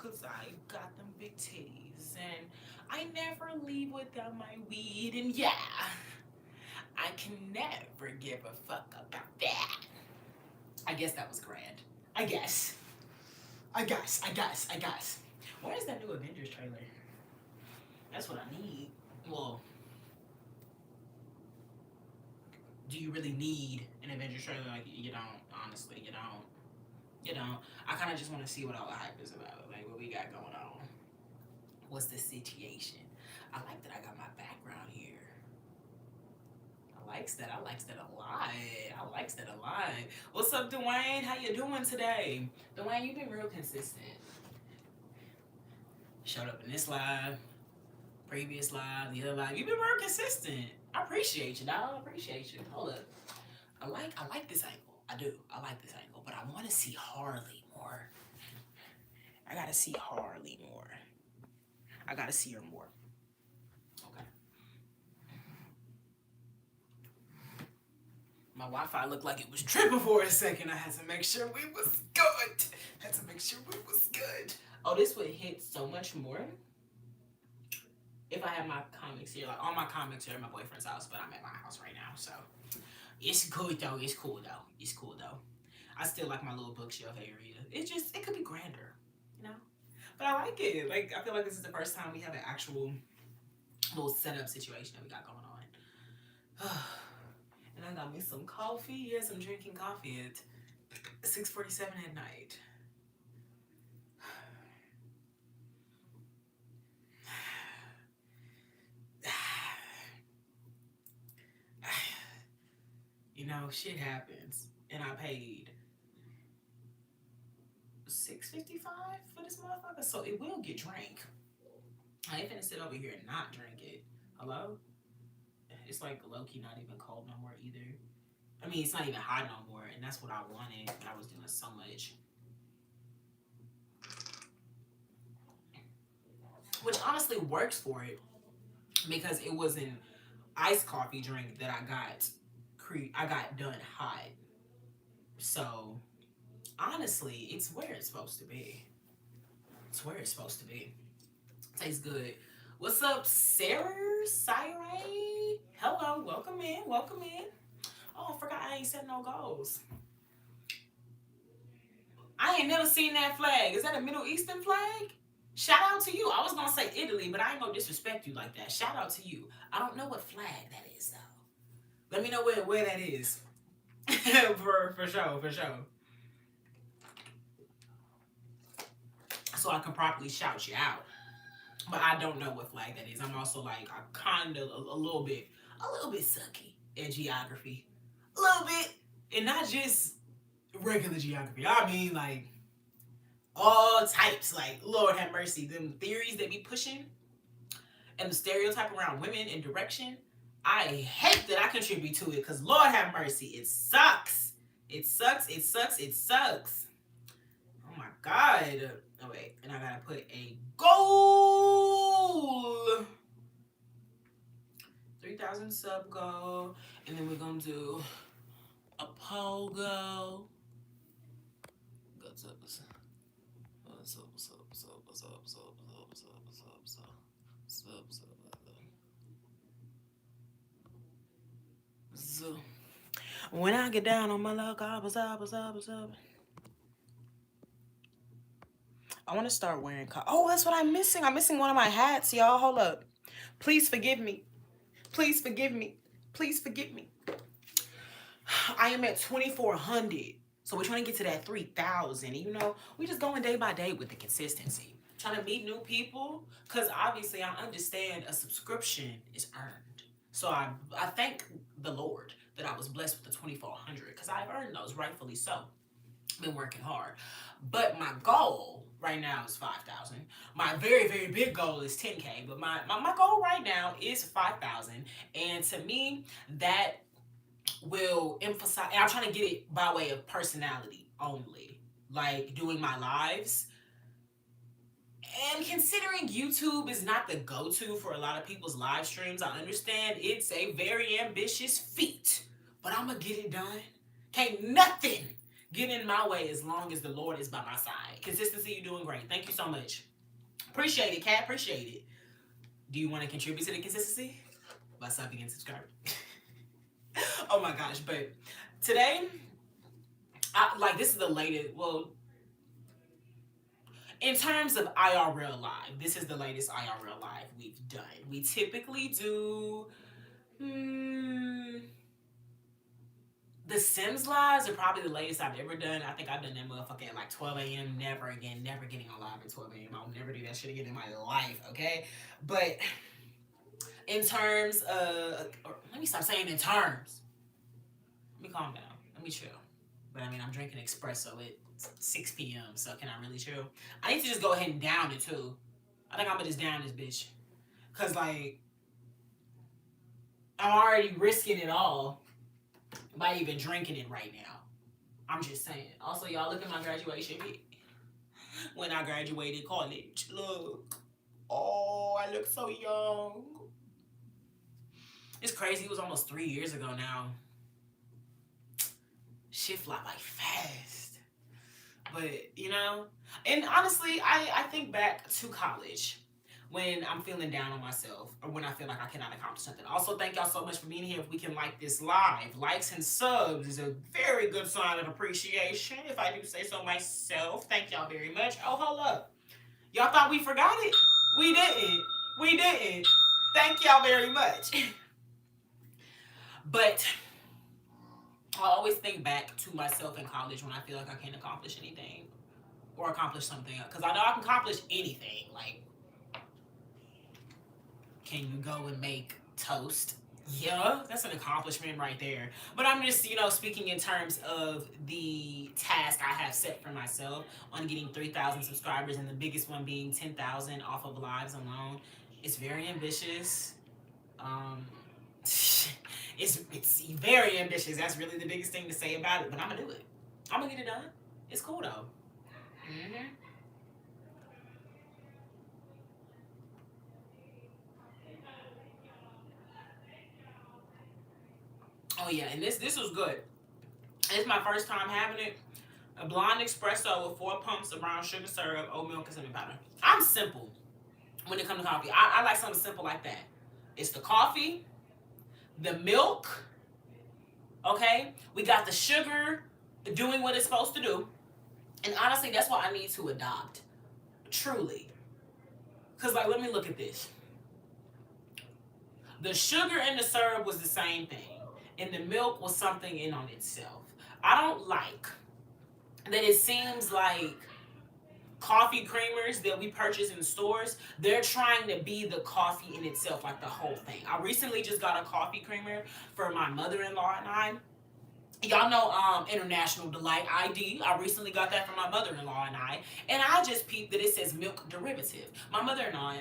cause I got them big titties and I never leave without my weed and yeah, I can never give a fuck about that. I guess that was grand. I guess. I guess. Where's that new Avengers trailer? That's what I need. Well, do you really need an Avengers trailer? Like, you don't. Honestly, you don't. You don't. I kind of just want to see what all the hype is about. Like, what we got going on. What's the situation? I like that I got my background here. I likes that. I likes that a lot. I likes that a lot. What's up, Dwayne? How you doing today? Dwayne, you've been real consistent. Showed up in this live, previous live, the other live. You've been real consistent. I appreciate you, dog. I appreciate you. Hold up. I like this angle. I do. I like this angle, but I want to see Harley more. I gotta see Harley more. I gotta see her more. Okay. My Wi-Fi looked like it was tripping for a second. I had to make sure we was good. Had to make sure we was good. Oh, this would hit so much more if I had my comics here. Like all my comics are at my boyfriend's house, but I'm at my house right now, so it's good though. It's cool though. It's cool though. I still like my little bookshelf area. It could be grander, you know. But I like it. Like I feel like this is the first time we have an actual little setup situation that we got going on. And I got me some coffee. Yes, I'm drinking coffee at 6:47 at night. You know, shit happens, and I paid $6.55 for this motherfucker, so it will get drank. I ain't finna sit over here and not drink it. Hello? It's like low key not even cold no more either. I mean, it's not even hot no more, and that's what I wanted. But I was doing so much, which honestly works for it because it was an iced coffee drink that I got done hot. So honestly, it's where it's supposed to be. It's where it's supposed to be. Tastes good. What's up, Sarah? Sarah? Hello, welcome in, welcome in. Oh, I forgot I ain't set no goals. I ain't never seen that flag. Is that a Middle Eastern flag? Shout out to you. I was gonna say Italy, but I ain't gonna disrespect you like that. Shout out to you. I don't know what flag that is though. Let me know where that is. For sure, for sure. So I can properly shout you out. But I don't know what flag that is. I'm also like I kind of a little bit sucky at geography, a little bit, and not just regular geography. I mean like all types. Like Lord have mercy, them theories they be pushing and the stereotype around women and direction. I hate that I contribute to it because Lord have mercy, it sucks. It sucks. It sucks. It sucks. Oh my god. Oh wait, and I gotta put a goal. 3,000 sub goal, and then we're gonna do a pogo. What's up? What's up? What's up? What's up? What's up? What's up? What's up? What's up? What's up? What's up? What's up? What's up? So, when I get down on my luck, what's up? What's up? What's up? I want to start wearing. Oh, that's what I'm missing. I'm missing one of my hats, y'all. Hold up. Please forgive me. Please forgive me. Please forgive me. I am at 2,400. So we're trying to get to that 3,000. And you know, we just going day by day with the consistency. Trying to meet new people. Because obviously I understand a subscription is earned. So I thank the Lord that I was blessed with the 2,400. Because I've earned those rightfully so. Been working hard. But my goal right now is 5,000. My very, very big goal is 10K. But my goal right now is 5,000. And to me, that will emphasize, and I'm trying to get it by way of personality only, like doing my lives. And considering YouTube is not the go-to for a lot of people's live streams, I understand it's a very ambitious feat, but I'm gonna get it done. Can't nothing get in my way as long as the Lord is by my side. Consistency, you're doing great. Thank you so much. Appreciate it, Kat. Appreciate it. Do you want to contribute to the consistency? By subbing and subscribing. Oh my gosh. But today, this is the latest. Well, in terms of IRL Live, this is the latest IRL Live we've done. We typically do... the Sims Lives are probably the latest I've ever done. I think I've done that motherfucker at like 12 a.m. Never again. Never getting on live at 12 a.m. I'll never do that shit again in my life, okay? But in terms of... let me stop saying in terms. Let me calm down. Let me chill. But I mean, I'm drinking espresso at 6 p.m. So can I really chill? I need to just go ahead and down it too. I think I'm gonna just down this bitch. Cause like, I'm already risking it all by even drinking it right now. I'm just saying. Also, y'all look at my graduation pic. When I graduated college. Look. Oh, I look so young. It's crazy. It was almost 3 years ago now. Shit fly by fast. But, you know, and honestly, I think back to college when I'm feeling down on myself or when I feel like I cannot accomplish something. Also, thank y'all so much for being here. If we can like this live, likes and subs is a very good sign of appreciation, if I do say so myself. Thank y'all very much. Oh, hold up. Y'all thought we forgot it? We didn't. We didn't. Thank y'all very much. But I always think back to myself in college when I feel like I can't accomplish anything or accomplish something. Because I know I can accomplish anything. Like, can you go and make toast? Yeah, that's an accomplishment right there. But I'm just, speaking in terms of the task I have set for myself on getting 3,000 subscribers and the biggest one being 10,000 off of lives alone. It's very ambitious. It's very ambitious. That's really the biggest thing to say about it. But I'm going to do it. I'm going to get it done. It's cool, though. Mm-hmm. Oh, yeah. And this was good. It's my first time having it. A blonde espresso with 4 pumps of brown sugar syrup, oat milk, and cinnamon powder. I'm simple when it comes to coffee. I like something simple like that. It's the coffee, the milk, okay? We got the sugar doing what it's supposed to do. And honestly, that's what I need to adopt. Truly. Because, let me look at this. The sugar and the syrup was the same thing. And the milk was something in on itself. I don't like that it seems like coffee creamers that we purchase in stores, they're trying to be the coffee in itself, like the whole thing. I recently just got a coffee creamer for my mother-in-law and I. Y'all know International Delight ID. I recently got that for my mother-in-law and I. And I just peeped that it says milk derivative. My mother-in-law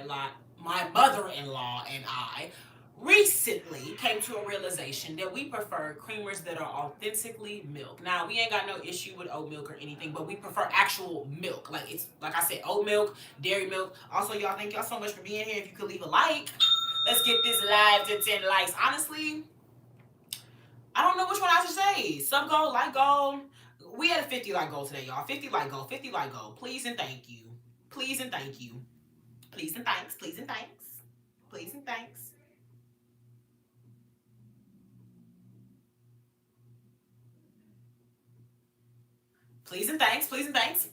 and I recently came to a realization that we prefer creamers that are authentically milk. Now, we ain't got no issue with oat milk or anything, but we prefer actual milk. It's like I said, oat milk, dairy milk. Also, y'all, thank y'all so much for being here. If you could leave a like, let's get this live to 10 likes. Honestly, I don't know which one I should say. Sub goal, like goal. We had a 50 like goal today, y'all. 50 like goal, 50 like goal. Please and thank you. Please and thank you. Please and thanks. Please and thanks. Please and thanks. Please and thanks. Please and thanks.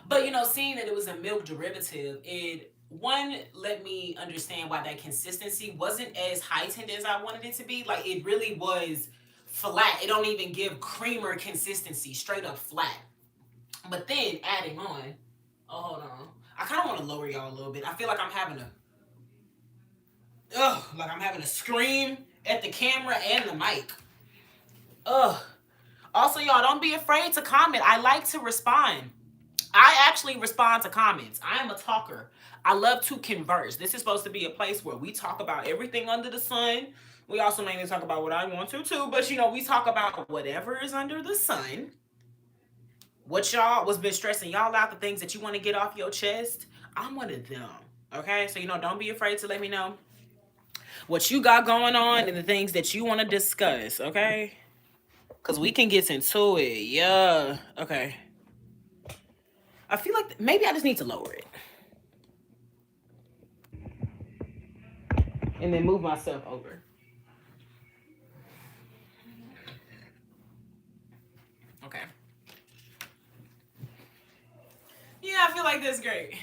But, seeing that it was a milk derivative, it, one, let me understand why that consistency wasn't as heightened as I wanted it to be. It really was flat. It don't even give creamer consistency, straight up flat. But then, adding on, oh, hold on. I kind of want to lower y'all a little bit. I feel like I'm having to scream at the camera and the mic. Ugh. Also, y'all, don't be afraid to comment. I like to respond. I actually respond to comments. I am a talker. I love to converse. This is supposed to be a place where we talk about everything under the sun. We also mainly talk about what I want to too, but we talk about whatever is under the sun. What's been stressing y'all out, the things that you want to get off your chest. I'm one of them. Okay? So, don't be afraid to let me know what you got going on and the things that you want to discuss. Okay? Because we can get into it. Yeah. Okay. I feel like maybe I just need to lower it. And then move myself over. Okay. Yeah, I feel like this is great.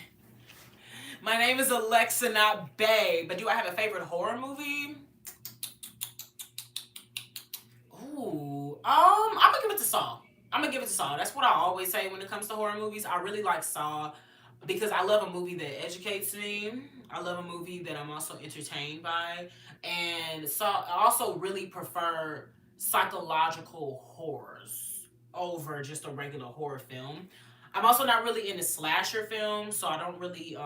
My name is Alexa, not Bay. But do I have a favorite horror movie? Ooh, I'm gonna give it to Saw. I'm gonna give it to Saw. That's what I always say when it comes to horror movies. I really like Saw because I love a movie that educates me. I love a movie that I'm also entertained by, and Saw. I also really prefer psychological horrors over just a regular horror film. I'm also not really into slasher films, so I don't really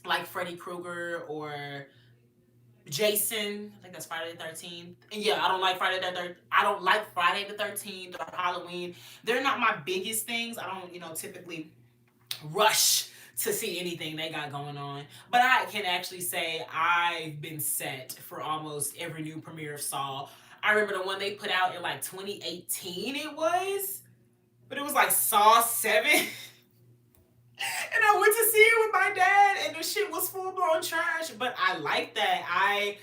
like Freddy Krueger or Jason. I think that's Friday the 13th. And yeah, I don't like Friday the 13th. I don't like Friday the 13th or Halloween. They're not my biggest things. I don't, typically rush to see anything they got going on. But I can actually say I've been set for almost every new premiere of Saw. I remember the one they put out in like 2018 it was. But it was like Saw 7. And I went to see it with my dad, and the shit was full blown trash. But I like that. I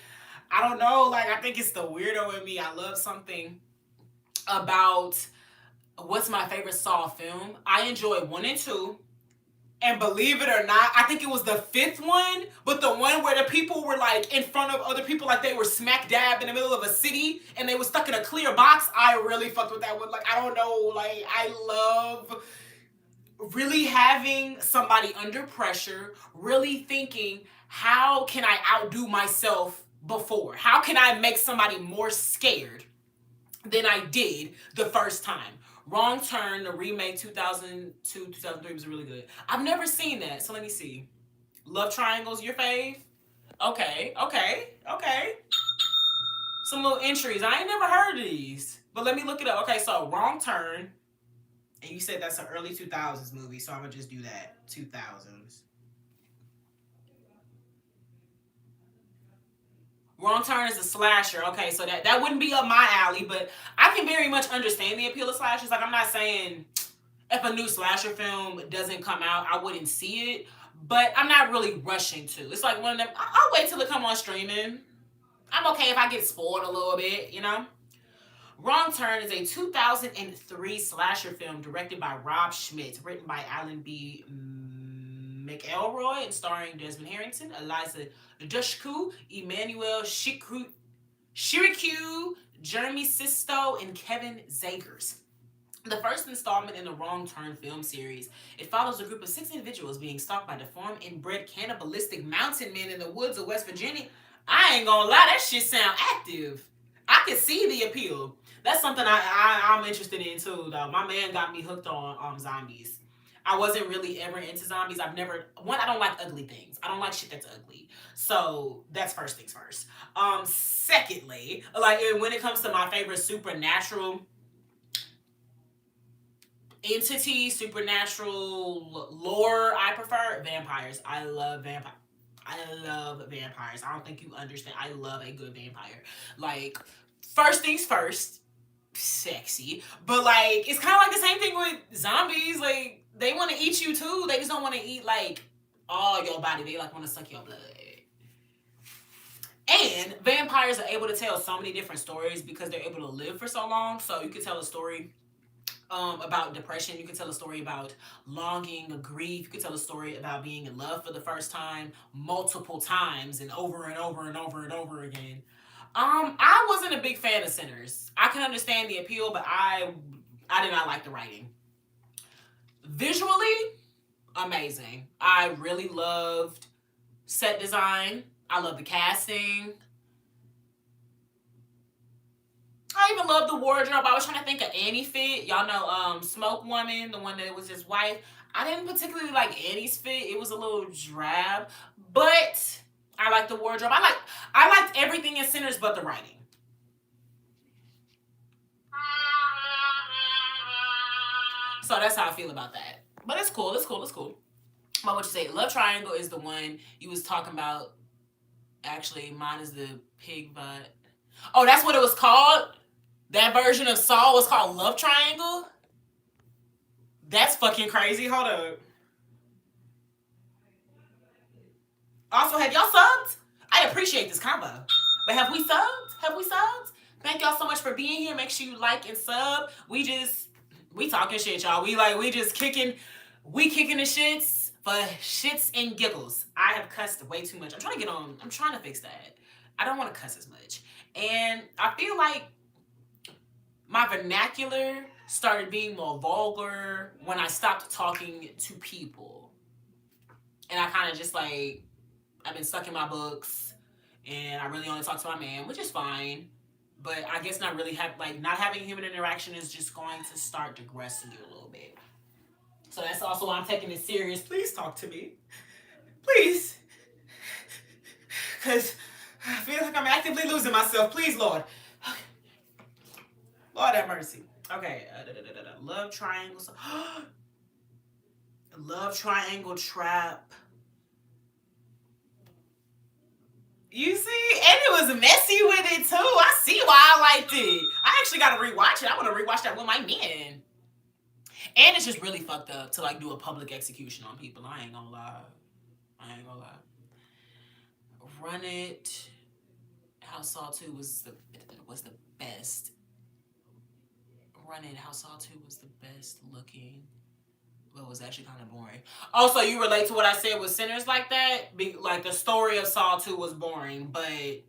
don't know. Like, I think it's the weirdo in me. I love something about what's my favorite Saw film. I enjoy 1 and 2. And believe it or not, I think it was the 5th one, but the one where the people were like in front of other people, like they were smack dab in the middle of a city and they were stuck in a clear box. I really fucked with that one. Like, I don't know. Like, I love really having somebody under pressure, really thinking, how can I outdo myself before? How can I make somebody more scared than I did the first time? Wrong Turn, the remake 2002, 2003 was really good. I've never seen that, so let me see. Love Triangle's your fave? Okay, okay, okay. Some little entries. I ain't never heard of these, but let me look it up. Okay, so Wrong Turn. And you said that's an early 2000s movie, so I'm going to just do that. 2000s. Wrong Turn is a slasher. Okay, so that wouldn't be up my alley, but I can very much understand the appeal of slashers. Like, I'm not saying if a new slasher film doesn't come out, I wouldn't see it, but I'm not really rushing to. It's like one of them, I'll wait till it come on streaming. I'm okay if I get spoiled a little bit, Wrong Turn is a 2003 slasher film directed by Rob Schmidt, written by Alan B. McElroy, and starring Desmond Harrington, Eliza Dushku, Emmanuel Shirikuh, Jeremy Sisto, and Kevin Zegers. The first installment in the Wrong Turn film series, it follows a group of 6 individuals being stalked by deformed, inbred, cannibalistic mountain men in the woods of West Virginia. I ain't gonna lie, that shit sound active. I can see the appeal. That's something I'm interested in too, though. My man got me hooked on zombies. I wasn't really ever into zombies. I don't like ugly things. I don't like shit that's ugly. So that's first things first. Secondly, like when it comes to my favorite supernatural entity, supernatural lore, I prefer vampires. I love vampires. I don't think you understand. I love a good vampire. Like, first things first, sexy. But like, it's kind of like the same thing with zombies. Like, they want to eat you too. They just don't want to eat like all your body. They like want to suck your blood. And vampires are able to tell so many different stories because they're able to live for so long. So you can tell a story about depression. You can tell a story about longing, grief. You can tell a story about being in love for the first time multiple times and over and over and over and over again. I wasn't a big fan of Sinners. I can understand the appeal, but I did not like the writing. Visually, amazing. I really loved set design. I love the casting. I even love the wardrobe. I was trying to think of Annie fit. Y'all know Smoke Woman, the one that was his wife. I didn't particularly like Annie's fit. It was a little drab. But I like the wardrobe. I liked everything in Sinners but the writing. So that's how I feel about that. But it's cool. It's cool. It's cool. But what you say? Love Triangle is the one you was talking about. Actually, mine is the pig butt. Oh, that's what it was called? That version of Saw was called Love Triangle? That's fucking crazy. Hold up. Also, have y'all subbed? I appreciate this combo. But have we subbed? Have we subbed? Thank y'all so much for being here. Make sure you like and sub. We talking shit, y'all. We just kicking the shits for shits and giggles. I have cussed way too much. I'm trying to fix that. I don't want to cuss as much. And I feel like my vernacular started being more vulgar when I stopped talking to people. And I kind of just like, I've been stuck in my books and I really only talk to my man, which is fine. But I guess not having human interaction is just going to start digressing you a little bit. So that's also why I'm taking this serious. Please talk to me. Please. Because I feel like I'm actively losing myself. Please, Lord. Lord have mercy. Okay. Love triangle. Love triangle trap. You see? And it was messy with it, too. I see why I liked it. I actually got to rewatch it. I want to rewatch that with my men. And it's just really fucked up to, like, do a public execution on people. I ain't gonna lie. Run It. House Saw 2 was the best. Run It. House Saw 2 was the best looking. But it was actually kind of boring. Also, you relate to what I said with Sinners like that? Like, the story of Saw 2 was boring, but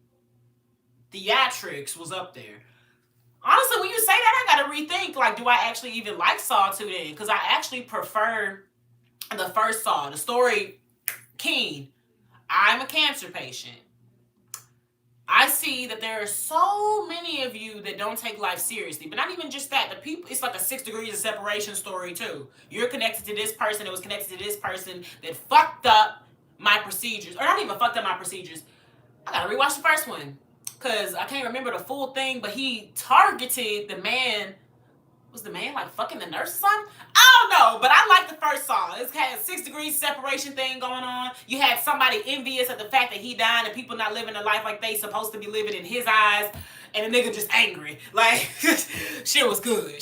theatrics was up there. Honestly, when you say that, I gotta rethink, like, do I actually even like Saw 2 then? Because I actually prefer the first Saw. The story, Keen. I'm a cancer patient. I see that there are so many of you that don't take life seriously. But not even just that. The people, it's like a 6 degrees of separation story, too. You're connected to this person that was connected to this person that fucked up my procedures. Or not even fucked up my procedures. I gotta rewatch the first one. Because I can't remember the full thing, but he targeted the man. Was the man like fucking the nurse or something? I don't know, but I like the first Saw. It had a 6 degrees separation thing going on. You had somebody envious at the fact that he died and people not living a life like they supposed to be living in his eyes, and the nigga just angry. Like, shit was good.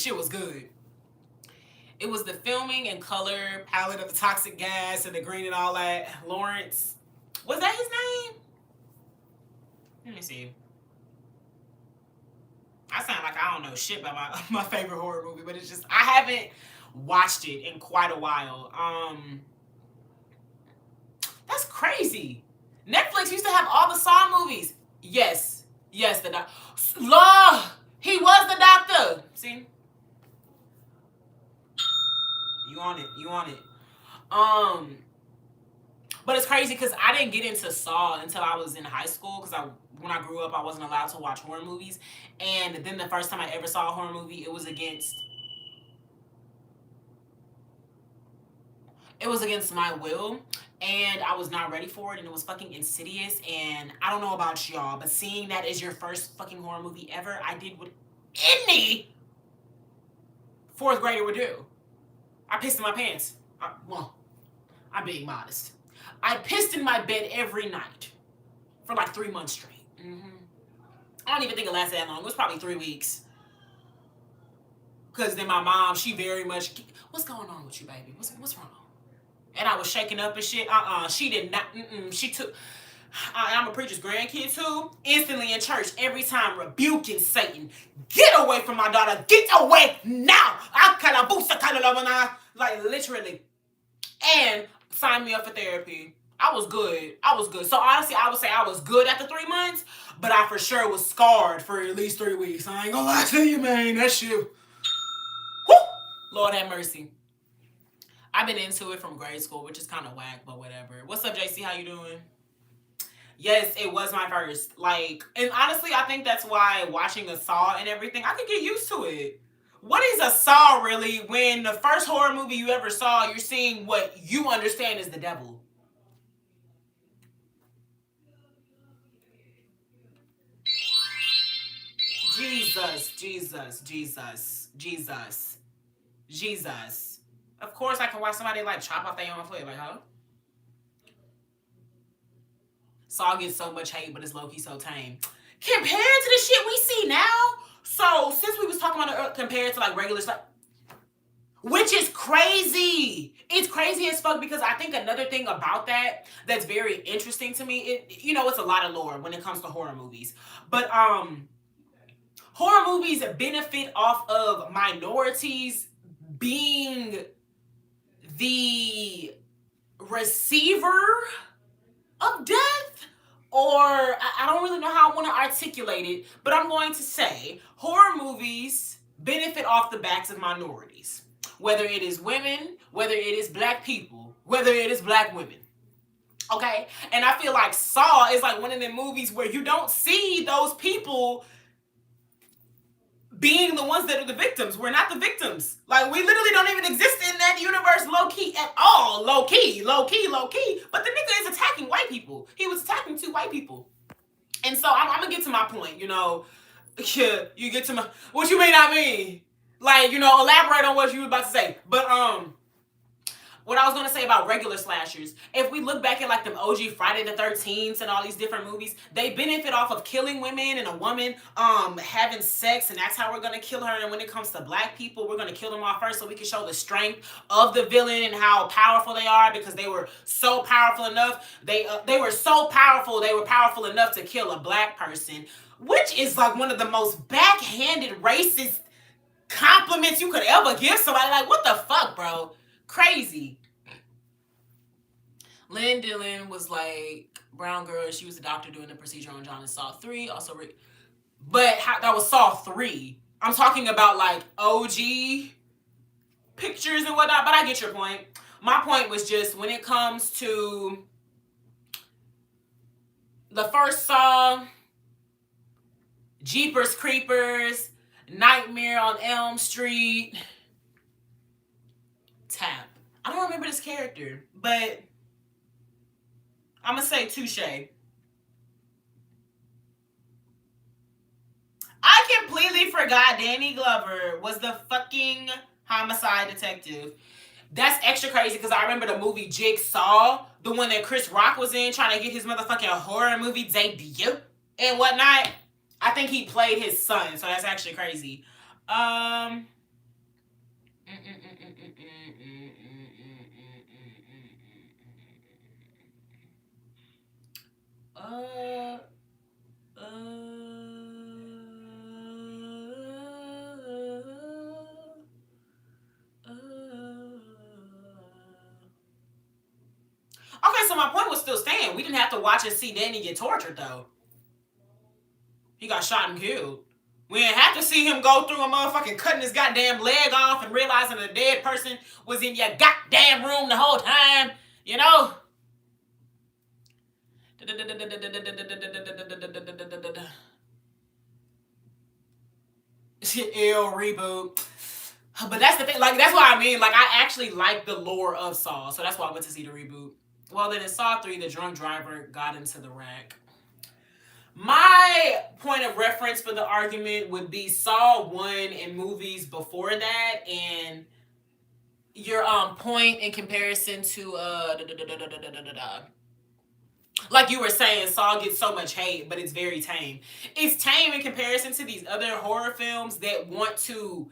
It was the filming and color palette of the toxic gas and the green and all that. Lawrence. Was that his name? Let me see. I sound like I don't know shit about my favorite horror movie, but it's just, I haven't watched it in quite a while. That's crazy. Netflix used to have all the Saw movies. Yes, the doctor. Law, he was the doctor. See? You on it. But it's crazy because I didn't get into Saw until I was in high school because when I grew up, I wasn't allowed to watch horror movies. And then the first time I ever saw a horror movie, it was against my will. And I was not ready for it. And it was fucking Insidious. And I don't know about y'all, but seeing that as your first fucking horror movie ever, I did what any 4th grader would do. I pissed in my pants. I'm being modest. I pissed in my bed every night for like 3 months straight. I don't even think it lasted that long. It was probably 3 weeks. Because then my mom, she very much, what's going on with you, baby? What's wrong? And I was shaking up and shit. She did not, she took, I'm a preacher's grandkid too. Instantly in church, every time rebuking Satan. Get away from my daughter. Get away now. Like literally. And signed me up for therapy. I was good. So honestly, I would say I was good after 3 months, but I for sure was scarred for at least 3 weeks. I ain't gonna lie to you, man. That shit. Woo! Lord have mercy. I've been into it from grade school, which is kind of whack, but whatever. What's up, JC? How you doing? Yes, it was my first. Like, and honestly, I think that's why watching a Saw and everything, I could get used to it. What is a Saw really when the first horror movie you ever saw, you're seeing what you understand is the devil? Jesus. Of course I can watch somebody like chop off their own foot. Like, huh? Saw gets so much hate, but it's low-key so tame. Compared to the shit we see now, So since we was talking about it compared to like regular stuff, which is crazy. It's crazy as fuck because I think another thing about that that's very interesting to me, it's a lot of lore when it comes to horror movies. But horror movies benefit off of minorities being the receiver of death, or I don't really know how I want to articulate it, but I'm going to say horror movies benefit off the backs of minorities, whether it is women, whether it is black people, whether it is black women. Okay? And I feel like Saw is like one of the movies where you don't see those people being the ones that are the victims. We're not the victims. Like, we literally don't even exist in that universe low-key at all. Low-key. But the nigga is attacking white people. He was attacking 2 white people. And so I'm going to get to my point, Yeah, you get to my... What you mean I mean? Like, elaborate on what you were about to say. But, what I was going to say about regular slashers, if we look back at like them OG Friday the 13th and all these different movies, they benefit off of killing women and a woman having sex, and that's how we're going to kill her. And when it comes to black people, we're going to kill them off first so we can show the strength of the villain and how powerful they are, because they were so powerful enough. They were so powerful, they were powerful enough to kill a black person, which is like one of the most backhanded racist compliments you could ever give somebody. Like, what the fuck, bro? Crazy. Lynn Dillon was like brown girl. She was a doctor doing the procedure on John in Saw 3. Also, but that was Saw 3. I'm talking about like OG pictures and whatnot. But I get your point. My point was just when it comes to the first Saw, Jeepers Creepers, Nightmare on Elm Street, Tap. I don't remember this character, but I'm going to say touche. I completely forgot Danny Glover was the fucking homicide detective. That's extra crazy because I remember the movie Jigsaw, the one that Chris Rock was in, trying to get his motherfucking horror movie debut and whatnot. I think he played his son, so that's actually crazy. Okay, so my point was still staying. We didn't have to watch and see Danny get tortured, though. He got shot and killed. We didn't have to see him go through a motherfucking cutting his goddamn leg off and realizing a dead person was in your goddamn room the whole time. You know? Ill reboot. But that's the thing. Like, that's what I mean. Like, I actually like the lore of Saw. So that's why I went to see the reboot. Well, then in Saw 3, the drunk driver got into the rack. My point of reference for the argument would be Saw 1 and movies before that, and your point in comparison to like you were saying, Saw gets so much hate, but it's very tame. It's tame in comparison to these other horror films that want to,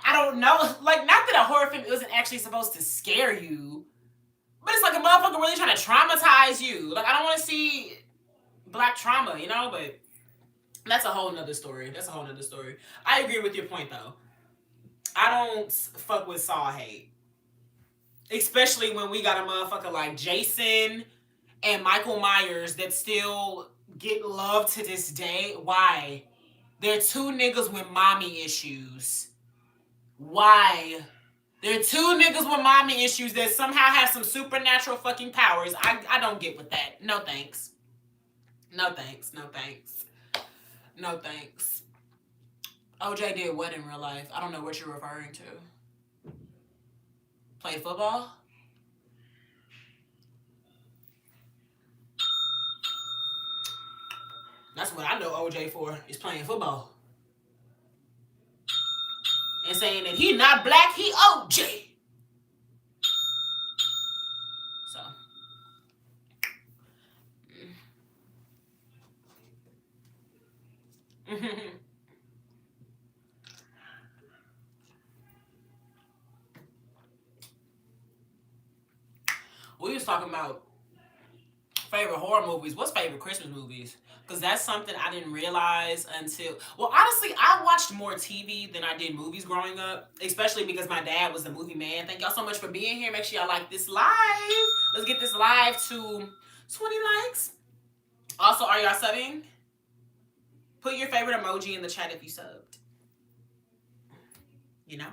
I don't know, like, not that a horror film isn't actually supposed to scare you, but it's like a motherfucker really trying to traumatize you. Like, I don't want to see black trauma, but that's a whole nother story. I agree with your point, though. I don't fuck with Saw hate. Especially when we got a motherfucker like Jason and Michael Myers that still get love to this day. Why? They're 2 niggas with mommy issues. Why? They're 2 niggas with mommy issues that somehow have some supernatural fucking powers. I don't get with that. No thanks. No thanks. OJ did what in real life? I don't know what you're referring to. Play football? That's what I know OJ for, is playing football. And saying that he not black, he OJ. So. We was talking about favorite horror movies. What's favorite Christmas movies? Because that's something I didn't realize until. Well, honestly, I watched more TV than I did movies growing up, especially because my dad was a movie man. Thank y'all so much for being here. Make sure y'all like this live. Let's get this live to 20 likes. Also, are y'all subbing? Put your favorite emoji in the chat if you subbed. You know?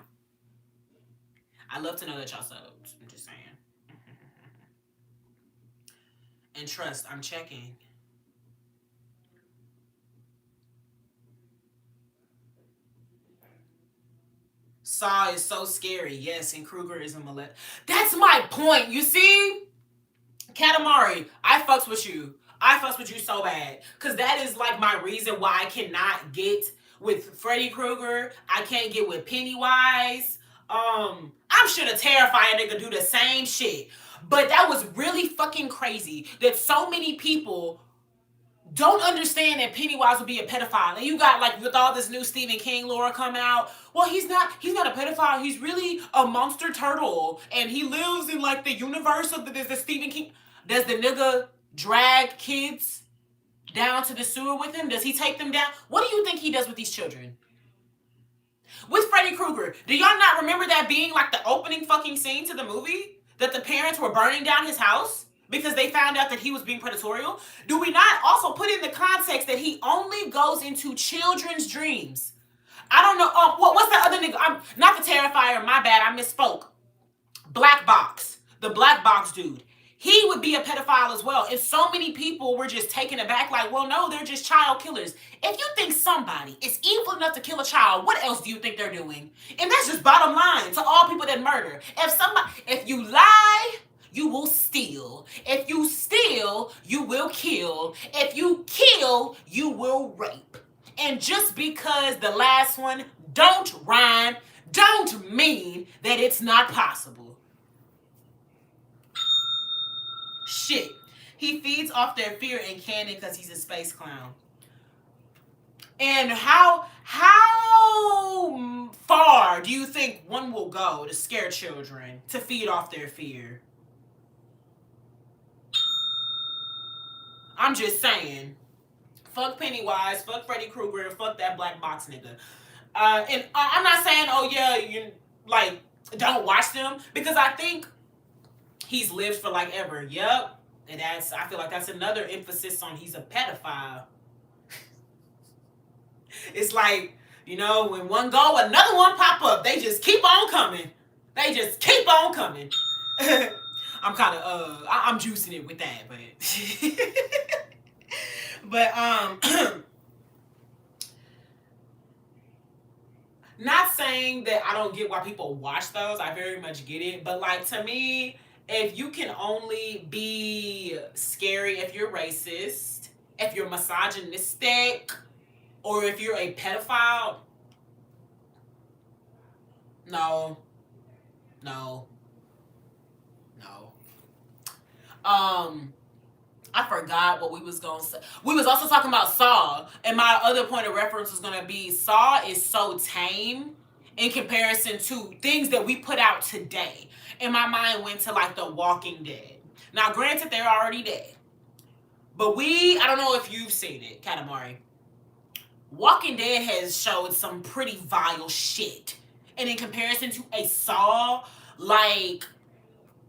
I love to know that y'all subbed. I'm just saying. And trust, I'm checking. Saw is so scary. Yes, and Krueger is a molest. That's my point. You see? Katamari, I fucks with you. I fucks with you so bad. Because that is like my reason why I cannot get with Freddy Krueger. I can't get with Pennywise. I'm sure the Terrifier nigga do the same shit. But that was really fucking crazy that so many people don't understand that Pennywise would be a pedophile. And you got like with all this new Stephen King lore coming out. Well, he's not a pedophile. He's really a monster turtle. And he lives in like the universe of the Stephen King. Does the nigga drag kids down to the sewer with him? Does he take them down? What do you think he does with these children? With Freddy Krueger, do y'all not remember that being like the opening fucking scene to the movie? That the parents were burning down his house? Because they found out that he was being predatorial? Do we not also put in the context that he only goes into children's dreams? I don't know. What's that other nigga? I'm not the Terrifier. My bad. I misspoke. Black Box. The Black Box dude. He would be a pedophile as well. And so many people were just taken aback like, well, no, they're just child killers. If you think somebody is evil enough to kill a child, what else do you think they're doing? And that's just bottom line to all people that murder. If you lie, you will steal. If you steal, you will kill. If you kill, you will rape. And just because the last one don't rhyme, don't mean that it's not possible. Shit. He feeds off their fear and canon because he's a space clown. And how far do you think one will go to scare children, to feed off their fear? I'm just saying. Fuck Pennywise, fuck Freddy Krueger, and fuck that Black Box nigga. And I'm not saying, oh yeah, you like don't watch them, because I think he's lived for like ever. Yep. And I feel like that's another emphasis on he's a pedophile. It's like, you know, when one go, another one pop up. They just keep on coming. They just keep on coming. I'm kind of I'm juicing it with that, but not saying that I don't get why people watch those. I very much get it, but like to me, if you can only be scary if you're racist, if you're misogynistic, or if you're a pedophile, no. I forgot what we was going to say. We was also talking about Saw, and my other point of reference was going to be Saw is so tame in comparison to things that we put out today. And my mind went to like The Walking Dead. Now, granted, they're already dead. But I don't know if you've seen it, Katamari. Walking Dead has showed some pretty vile shit. And in comparison to a Saw, like,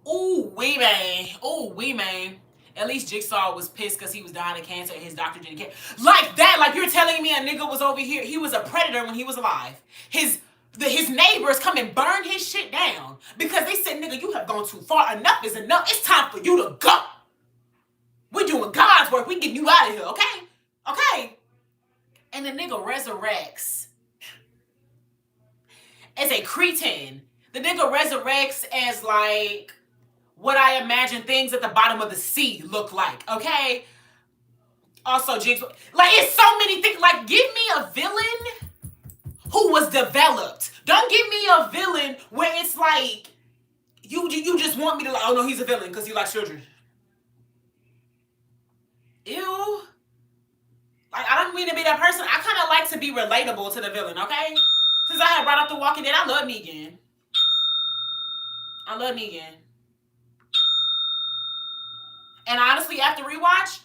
ooh, wee man. At least Jigsaw was pissed because he was dying of cancer and his doctor didn't care. Like that, like you're telling me a nigga was over here, he was a predator when he was alive. His neighbors come and burn his shit down because they said, nigga, you have gone too far. Enough is enough. It's time for you to go. We're doing God's work. We getting you out of here, okay? Okay. And the nigga resurrects as a cretin. The nigga resurrects as like what I imagine things at the bottom of the sea look like, okay? Also, Jigs, like it's so many things. Like, give me a villain who was developed. Don't give me a villain where it's like you just want me to like, oh no, he's a villain because he likes children. Ew. Like, I don't mean to be that person. I kind of like to be relatable to the villain, okay? Since I had brought up The Walking Dead, I love Negan. honestly, after rewatch,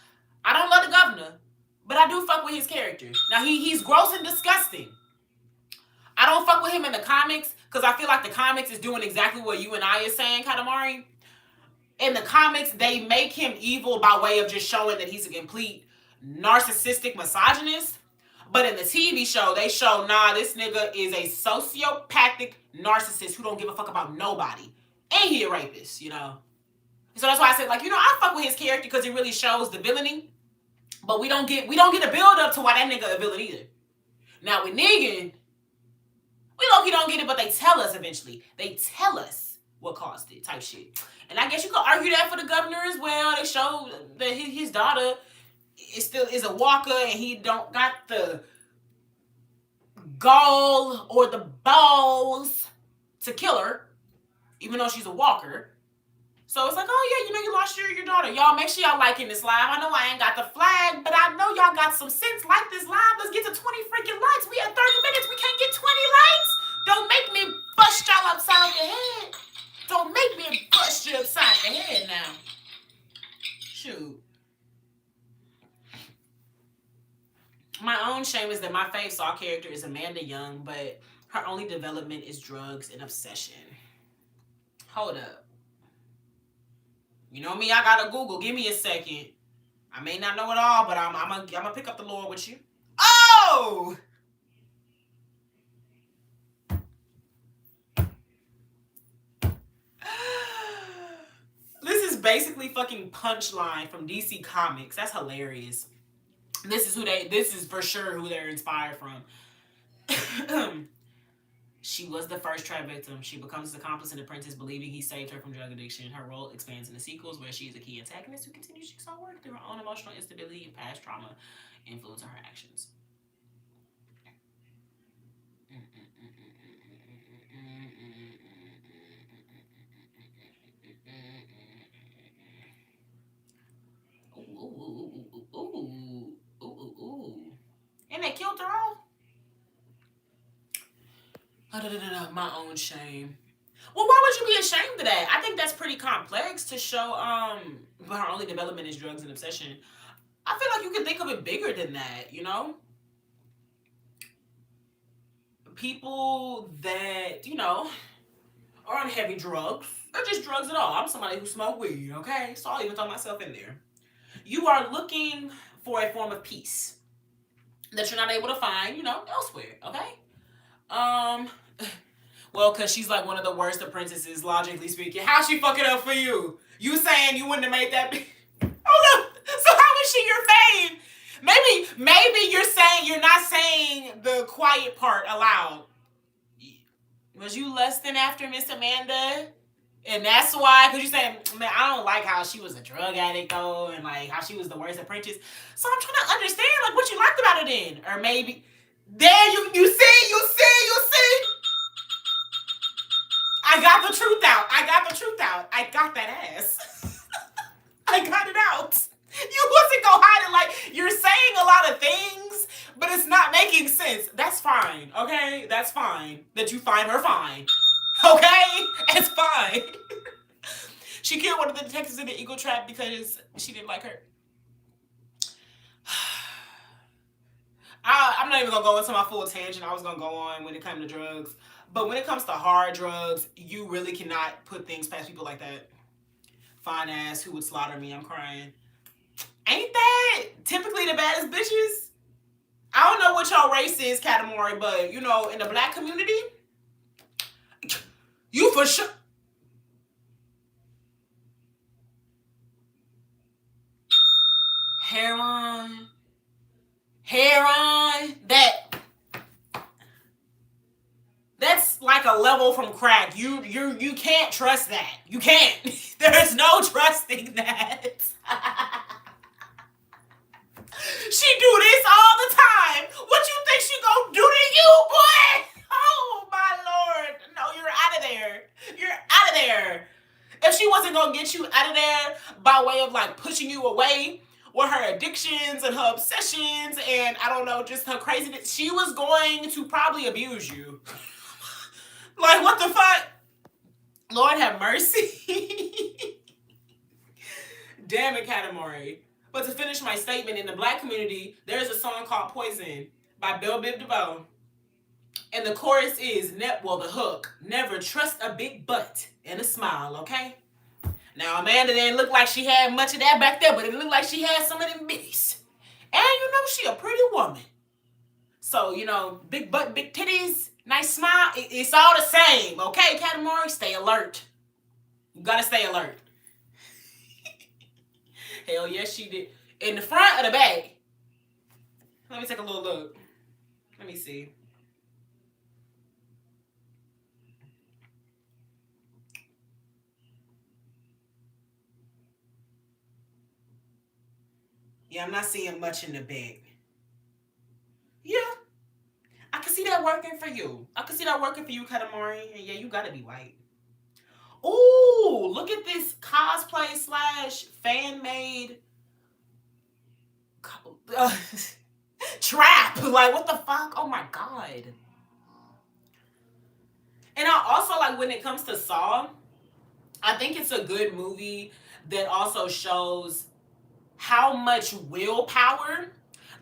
I don't love the governor, but I do fuck with his character. Now he's gross and disgusting. I don't fuck with him in the comics because I feel like the comics is doing exactly what you and I is saying, Katamari. In the comics, they make him evil by way of just showing that he's a complete narcissistic misogynist. But in the TV show, they show, nah, this nigga is a sociopathic narcissist who don't give a fuck about nobody. And he a rapist, you know? So that's why I said, like, you know, I fuck with his character because it really shows the villainy. But we don't get a build up to why that nigga a villain either. Now with Negan, we low-key don't get it, but they tell us eventually. They tell us what caused it, type shit. And I guess you could argue that for the governor as well. They show that his daughter is a walker and he don't got the gall or the balls to kill her, even though she's a walker. So it's like, oh yeah, you know, you lost your daughter. Y'all, make sure y'all liking this live. I know I ain't got the flag, but I know y'all got some sense. Like this live. Let's get to 20 freaking likes. We at 30 minutes. We can't get 20 likes. Don't make me bust y'all upside the head. Don't make me bust you upside the head now. Shoot. My own shame is that my fave Saw character is Amanda Young, but her only development is drugs and obsession. Hold up. You know me, I gotta Google. Give me a second. I may not know it all, but I'm gonna pick up the lore with you. Oh! This is basically fucking Punchline from DC Comics. That's hilarious. This is for sure who they're inspired from. She was the first trap victim. She becomes his accomplice and apprentice, believing he saved her from drug addiction. Her role expands in the sequels, where she is a key antagonist who continues jigsaw work through her own emotional instability and past trauma influencing her actions. And they killed her all? My own shame. Well, why would you be ashamed of that? I think that's pretty complex to show but her only development is drugs and obsession. I feel like you can think of it bigger than that, you know? People that, you know, are on heavy drugs, or just drugs at all. I'm somebody who smokes weed, okay? So I'll even throw myself in there. You are looking for a form of peace that you're not able to find, you know, elsewhere, okay? Well, because she's like one of the worst apprentices, logically speaking. How's she fucking up for you? You saying you wouldn't have made that? Oh, look. So how is she your fave? Maybe you're not saying the quiet part aloud. Was you lusting after Miss Amanda? And that's why, because you saying, man, I don't like how she was a drug addict, though, and like how she was the worst apprentice. So I'm trying to understand, like, what you liked about her then. Or maybe, there you see. I got the truth out. I got that ass. I got it out. You wasn't gonna hide it. Like, you're saying a lot of things, but it's not making sense. That's fine, okay? That's fine. That you find her fine. Okay? It's fine. She killed one of the detectives in the Eagle Trap because she didn't like her. I'm not even gonna go into my full tangent I was gonna go on when it comes to drugs. But when it comes to hard drugs, you really cannot put things past people like that. Fine ass who would slaughter me. I'm crying. Ain't that typically the baddest bitches? I don't know what your race is, Katamari, but, you know, in the black community, you for sure. Heron. That's like a level from crack. You can't trust that. You can't. There's no trusting that. She do this all the time. What you think she gonna do to you, boy? Oh my Lord. No, you're out of there. You're out of there. If she wasn't gonna get you out of there by way of like pushing you away with her addictions and her obsessions and I don't know, just her craziness, she was going to probably abuse you. Like, what the fuck? Lord have mercy. Damn it, Katamari. But to finish my statement, in the black community, there's a song called Poison by Bell Biv DeVoe. And the chorus is, the hook, never trust a big butt and a smile, okay? Now, Amanda didn't look like she had much of that back there, but it looked like she had some of them bitties. And she a pretty woman. So, big butt, big titties, nice smile, it's all the same, okay, Katamari? Stay alert. You gotta stay alert. Hell yes, she did. In the front or the back? Let me take a little look. Let me see. Yeah, I'm not seeing much in the back. Yeah. I can see that working for you. Katamari. And yeah, you gotta be white. Ooh, look at this cosplay / fan-made trap. Like, what the fuck? Oh my god. And I also, when it comes to Saw, I think it's a good movie that also shows how much willpower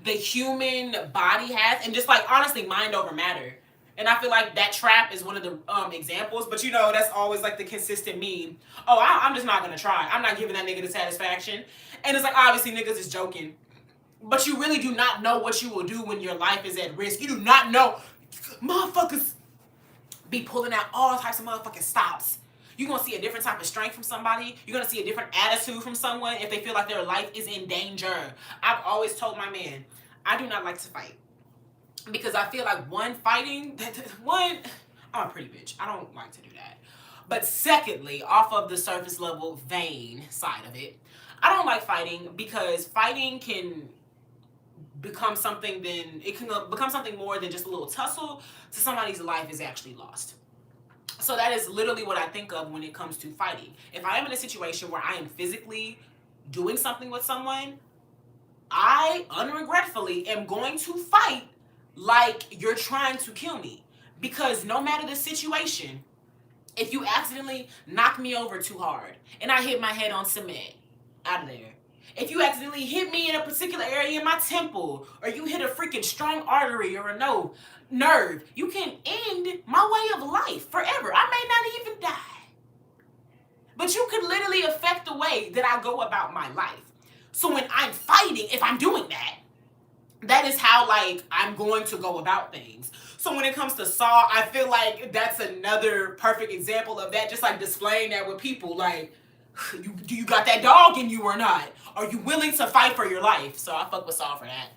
the human body has, and just honestly, mind over matter. And I feel like that trap is one of the examples. But that's always the consistent meme. Oh, I'm just not gonna try. I'm not giving that nigga the satisfaction. And it's obviously niggas is joking, but you really do not know what you will do when your life is at risk. You do not know. Motherfuckers be pulling out all types of motherfucking stops. You're going to see a different type of strength from somebody. You're going to see a different attitude from someone if they feel like their life is in danger. I've always told my man, I do not like to fight. Because I feel like I'm a pretty bitch. I don't like to do that. But secondly, off of the surface level vain side of it, I don't like fighting because fighting can become something more than just a little tussle to somebody's life is actually lost. So that is literally what I think of when it comes to fighting. If I am in a situation where I am physically doing something with someone, I unregretfully am going to fight like you're trying to kill me. Because no matter the situation, if you accidentally knock me over too hard and I hit my head on cement, out of there. If you accidentally hit me in a particular area in my temple, or you hit a freaking strong artery or a nerve, you can end my way of life forever. I may not even die. But you could literally affect the way that I go about my life. So when I'm fighting, if I'm doing that, that is how I'm going to go about things. So when it comes to Saw, I feel like that's another perfect example of that. Just displaying that with people, do you got that dog in you or not? Are you willing to fight for your life? So I fuck with Saul for that.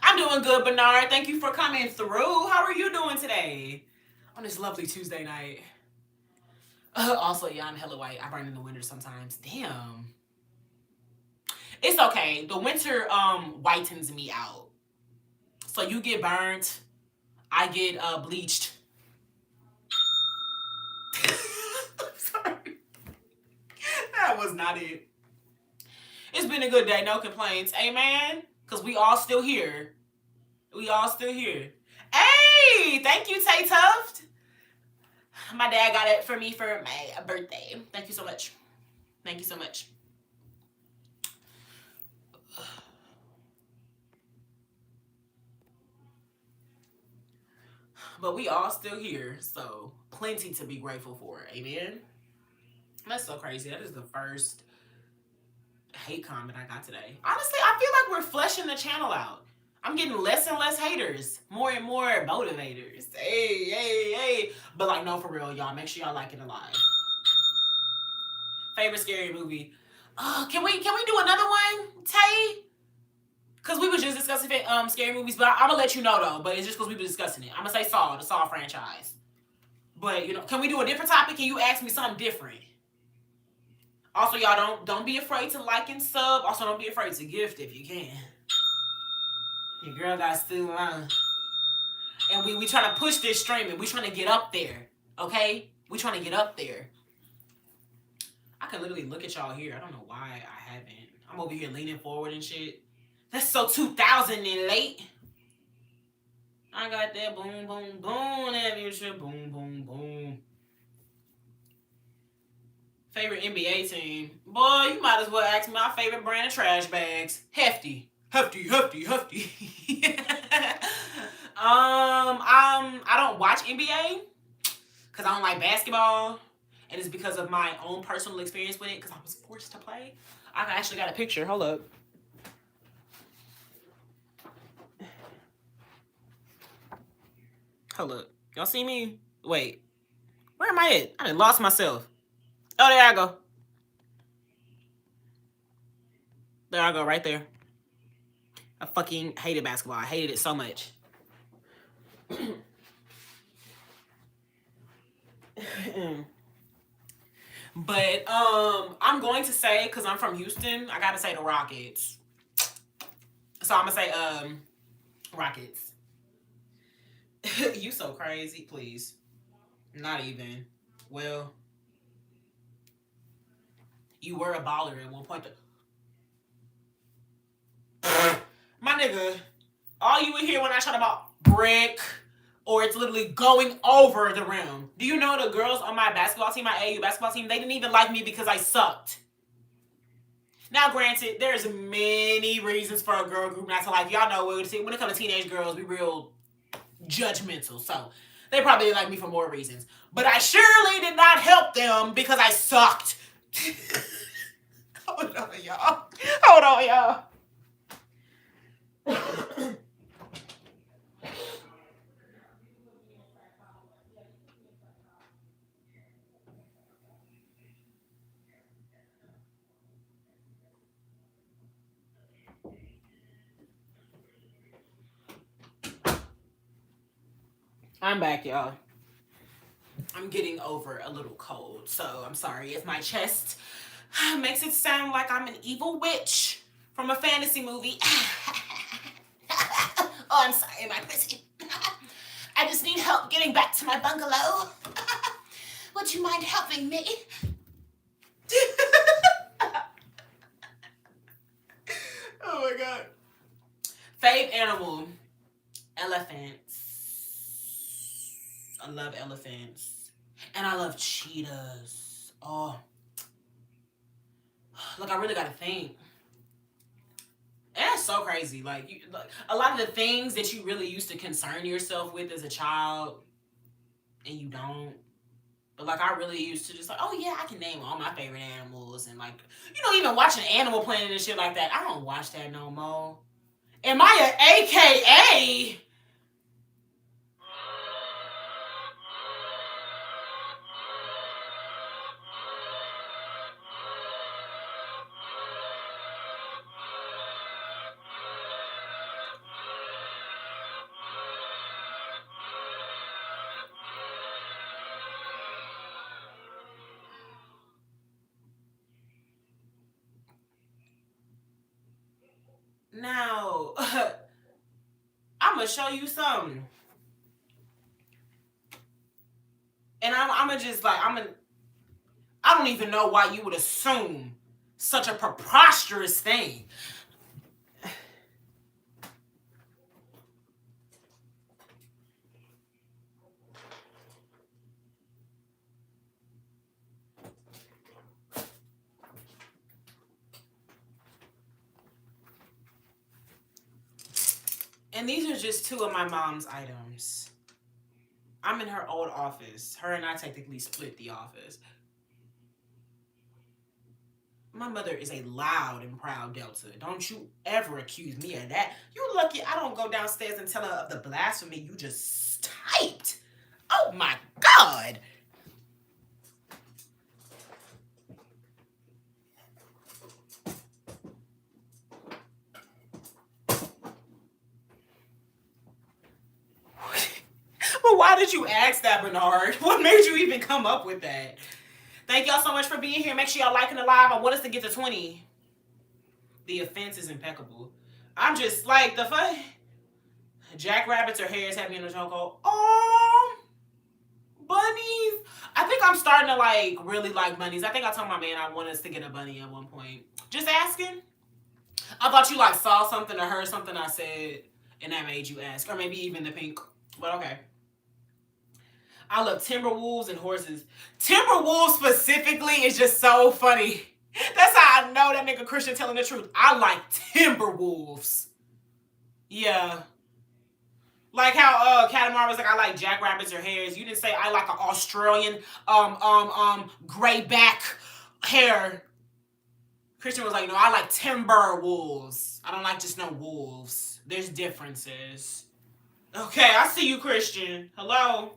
I'm doing good, Bernard. Thank you for coming through. How are you doing today? On this lovely Tuesday night. Also, yeah, I'm hella white. I burn in the winter sometimes. Damn. It's okay. The winter whitens me out. So you get burnt. I get bleached. That was not it. It's been a good day, no complaints. Amen? Because we all still here. Hey, thank you, Tay Tuft. My dad got it for me for my birthday. Thank you so much. But we all still here, so plenty to be grateful for. Amen? That's so crazy. That is the first hate comment I got today. Honestly, I feel like we're fleshing the channel out. I'm getting less and less haters, more and more motivators. Hey. But no, for real, y'all, make sure y'all like it alive. Favorite scary movie? Can we do another one, Tay? Because we were just discussing scary movies, but I'm gonna let you know though. But it's just because we were discussing it. I'm gonna say Saw, the Saw franchise. But can we do a different topic? Can you ask me something different? Also, y'all don't be afraid to like and sub. Also, don't be afraid to gift if you can. Your girl got still on. And we trying to push this streaming. We trying to get up there. Okay? We trying to get up there. I can literally look at y'all here. I don't know why I haven't. I'm over here leaning forward and shit. That's so 2000 and late. I got that boom, boom, boom. That music, boom, boom, boom. Favorite NBA team? Boy, you might as well ask me my favorite brand of trash bags. Hefty. Hefty, hefty, hefty. I don't watch NBA because I don't like basketball. And it's because of my own personal experience with it because I was forced to play. I actually got a picture. Hold up. Hold up. Y'all see me? Wait. Where am I at? I done lost myself. Oh, there I go. There I go, right there. I fucking hated basketball. I hated it so much. But I'm going to say, because I'm from Houston, I gotta say the Rockets. So I'm gonna say Rockets. You so crazy, please. Not even. Well, you were a baller at one point. My nigga, all you would hear when I talk about brick, or it's literally going over the rim. Do you know the girls on my basketball team, my AAU basketball team, they didn't even like me because I sucked. Now, granted, there's many reasons for a girl group not to like. Y'all know when it comes to teenage girls, we real judgmental. So they probably like me for more reasons. But I surely did not help them because I sucked. Hold on, y'all. Hold on, y'all. I'm back, y'all. I'm getting over a little cold, so I'm sorry if my chest makes it sound like I'm an evil witch from a fantasy movie. Oh, I'm sorry, my pussy. I just need help getting back to my bungalow. Would you mind helping me? Oh my god. Fave animal. Elephants. I love elephants. And I love cheetahs. Oh. Look, I really gotta think. And that's so crazy. Like, a lot of the things that you really used to concern yourself with as a child, and you don't. But, like, I really used to just like, oh, yeah, I can name all my favorite animals. And, like, even watching Animal Planet and shit like that. I don't watch that no more. Am I an AKA? Now, I'm going to show you something. And I'm going to just like, I don't even know why you would assume such a preposterous thing. And these are just two of my mom's items. I'm in her old office. Her and I technically split the office. My mother is a loud and proud Delta. Don't you ever accuse me of that. You lucky I don't go downstairs and tell her of the blasphemy you just typed. Oh my God. Well, why did you ask that, Bernard? What made you even come up with that? Thank y'all so much for being here. Make sure y'all liking the live. I want us to get to 20. The offense is impeccable. I'm just like, the fuck? Jackrabbits or hares have me in the chokehold. Oh, bunnies. I think I'm starting to like really like bunnies. I think I told my man I want us to get a bunny at one point. Just asking. I thought you like saw something or heard something I said and that made you ask. Or maybe even the pink. But okay. I love Timberwolves and horses. Timberwolves specifically is just so funny. That's how I know that nigga Christian telling the truth. I like Timberwolves. Yeah. Like how Katamar was like, I like jackrabbits or hares. You didn't say I like an Australian gray back hair. Christian was like, no, I like timber wolves. I don't like just no wolves. There's differences. Okay, I see you, Christian. Hello.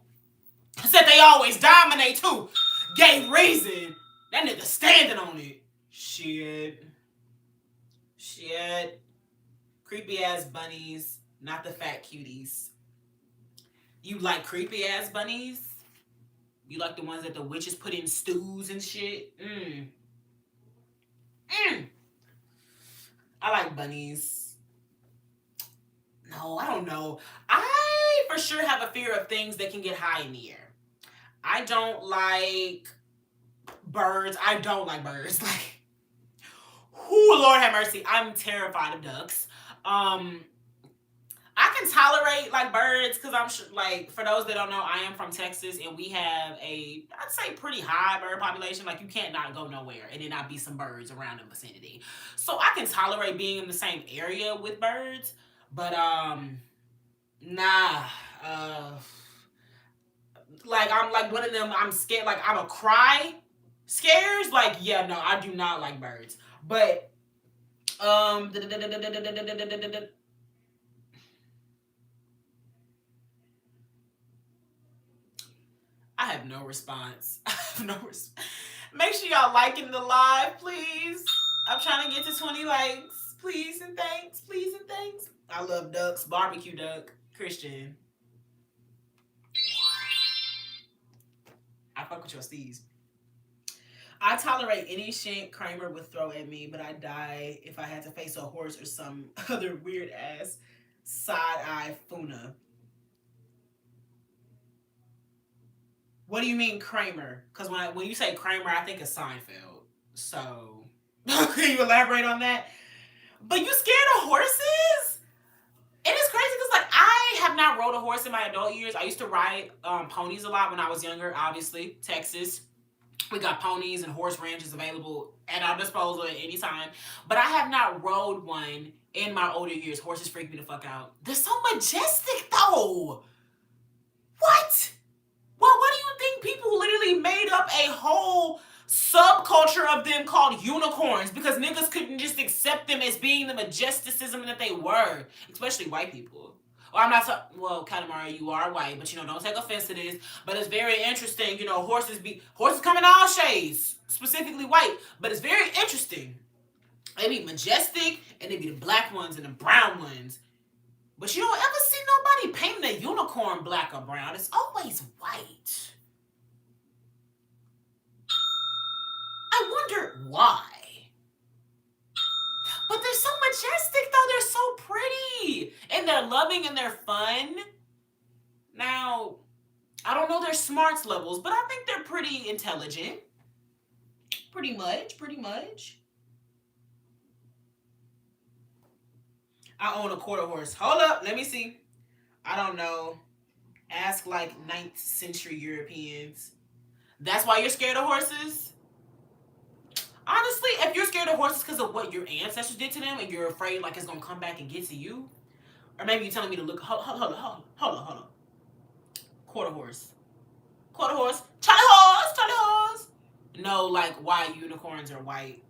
I said they always dominate too. Gave reason. That nigga standing on it. Shit. Creepy ass bunnies, not the fat cuties. You like creepy ass bunnies? You like the ones that the witches put in stews and shit? I like bunnies. No, I don't know. I for sure have a fear of things that can get high in the air. I don't like birds. Like, whoo, Lord have mercy. I'm terrified of ducks. I can tolerate like birds because I'm like, for those that don't know, I am from Texas and we have I'd say pretty high bird population. Like you can't not go nowhere and there not be some birds around the vicinity. So I can tolerate being in the same area with birds, but nah. Like I'm like one of them. I'm scared. Like I'm a cry scares. Like yeah, no, I do not like birds. But I have no response. Make sure y'all liking the live, please. I'm trying to get to 20 likes. Please and thanks. Please and thanks. I love ducks. Barbecue duck. Christian. I fuck with your steez. I tolerate any shit Kramer would throw at me, but I'd die if I had to face a horse or some other weird ass side-eye Funa. What do you mean Kramer? Because when you say Kramer, I think of Seinfeld. So, can you elaborate on that? But you scared of horses? It is crazy because, like, I have not rode a horse in my adult years. I used to ride ponies a lot when I was younger, obviously. Texas. We got ponies and horse ranches available at our disposal at any time. But I have not rode one in my older years. Horses freak me the fuck out. They're so majestic, though. What? Well, what do you think people literally made up a whole subculture of them called unicorns because niggas couldn't just accept them as being the majesticism that they were, especially white people. Well, I'm not so, well, Katamari, you are white, but don't take offense to this. But it's very interesting, horses come in all shades, specifically white, but it's very interesting. They be majestic, and they be the black ones and the brown ones. But you don't ever see nobody painting a unicorn black or brown. It's always white. I wonder why. But they're so majestic, though. They're so pretty. And they're loving and they're fun. Now, I don't know their smarts levels, but I think they're pretty intelligent. Pretty much. I own a quarter horse. Hold up, let me see. I don't know. Ask like 9th century Europeans. That's why you're scared of horses? Honestly, if you're scared of horses because of what your ancestors did to them and you're afraid like it's going to come back and get to you, or maybe you're telling me to look, hold on. Quarter horse. Charlie horse. No, like why unicorns are white.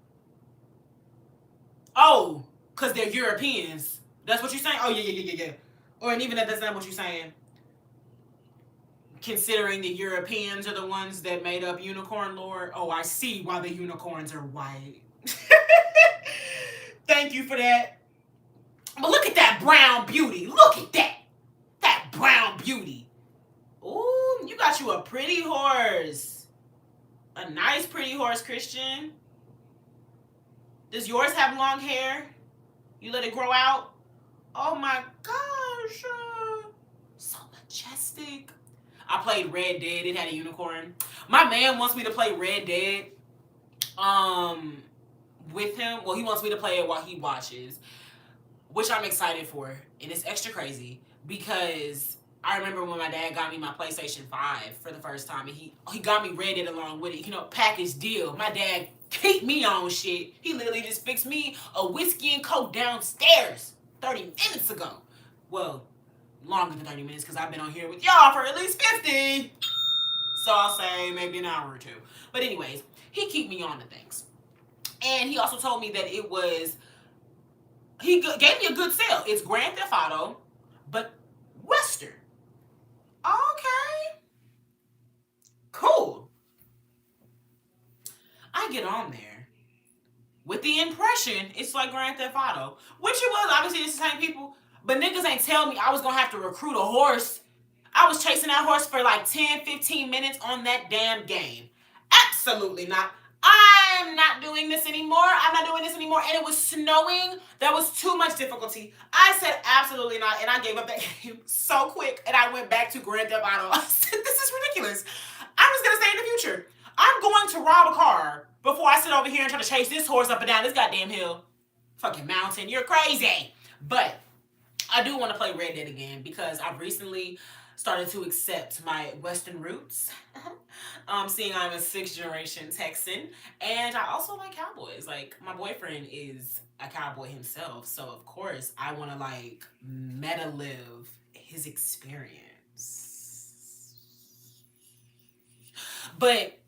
Oh, because they're Europeans. That's what you're saying? Oh, yeah. Or and even if that's not what you're saying, considering the Europeans are the ones that made up unicorn lore, oh, I see why the unicorns are white. Thank you for that. But look at that brown beauty. Look at that. That brown beauty. Ooh, you got you a pretty horse. A nice pretty horse, Christian. Does yours have long hair? You let it grow out? Oh my gosh. So majestic. I played Red Dead. It had a unicorn. My man wants me to play Red Dead with him. Well, he wants me to play it while he watches, which I'm excited for. And it's extra crazy because I remember when my dad got me my PlayStation 5 for the first time, and he got me Red Dead along with it. You know, package deal. My dad keep me on shit. He literally just fixed me a whiskey and coke downstairs 30 minutes ago. Well, longer than 30 minutes because I've been on here with y'all for at least 50. So I'll say maybe an hour or two. But anyways, he keep me on to things. And he also told me that it was, he gave me a good sale. It's Grand Theft Auto, but Western. Okay. Cool. I get on there with the impression it's like Grand Theft Auto, which it was. Obviously, it's the same people. But niggas ain't tell me I was going to have to recruit a horse. I was chasing that horse for like 10, 15 minutes on that damn game. Absolutely not. I'm not doing this anymore. I'm not doing this anymore. And it was snowing. That was too much difficulty. I said absolutely not. And I gave up that game so quick. And I went back to Grand Theft Auto. I said, this is ridiculous. I'm just going to say in the future, I'm going to rob a car before I sit over here and try to chase this horse up and down this goddamn hill. Fucking mountain. You're crazy. But I do want to play Red Dead again because I've recently started to accept my Western roots. Seeing I'm a 6th generation Texan. And I also like cowboys. Like, my boyfriend is a cowboy himself. So, of course, I want to, like, meta live his experience. But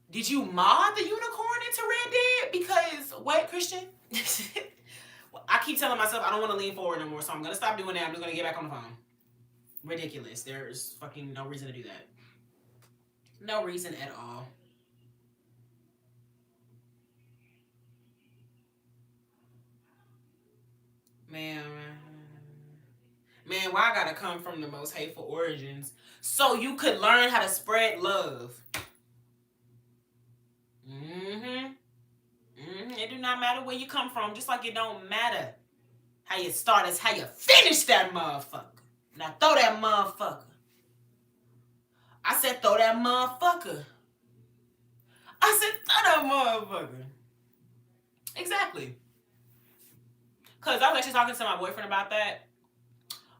did you mod the unicorn into Red Dead? Because, what, Christian? I keep telling myself I don't want to lean forward no more, so I'm going to stop doing that. I'm just going to get back on the phone. Ridiculous. There's fucking no reason to do that. No reason at all. Man, why I gotta come from the most hateful origins so you could learn how to spread love? It do not matter where you come from, just like it don't matter how you start, it's how you finish that motherfucker. Now throw that motherfucker. I said throw that motherfucker. I said throw that motherfucker. Exactly. Because I was actually talking to my boyfriend about that.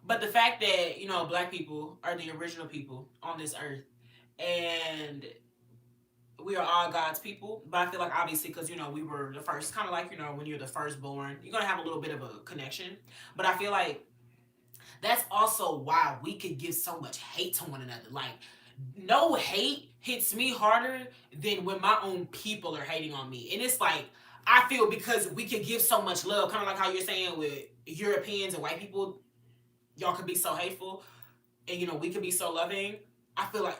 But the fact that, you know, black people are the original people on this earth. And we are all God's people. But I feel like obviously because, you know, we were the first, kind of like, you know, when you're the firstborn, you're going to have a little bit of a connection. But I feel like that's also why we could give so much hate to one another. Like, no hate hits me harder than when my own people are hating on me. And it's like, I feel because we could give so much love, kind of like how you're saying with Europeans and white people, y'all could be so hateful, and you know, we could be so loving. I feel like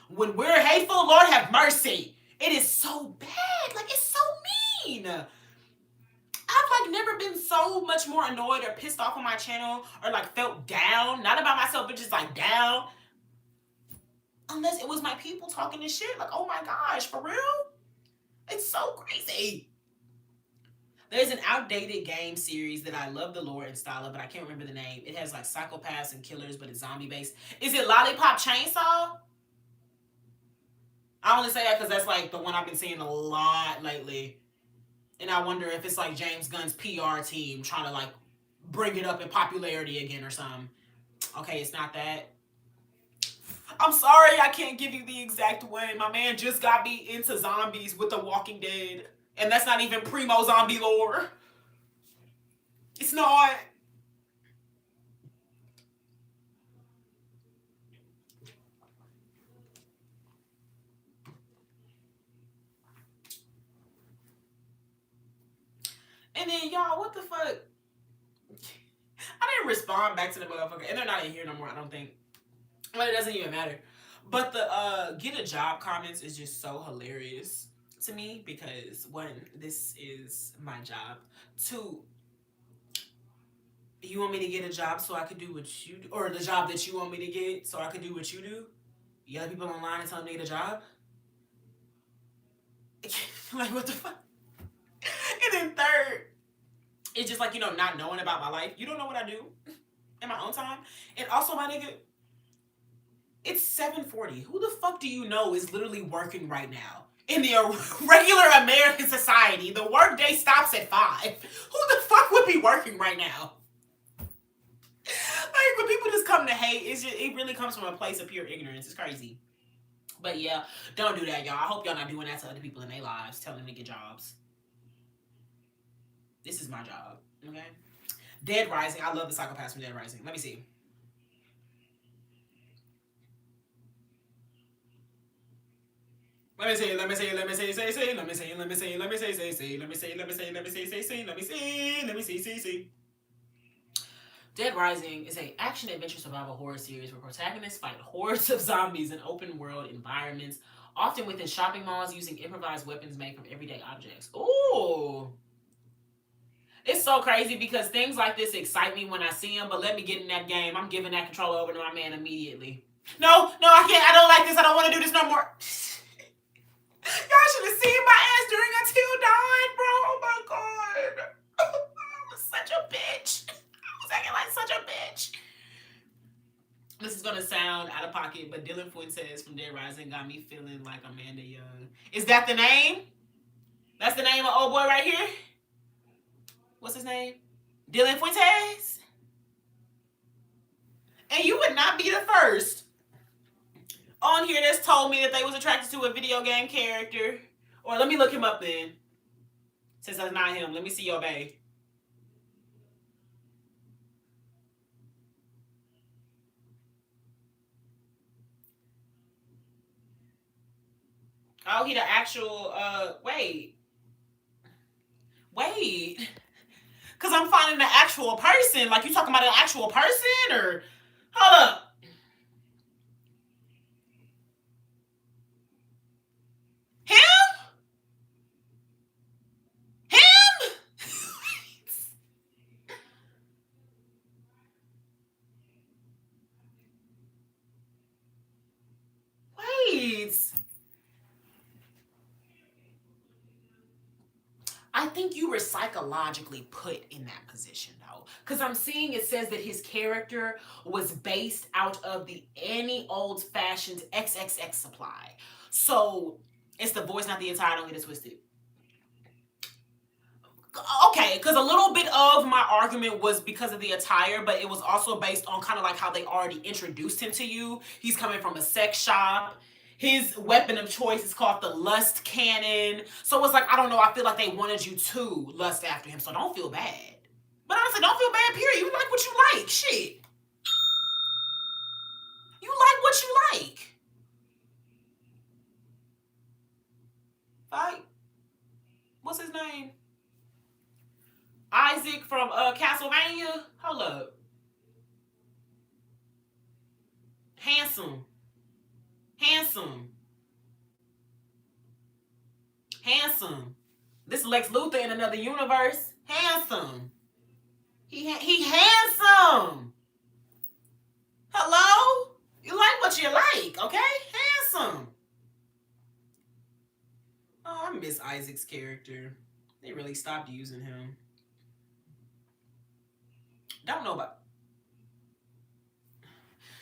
when we're hateful, Lord have mercy. It is so bad. Like, it's so mean. I've like never been so much more annoyed or pissed off on my channel or like felt down, not about myself, but just like down. Unless it was my people talking this shit. Like, oh my gosh, for real? It's so crazy. There's an outdated game series that I love the lore and style of, but I can't remember the name. It has like psychopaths and killers, but it's zombie based. Is it Lollipop Chainsaw? I only say that because that's like the one I've been seeing a lot lately. And I wonder if it's like James Gunn's PR team trying to like bring it up in popularity again or something. Okay, it's not that. I'm sorry I can't give you the exact way. My man just got me into zombies with The Walking Dead. And that's not even primo zombie lore. It's not. And then, y'all, what the fuck? I didn't respond back to the motherfucker. And they're not in here no more, I don't think. But it doesn't even matter. But the get a job comments is just so hilarious to me because, one, this is my job. Two, you want me to get a job so I could do what you do? Or the job that you want me to get so I could do what you do? You other people online and tell them to get a job? Like, what the fuck? And then third, it's just like, you know, not knowing about my life. You don't know what I do in my own time. And also, my nigga, it's 7:40. Who the fuck do you know is literally working right now? In the regular American society, the workday stops at 5. Who the fuck would be working right now? Like when people just come to hate, it really comes from a place of pure ignorance. It's crazy. But yeah, don't do that, y'all. I hope y'all not doing that to other people in their lives, telling them to get jobs. This is my job, okay? Dead Rising. I love the Psycho-Pass from Dead Rising. Let me see. Let me see, let me see, let me see, say, say, let me see, let me see, let me see, say, say, let me see, let me see, let me see, say, say, let me see, see. Dead Rising is an action-adventure survival horror series where protagonists fight hordes of zombies in open-world environments, often within shopping malls using improvised weapons made from everyday objects. Ooh. It's so crazy because things like this excite me when I see them, but let me get in that game. I'm giving that controller over to my man immediately. No, I can't. I don't like this. I don't want to do this no more. Y'all should have seen my ass during Until Dawn, bro. Oh my god. I was such a bitch. I was acting like such a bitch. This is gonna sound out of pocket, but Dylan Fuentes from Dead Rising got me feeling like Amanda Young. Is that the name? That's the name of old boy right here? What's his name? Dylan Fuentes? And you would not be the first on here that's told me that they was attracted to a video game character. Or let me look him up then. Since that's not him. Let me see your bae. Oh, he the actual, wait. Because I'm finding the actual person. Like, you talking about an actual person? Or, hold up. Him? Wait. I think you were psychologically put in that position, though. Because I'm seeing it says that his character was based out of the any old-fashioned XXX supply. So, it's the voice, not the attire. Don't get it twisted. Okay, because a little bit of my argument was because of the attire, but it was also based on kind of like how they already introduced him to you. He's coming from a sex shop. His weapon of choice is called the lust cannon. So it's like, I don't know, I feel like they wanted you to lust after him, so don't feel bad. But honestly, don't feel bad, period. You like what you like. Shit. You like what you like. Like, what's his name? Isaac from Castlevania. Hold up. Handsome. This Lex Luthor in another universe. Handsome. He handsome. Hello? You like what you like, okay? Handsome. Oh, I miss Isaac's character. They really stopped using him. Don't know about...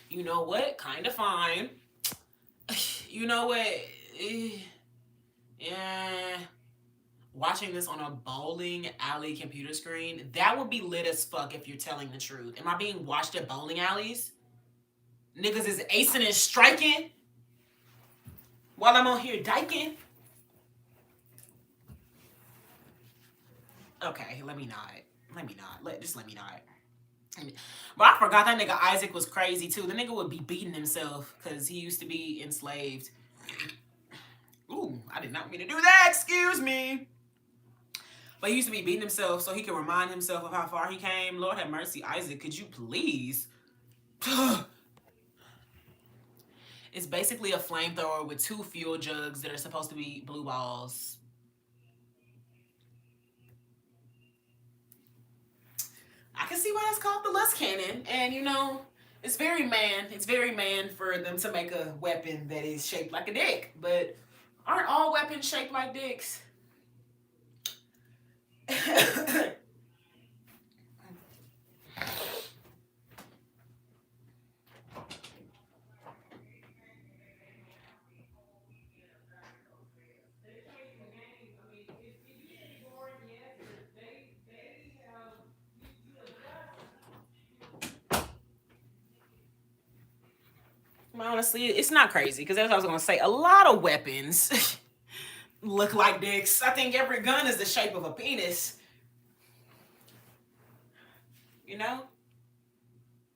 You know what? Kind of fine. You know what? Yeah. Watching this on a bowling alley computer screen, that would be lit as fuck if you're telling the truth. Am I being watched at bowling alleys? Niggas is acing and striking while I'm on here diking. Okay, let me not. Just let me not. But I forgot that nigga Isaac was crazy too. The nigga would be beating himself because he used to be enslaved. Ooh, I did not mean to do that. Excuse me. But he used to be beating himself so he could remind himself of how far he came. Lord have mercy, Isaac, could you please? It's basically a flamethrower with 2 fuel jugs that are supposed to be blue balls. I can see why it's called the lust cannon. And you know, it's very man for them to make a weapon that is shaped like a dick. But aren't all weapons shaped like dicks? Honestly, it's not crazy because that's what I was gonna say. A lot of weapons look like dicks. I think every gun is the shape of a penis. You know?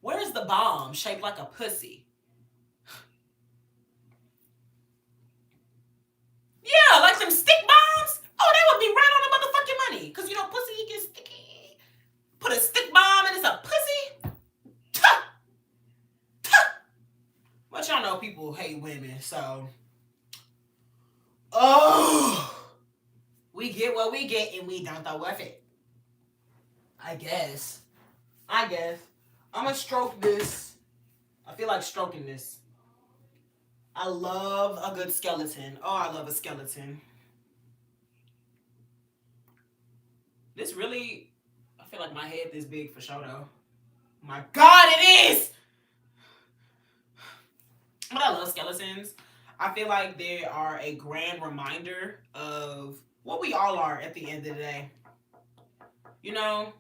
Where's the bomb shaped like a pussy? Yeah, like some stick bombs. Oh, that would be right on the motherfucking money. Cause you know, pussy gets sticky. Put a stick bomb and it's a pussy. Tuh! Tuh! But y'all know people hate women, so. Oh, we get what we get and we don't know worth it. I guess. I'm gonna stroke this. I feel like stroking this. I love a good skeleton. Oh, I love a skeleton. This really, I feel like my head this big for sure though. My God, it is! But I love skeletons. I feel like they are a grand reminder of what we all are at the end of the day. You know,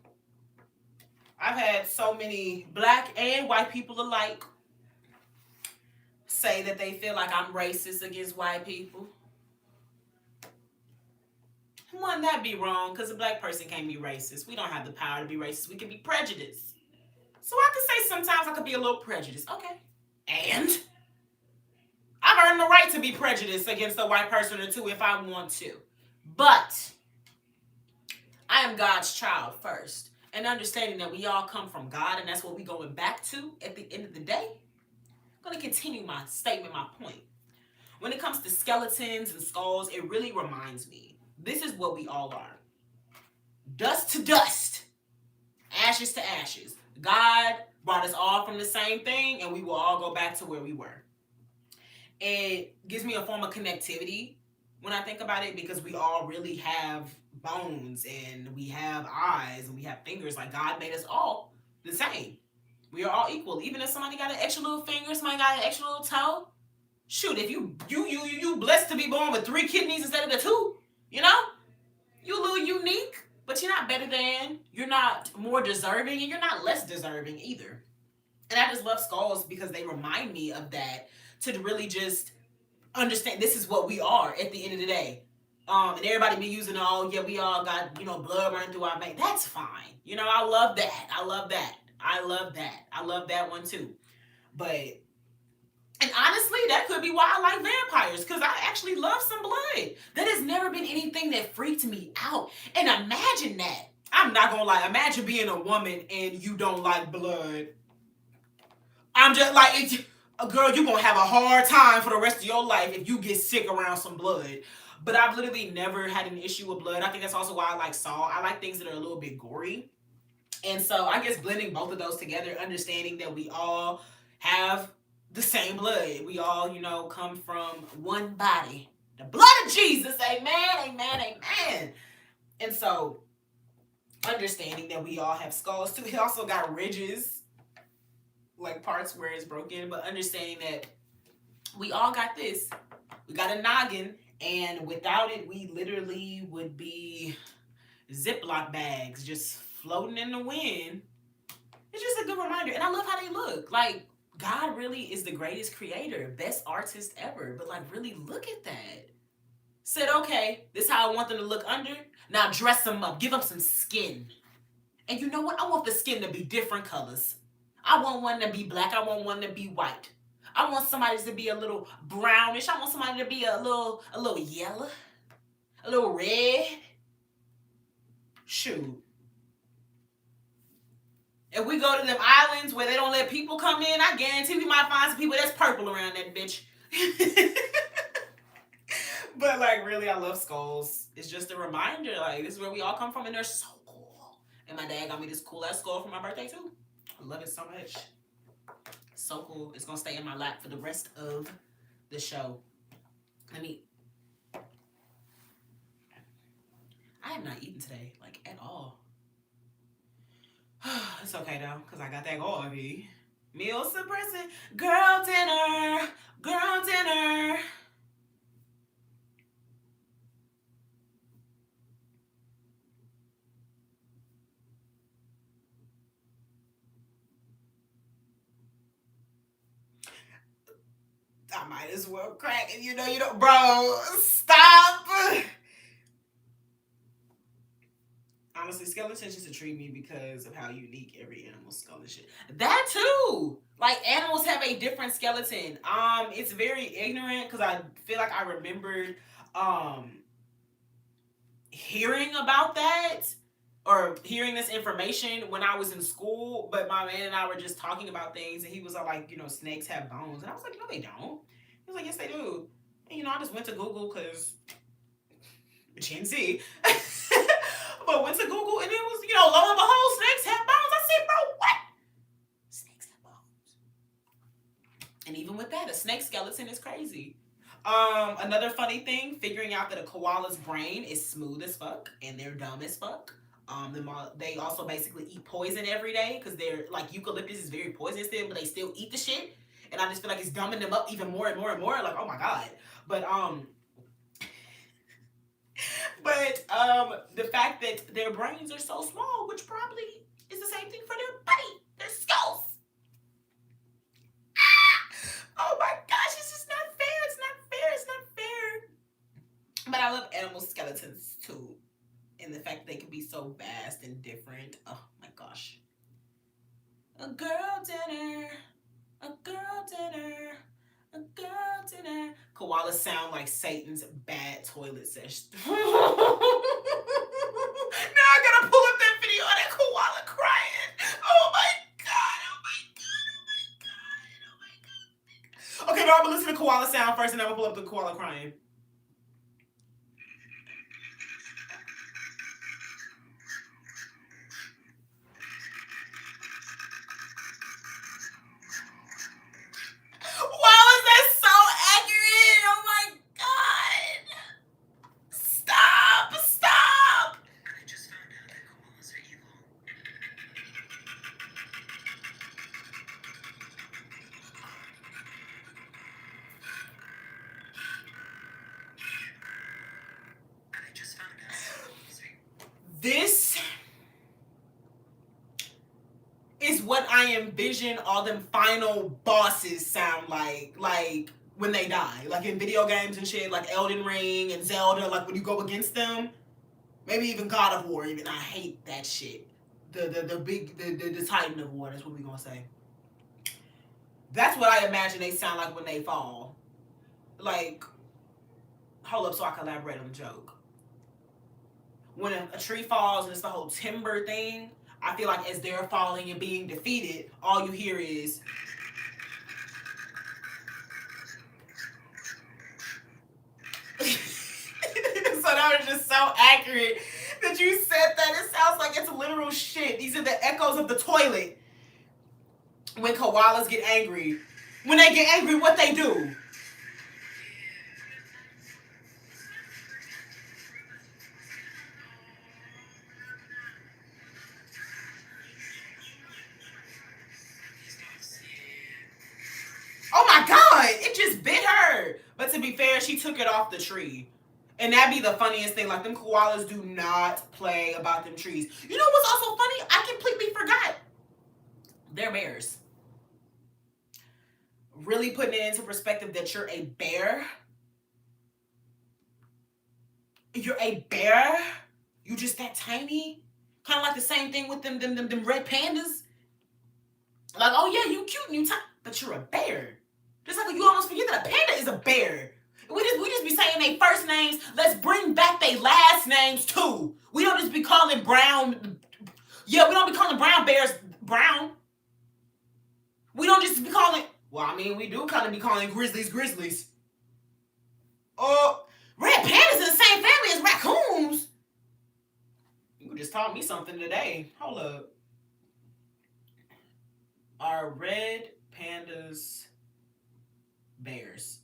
I've had so many black and white people alike say that they feel like I'm racist against white people. Wouldn't that be wrong? Because a black person can't be racist. We don't have the power to be racist. We can be prejudiced. So I could say sometimes I could be a little prejudiced. Okay. And I've earned the right to be prejudiced against a white person or two if I want to. But I am God's child first. And understanding that we all come from God and that's what we're going back to at the end of the day. I'm going to continue my statement, my point. When it comes to skeletons and skulls, it really reminds me, this is what we all are. Dust to dust. Ashes to ashes. God brought us all from the same thing and we will all go back to where we were. It gives me a form of connectivity when I think about it because we all really have bones and we have eyes and we have fingers. Like God made us all the same. We are all equal. Even if somebody got an extra little finger, somebody got an extra little toe. Shoot, if you blessed to be born with 3 kidneys instead of the 2, you know? You a little unique, but you're not better than, you're not more deserving, and you're not less deserving either. And I just love skulls because they remind me of that, to really just understand this is what we are at the end of the day. And everybody be using, oh yeah, we all got, blood running through our veins. That's fine. I love that. I love that one too. But and honestly, that could be why I like vampires, because I actually love some blood. That has never been anything that freaked me out. And imagine that. I'm not gonna lie. Imagine being a woman and you don't like blood. I'm just like, girl, you're gonna have a hard time for the rest of your life if you get sick around some blood. But I've literally never had an issue with blood. I think that's also why I like Saw. I like things that are a little bit gory. And so I guess blending both of those together, understanding that we all have the same blood. We all, come from one body. The blood of Jesus. Amen, amen, amen. And so understanding that we all have skulls too. He also got ridges, like parts where it's broken, but understanding that we all got this. We got a noggin, and without it, we literally would be Ziploc bags just floating in the wind. It's just a good reminder. And I love how they look. Like, God really is the greatest creator, best artist ever. But, like, really look at that. Said, okay, this is how I want them to look under. Now dress them up. Give them some skin. And you know what? I want the skin to be different colors. I want one to be black. I want one to be white. I want somebody to be a little brownish. I want somebody to be a little yellow. A little red. Shoot. If we go to them islands where they don't let people come in, I guarantee we might find some people that's purple around that bitch. But, like, really, I love skulls. It's just a reminder, like, this is where we all come from, and they're so cool. And my dad got me this cool-ass skull for my birthday, too. I love it so much. So cool. It's going to stay in my lap for the rest of the show. I have not eaten today, like, at all. It's okay though, because I got that Garvey. Meal suppressant. Girl dinner. Girl dinner. might as well crack it. You know, bro, stop. Honestly, skeletons just intrigue me because of how unique every animal's skull is. Shit. That too. Like animals have a different skeleton. It's very ignorant because I feel like I remembered hearing about that or hearing this information when I was in school, but my man and I were just talking about things and he was like, snakes have bones. And I was like, no, they don't. He was like, yes, they do. And I just went to Google because Gen Z. But went to Google and it was, lo and behold, snakes have bones. I said, bro, what? Snakes have bones. And even with that, a snake skeleton is crazy. Another funny thing, figuring out that a koala's brain is smooth as fuck and they're dumb as fuck. They also basically eat poison every day because they're like eucalyptus is very poisonous to them, but they still eat the shit. And I just feel like it's dumbing them up even more and more and more. Like, oh my god. But the fact that their brains are so small, which probably is the same thing for their body, their skulls. Oh my gosh, it's just not fair. It's not fair. It's not fair. But I love animal skeletons too. And the fact that they can be so vast and different. Oh my gosh. A girl dinner. A girl dinner. A girl dinner. Koalas sound like Satan's bad toilet session. Now I gotta pull up that video of that koala crying. Oh my god. Oh my god. Oh my god. Oh my god. Okay, no, I'm gonna listen to koala sound first and then I'm gonna pull up the koala crying. This is what I envision all them final bosses sound like when they die. Like in video games and shit, like Elden Ring and Zelda, like when you go against them. Maybe even God of War, even. I hate that shit. The Titan of War, that's what we gonna say. That's what I imagine they sound like when they fall. Like, hold up so I can elaborate on the joke. When a tree falls and it's the whole timber thing, I feel like as they're falling and being defeated, all you hear is so that was just so accurate that you said that. It sounds like it's literal shit. These are the echoes of the toilet when koalas get angry. When they get angry, what they do? Oh my god, it just bit her. But to be fair, she took it off the tree. And that'd be the funniest thing. Like, them koalas do not play about them trees. You know what's also funny? I completely forgot. They're bears. Really putting it into perspective that you're a bear. You're a bear? You just that tiny? Kind of like the same thing with them red pandas. Like, oh yeah, you cute and you tiny, but you're a bear. Just like you almost forget that a panda is a bear. We just be saying their first names. Let's bring back their last names too. We don't just be calling brown. Yeah, we don't be calling brown bears brown. We don't just be calling. Well, I mean, we do kind of be calling grizzlies. Red pandas in the same family as raccoons. You just taught me something today. Hold up. Are red pandas bears?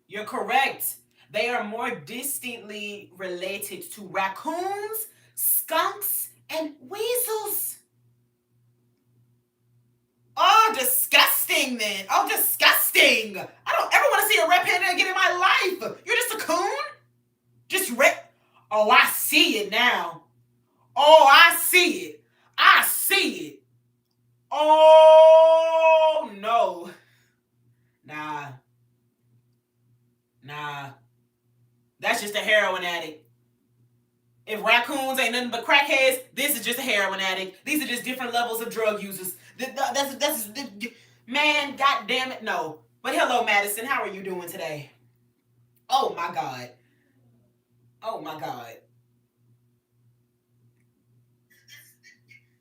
You're correct. They are more distantly related to raccoons, skunks, and weasels. Oh, disgusting then. Oh, disgusting. I don't ever want to see a red panda again in my life. You're just a coon? Just red. Oh, I see it now. Oh, I see it. I see it. Oh no. Nah. Nah. That's just a heroin addict. If raccoons ain't nothing but crackheads, this is just a heroin addict. These are just different levels of drug users. That's man, god damn it, no. But hello, Madison, how are you doing today? Oh my god. Oh my god.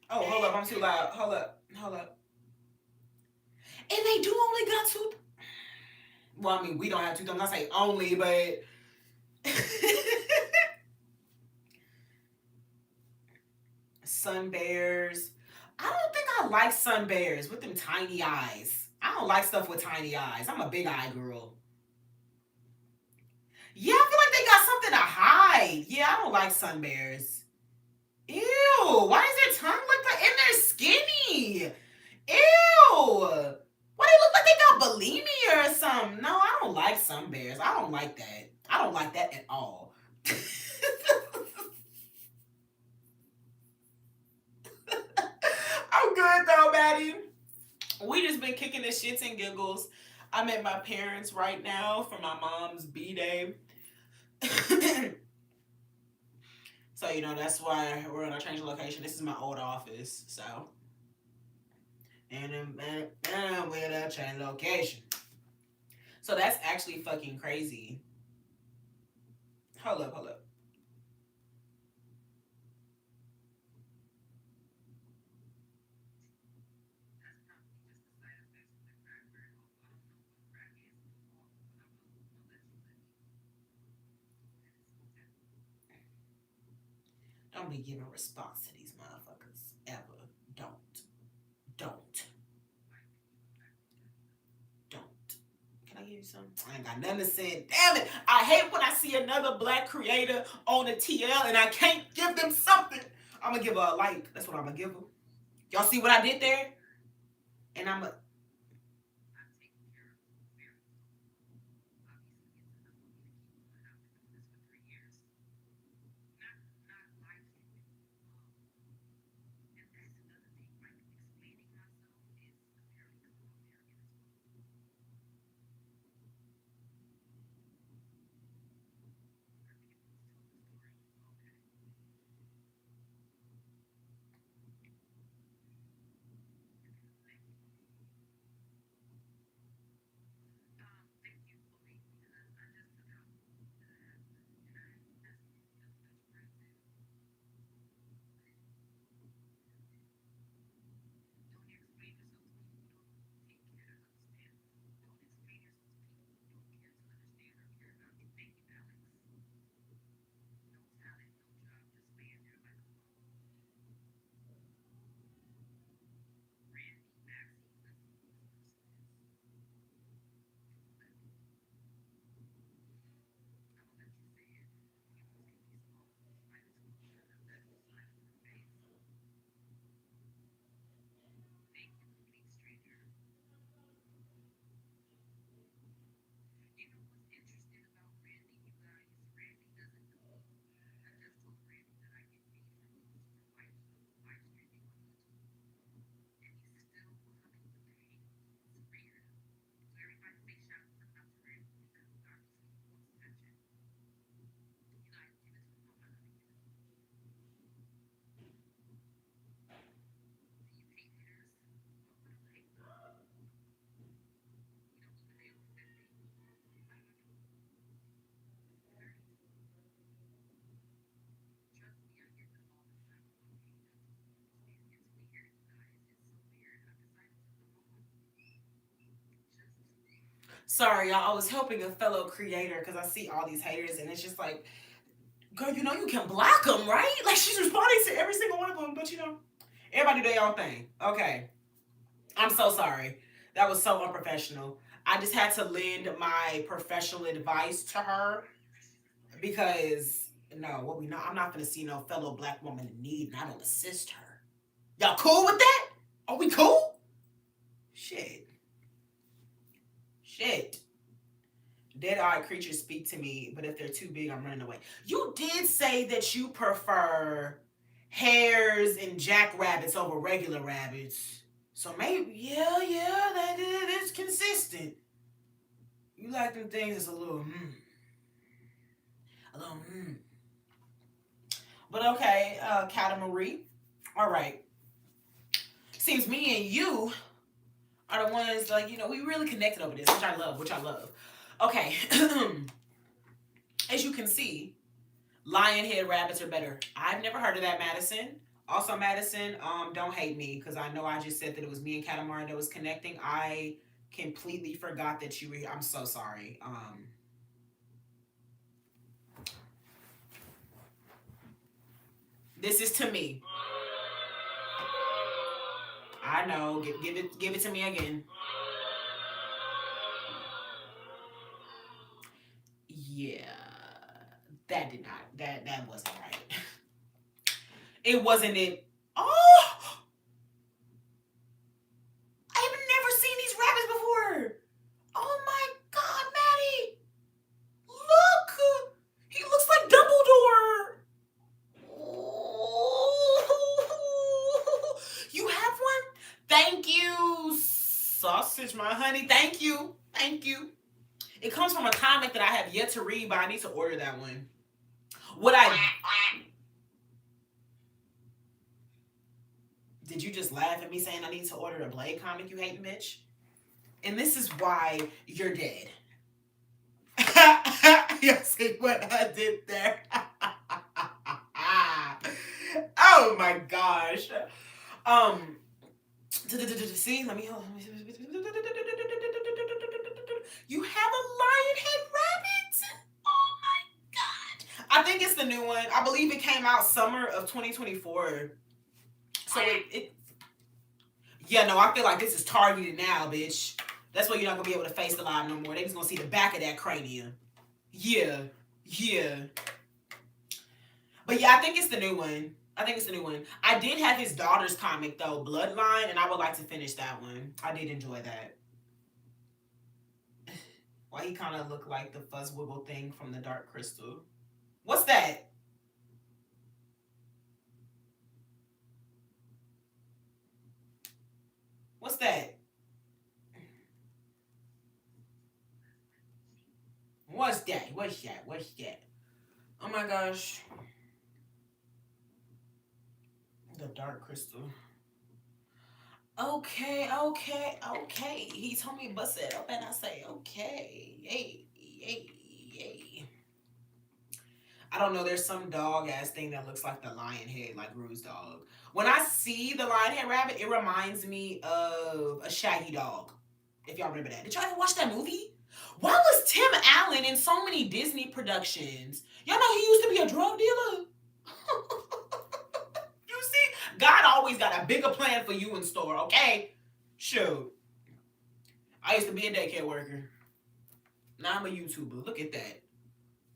Oh, hold up, I'm too loud. Hold up. Hold up. And they do only got two. Well, I mean, we don't have two thumbs. I say only, but sun bears. I don't think I like sun bears with them tiny eyes. I don't like stuff with tiny eyes. I'm a big eye girl. Yeah, I feel like they got something to hide. Yeah, I don't like sun bears. Ew, why does their tongue look like, and they're skinny? Ew. Why they look like they got bulimia or something? No, I don't like sun bears. I don't like that. I don't like that at all. I'm good though, Maddie. We just been kicking the shits and giggles. I'm at my parents right now for my mom's B-day. So, you know, that's why we're gonna change the location. This is my old office, so. And then we're gonna change location. So that's actually fucking crazy. Hold up, hold up. Don't be giving response to these motherfuckers ever. Don't. Don't. Don't. Can I give you some? I ain't got nothing to say. Damn it! I hate when I see another black creator on the TL and I can't give them something. I'm gonna give her a like. That's what I'm gonna give her. Y'all see what I did there? And I'm a. Sorry, y'all. I was helping a fellow creator because I see all these haters, and it's just like, girl, you know you can block them, right? Like she's responding to every single one of them, but you know, everybody do their own thing. Okay, I'm so sorry. That was so unprofessional. I just had to lend my professional advice to her because no, what we not. I'm not gonna see no fellow black woman in need, and I don't assist her. Y'all cool with that? Are we cool? Shit, shit. Dead-eyed creatures speak to me, but if they're too big, I'm running away. You did say that you prefer hares and jackrabbits over regular rabbits. So maybe, yeah, that is consistent. You like them things that's a little, a little, But okay, Cata Marie. All right. Seems me and you are the ones, like, we really connected over this, which I love. Okay. As you can see, lion head rabbits are better. I've never heard of that, Madison. Also, Madison, don't hate me because I know I just said that it was me and Katamari that was connecting. I completely forgot that you were here. I'm so sorry. This is to me. I know. Give it to me again. Yeah, that wasn't right. It wasn't it. Oh, I've never seen these rabbits before. Oh my God, Maddie! Look, he looks like Dumbledore. You have one? Thank you, sausage, my honey. Thank you, thank you. It comes from a comic that I have yet to read, but I need to order that one. What I Did you just laugh at me saying I need to order a Blade comic, you hate Mitch? And this is why you're dead. You see what I did there? Oh my gosh. See, let me. You have a lion head rabbit. Oh my God. I think it's the new one. I believe it came out summer of 2024. So yeah, no, I feel like this is targeted now, bitch. That's why you're not gonna be able to face the live no more. They just gonna see the back of that cranium. Yeah, yeah. But yeah, I think it's the new one. I did have his daughter's comic though, Bloodline, and I would like to finish that one. I did enjoy that. Why he kind of looked like the Fuzzwiggle thing from the Dark Crystal. What's that? What's that? What's that? What's that? What's that? Oh my gosh. The Dark Crystal. Okay. He told me bust it up and I say, okay. Yay. I don't know, there's some dog ass thing that looks like the lion head, like Rue's dog. When I see the lion head rabbit, it reminds me of a Shaggy Dog. If y'all remember that. Did y'all ever watch that movie? Why was Tim Allen in so many Disney productions? Y'all know he used to be a drug dealer? You see? God always got a bigger plan for you in store, okay? Shoot. I used to be a daycare worker. Now I'm a YouTuber. Look at that.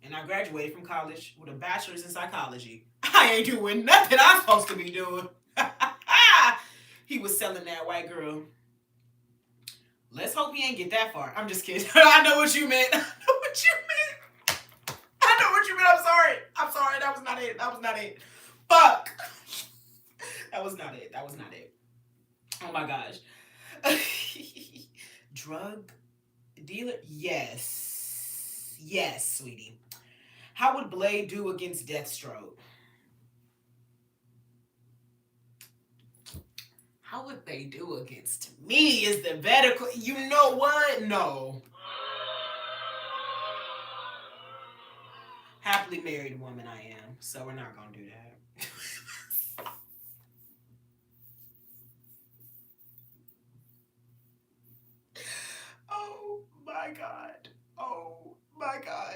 And I graduated from college with a bachelor's in psychology. I ain't doing nothing I'm supposed to be doing. He was selling that white girl. Let's hope he ain't get that far. I'm just kidding. I know what you meant. I'm sorry. That was not it. Fuck. That was not it. Oh my gosh. Drug dealer? Yes, sweetie. How would Blade do against Deathstroke? How would they do against me is the better. You know what? No. Happily married woman I am, so we're not gonna do that. Oh my God.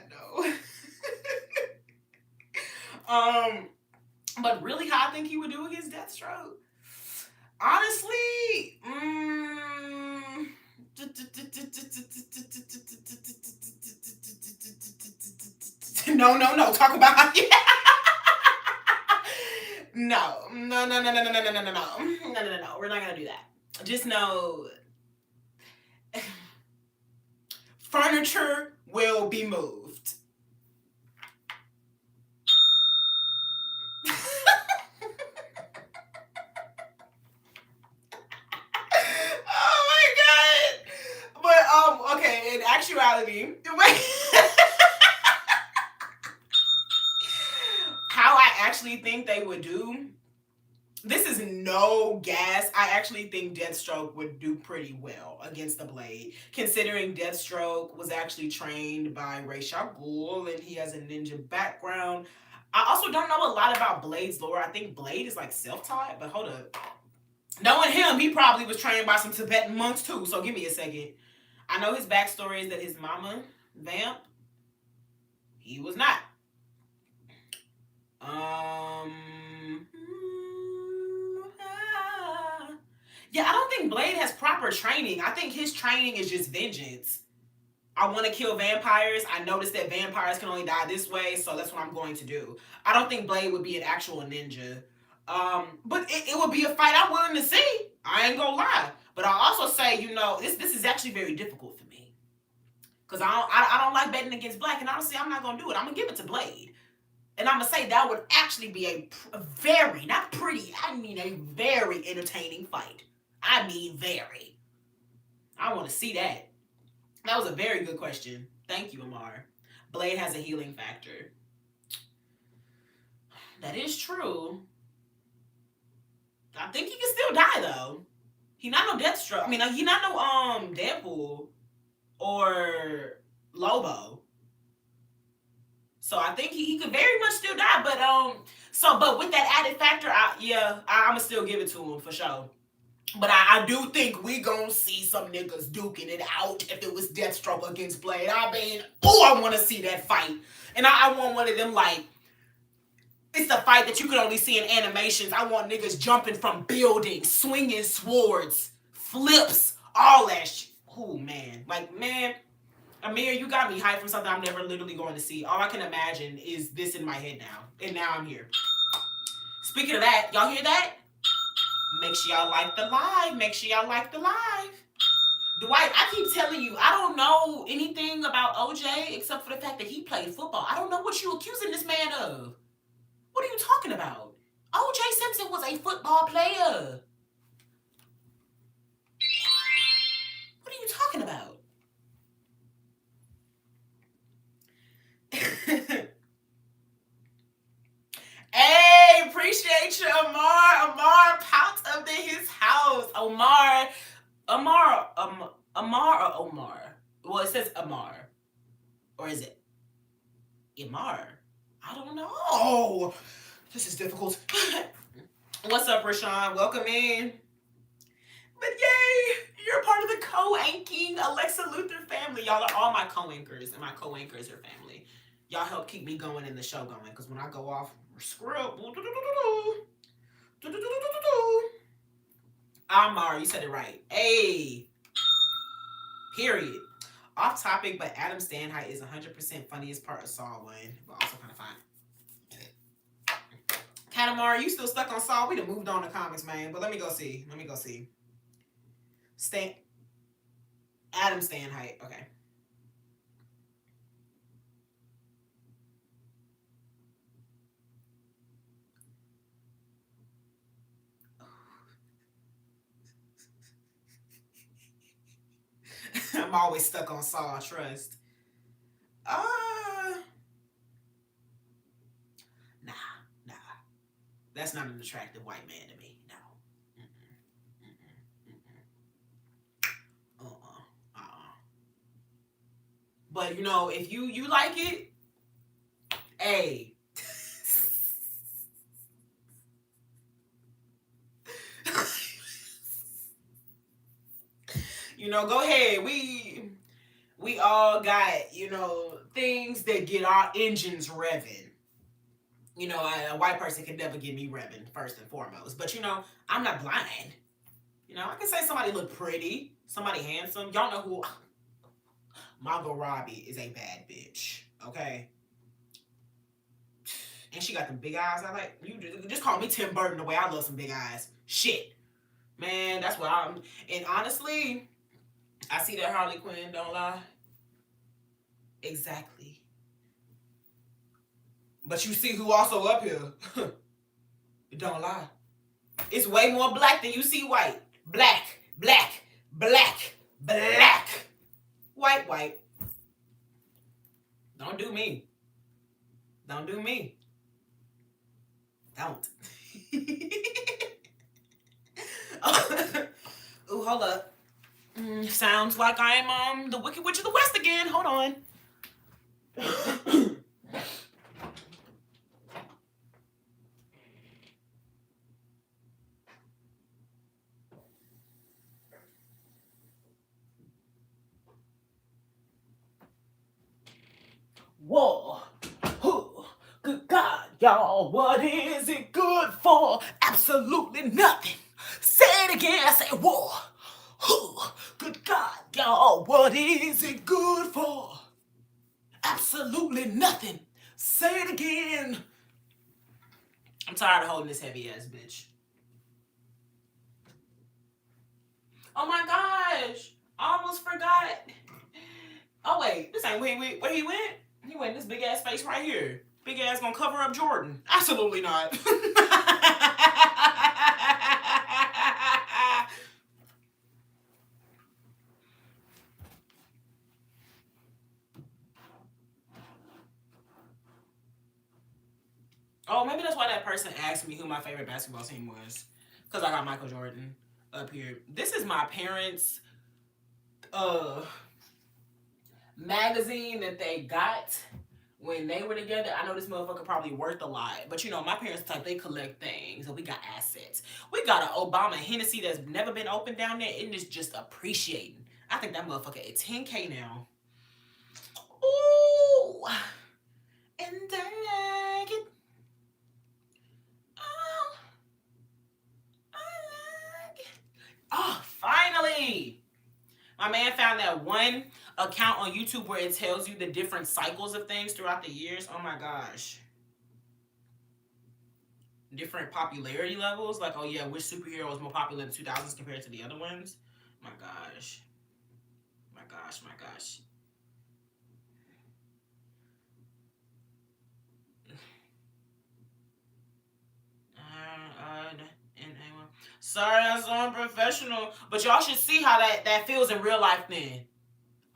No. But really, how I think he would do against Deathstroke? Honestly, no. Talk about how. No. We're not gonna do that. Just know, furniture will be moved. reality. How I actually think they would do. This is no gas. I actually think Deathstroke would do pretty well against the Blade, considering Deathstroke was actually trained by Ra's al Ghul and he has a ninja background. I also don't know a lot about Blade's lore. I think Blade is like self-taught, but hold up. Knowing him, he probably was trained by some Tibetan monks too, so give me a second. I know his backstory is that his mama, Vamp, he was not. Yeah, I don't think Blade has proper training. I think his training is just vengeance. I want to kill vampires. I noticed that vampires can only die this way, so that's what I'm going to do. I don't think Blade would be an actual ninja. But it would be a fight I'm willing to see. I ain't gonna lie. But I'll also say, you know, this is actually very difficult for me. Because I don't like betting against Black, and honestly, I'm not gonna do it. I'm gonna give it to Blade. And I'm gonna say that would actually be a very, not pretty, I mean a very entertaining fight. I mean very. I want to see that. That was a very good question. Thank you, Amar. Blade has a healing factor. That is true. I think he can still die though. He not no Deathstroke. I mean, he not no Deadpool or Lobo. So I think he could very much still die. But with that added factor, I'ma still give it to him for sure. But I do think we gonna see some niggas duking it out if it was Deathstroke against Blade. I mean, I want to see that fight. And I want one of them, like, it's the fight that you could only see in animations. I want niggas jumping from buildings, swinging swords, flips, all that shit. Oh, man. Like, man, Amir, you got me hyped for something I'm never literally going to see. All I can imagine is this in my head now. And now I'm here. Speaking of that, y'all hear that? Make sure y'all like the live. Make sure y'all like the live. Dwight, I keep telling you, I don't know anything about OJ except for the fact that he played football. I don't know what you accusing this man of. What are you talking about? OJ Simpson was a football player. What are you talking about? Hey, appreciate you, Amar. Amar popped up in his house. Amar or Omar? Well, it says Amar. Or is it Imar? I don't know. This is difficult. What's up, Rashawn? Welcome in. But yay, you're part of the co-anking Alexa Luthor family. Y'all are all my co-anchors, and my co-anchors are family. Y'all help keep me going and the show going, because when I go off, scrub. Amar, you said it right. Hey. Period. Off topic, but Adam Stanheight is 100% funniest part of Saw 1, but also kind of fine. Katamar, you still stuck on Saw? We done moved on to comics, man. But let me go see. Adam Stanheight. Okay. I'm always stuck on Saw, trust. Nah. That's not an attractive white man to me. No. But you know, if you like it, hey. You know, go ahead. We all got, you know, things that get our engines revving. You know, a white person can never get me revving, first and foremost. But, you know, I'm not blind. You know, I can say somebody look pretty, somebody handsome. Y'all know who... Margot Robbie is a bad bitch, okay? And she got them big eyes. I like... You just call me Tim Burton the way I love some big eyes. Shit. Man, that's what I'm... And honestly, I see that Harley Quinn, don't lie. Exactly. But you see who also up here. Don't lie. It's way more black than you see white. Black. White. Don't do me. Don't do me. Don't. Ooh, hold up. Sounds like I'm the Wicked Witch of the West again. Hold on. Whoa. Good God, y'all. What is it good for? Absolutely nothing. Say it again. I say whoa. Good God, y'all. What is it good for? Absolutely nothing. Say it again. I'm tired of holding this heavy ass bitch. Oh my gosh. I almost forgot. Oh wait, this ain't where he went? He went in this big ass space right here. Big ass gonna cover up Jordan. Absolutely not. Oh, maybe that's why that person asked me who my favorite basketball team was. Because I got Michael Jordan up here. This is my parents' magazine that they got when they were together. I know this motherfucker probably worth a lot. But you know, my parents type, they collect things. And we got assets. We got an Obama Hennessy that's never been opened down there. And it's just appreciating. I think that motherfucker is $10K now. Ooh. And I like it. Oh. I like it. Oh, finally. My man found that one account on YouTube where it tells you the different cycles of things throughout the years. Oh my gosh. Different popularity levels. Like, oh yeah, which superhero was more popular in the 2000s compared to the other ones? My gosh. My gosh, my gosh. Sorry, I'm so unprofessional. But y'all should see how that feels in real life then.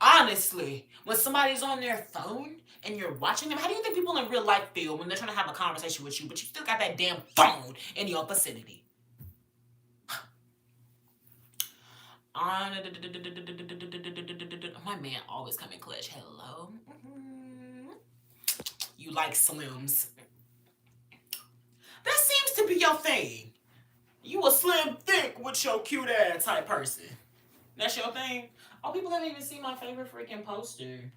Honestly, when somebody's on their phone and you're watching them, how do you think people in real life feel when they're trying to have a conversation with you, but you still got that damn phone in your vicinity? My man always come in clutch. Hello. You like Slims. That seems to be your thing. You a slim thick with your cute ass type person. That's your thing? Oh, people haven't even seen my favorite freaking poster.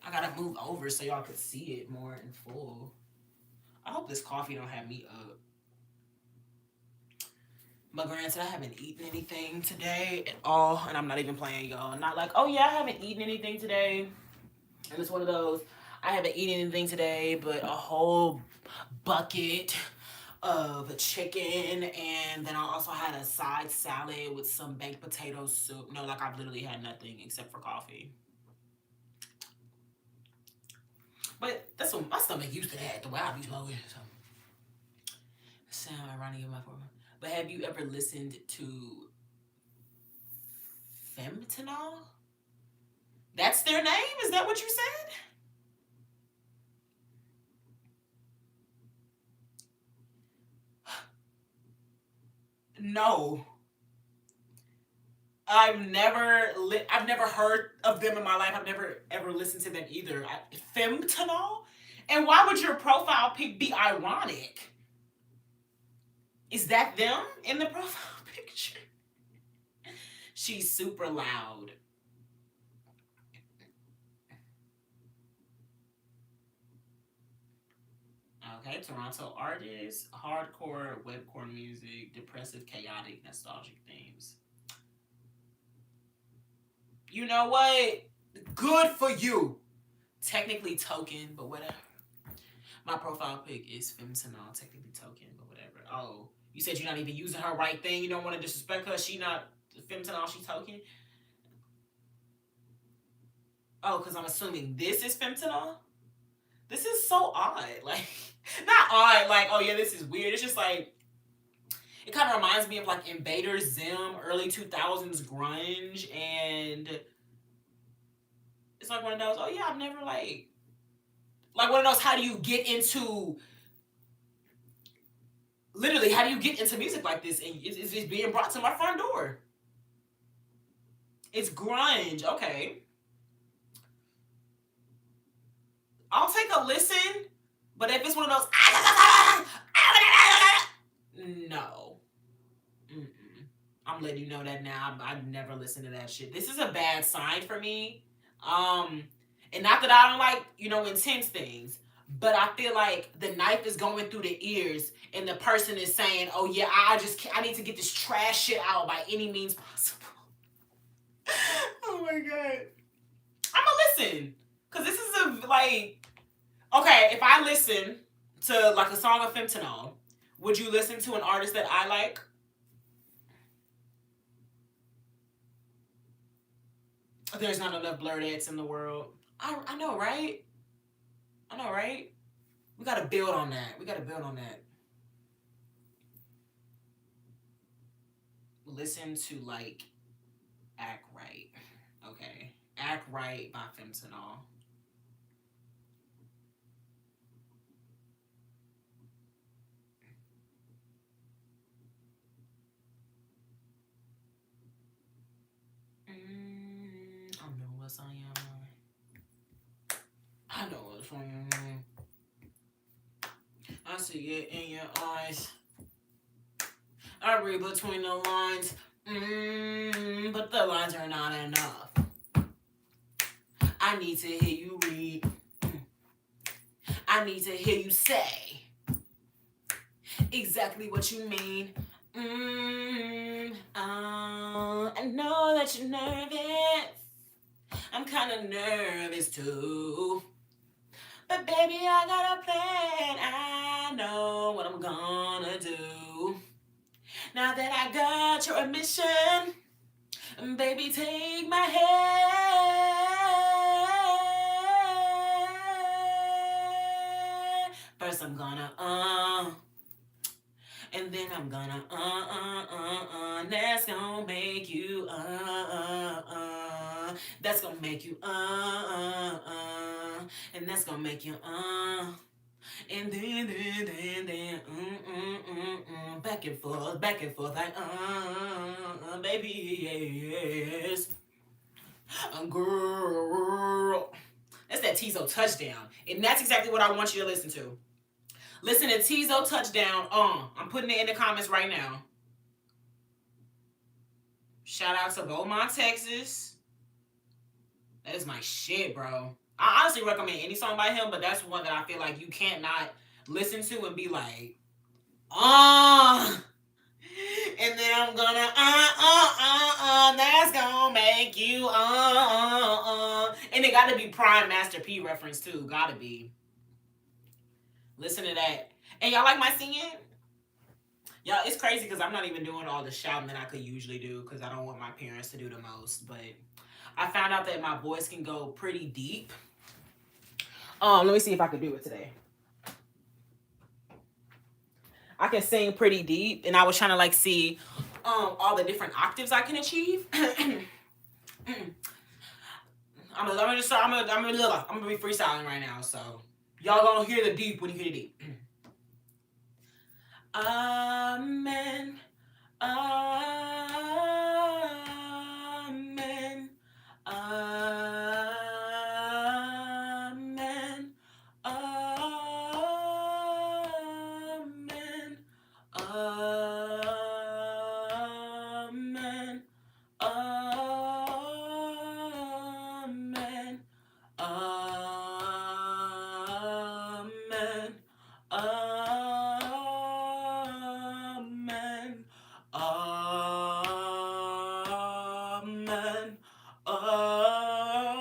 I gotta move over so y'all could see it more in full. I hope this coffee don't have me up. But granted, I haven't eaten anything today at all. And I'm not even playing, y'all. Not like, oh yeah, I haven't eaten anything today. And it's one of those, I haven't eaten anything today, but a whole bucket of chicken, and then I also had a side salad with some baked potato soup. No, like I've literally had nothing except for coffee. But that's what my stomach used to that, the way I be smoking. So sound ironic in my form. But have you ever listened to Femtanol? That's their name? Is that what you said? No. I've never heard of them in my life. I've never ever listened to them either. Femtanol? And why would your profile pic be ironic? Is that them in the profile picture? She's super loud. Okay, Toronto artist, hardcore, webcore music, depressive, chaotic, nostalgic themes. You know what? Good for you. Technically token, but whatever. My profile pic is Femtanol, technically token, but whatever. Oh, you said you're not even using her right thing. You don't want to disrespect her. She not Femtanol, she token. Oh, because I'm assuming this is Femtanol? This is so odd. Like, not odd, like, oh yeah, this is weird. It's just like, it kind of reminds me of like Invader Zim, early 2000s grunge, and It's like one of those, oh yeah, I've never like one of those, how do you get into, literally, how do you get into music like this? And it's being brought to my front door. It's grunge. Okay. I'll take a listen, but if it's one of those, no. Mm-mm. I'm letting you know that now. I've never listened to that shit. This is a bad sign for me. And not that I don't like, intense things, but I feel like the knife is going through the ears and the person is saying, oh yeah, I need to get this trash shit out by any means possible. Oh my God. I'm gonna listen. Cause this is okay, if I listen to like a song of Fentanyl, would you listen to an artist that I like? There's not enough blurrettes in the world. I know, right? I know, right? We gotta build on that. Listen to like Act Right. Okay. Act Right by Fentanyl. I know what's on your mind. I know what's on your mind. I see it in your eyes. I read between the lines. But the lines are not enough. I need to hear you read. I need to hear you say exactly what you mean. I know that you're nervous. I'm kind of nervous too. But baby, I got a plan. I know what I'm gonna do. Now that I got your admission, baby, take my hand. First I'm gonna and then I'm gonna that's gonna make you that's gonna make you and that's gonna make you and then back and forth like baby, yes, girl. That's that Tizo Touchdown, and that's exactly what I want you to listen to. Listen to Tizo Touchdown. I'm putting it in the comments right now. Shout out to Beaumont, Texas. That is my shit, bro. I honestly recommend any song by him, but that's one that I feel like you can't not listen to and be like, and then I'm gonna that's gonna make you and it gotta be prime Master P reference too. Gotta be. Listen to that. And y'all like my singing? Y'all, it's crazy because I'm not even doing all the shouting that I could usually do because I don't want my parents to do the most. But I found out that my voice can go pretty deep. Let me see if I can do it today. I can sing pretty deep, and I was trying to like see all the different octaves I can achieve. I'm gonna be freestyling right now, so y'all gonna hear the deep when you hear the deep. Amen. Amen. Amen. Amen. Amen. Amen. Amen. Amen. Amen. Amen.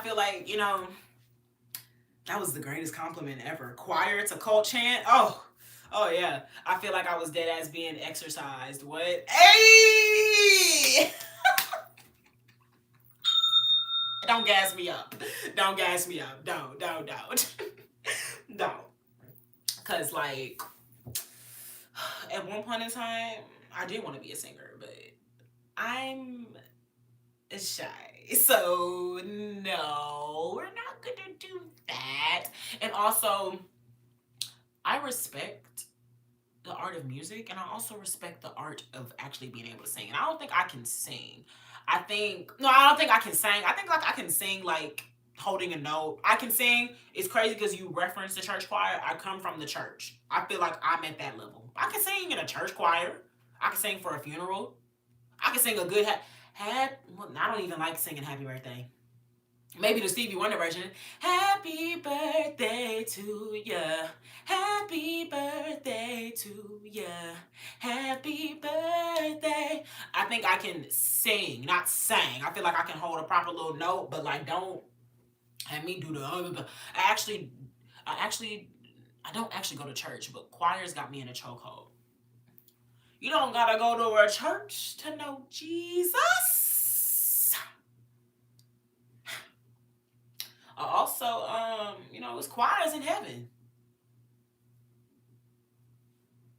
feel like, that was the greatest compliment ever. Choir to cult chant. Oh yeah. I feel like I was dead ass being exercised. What? Hey! Don't gas me up. Don't gas me up. Don't. Don't. Cause like at one point in time, I did want to be a singer, but I'm shy. So no, we're not gonna do that. And also, I respect the art of music, and I also respect the art of actually being able to sing. And I don't think I can sing. I don't think I can sing. I think like I can sing like holding a note. I can sing. It's crazy because you reference the church choir. I come from the church. I feel like I'm at that level. I can sing in a church choir. I can sing for a funeral. I can sing a good well, I don't even like singing happy birthday. Maybe the Stevie Wonder version. Happy birthday to ya. Happy birthday to ya. Happy birthday. I think I can sing, not sing. I feel like I can hold a proper little note, but like don't have me do the other. I don't actually go to church, but choirs got me in a chokehold. You don't gotta go to a church to know Jesus. Also, it's choirs in heaven.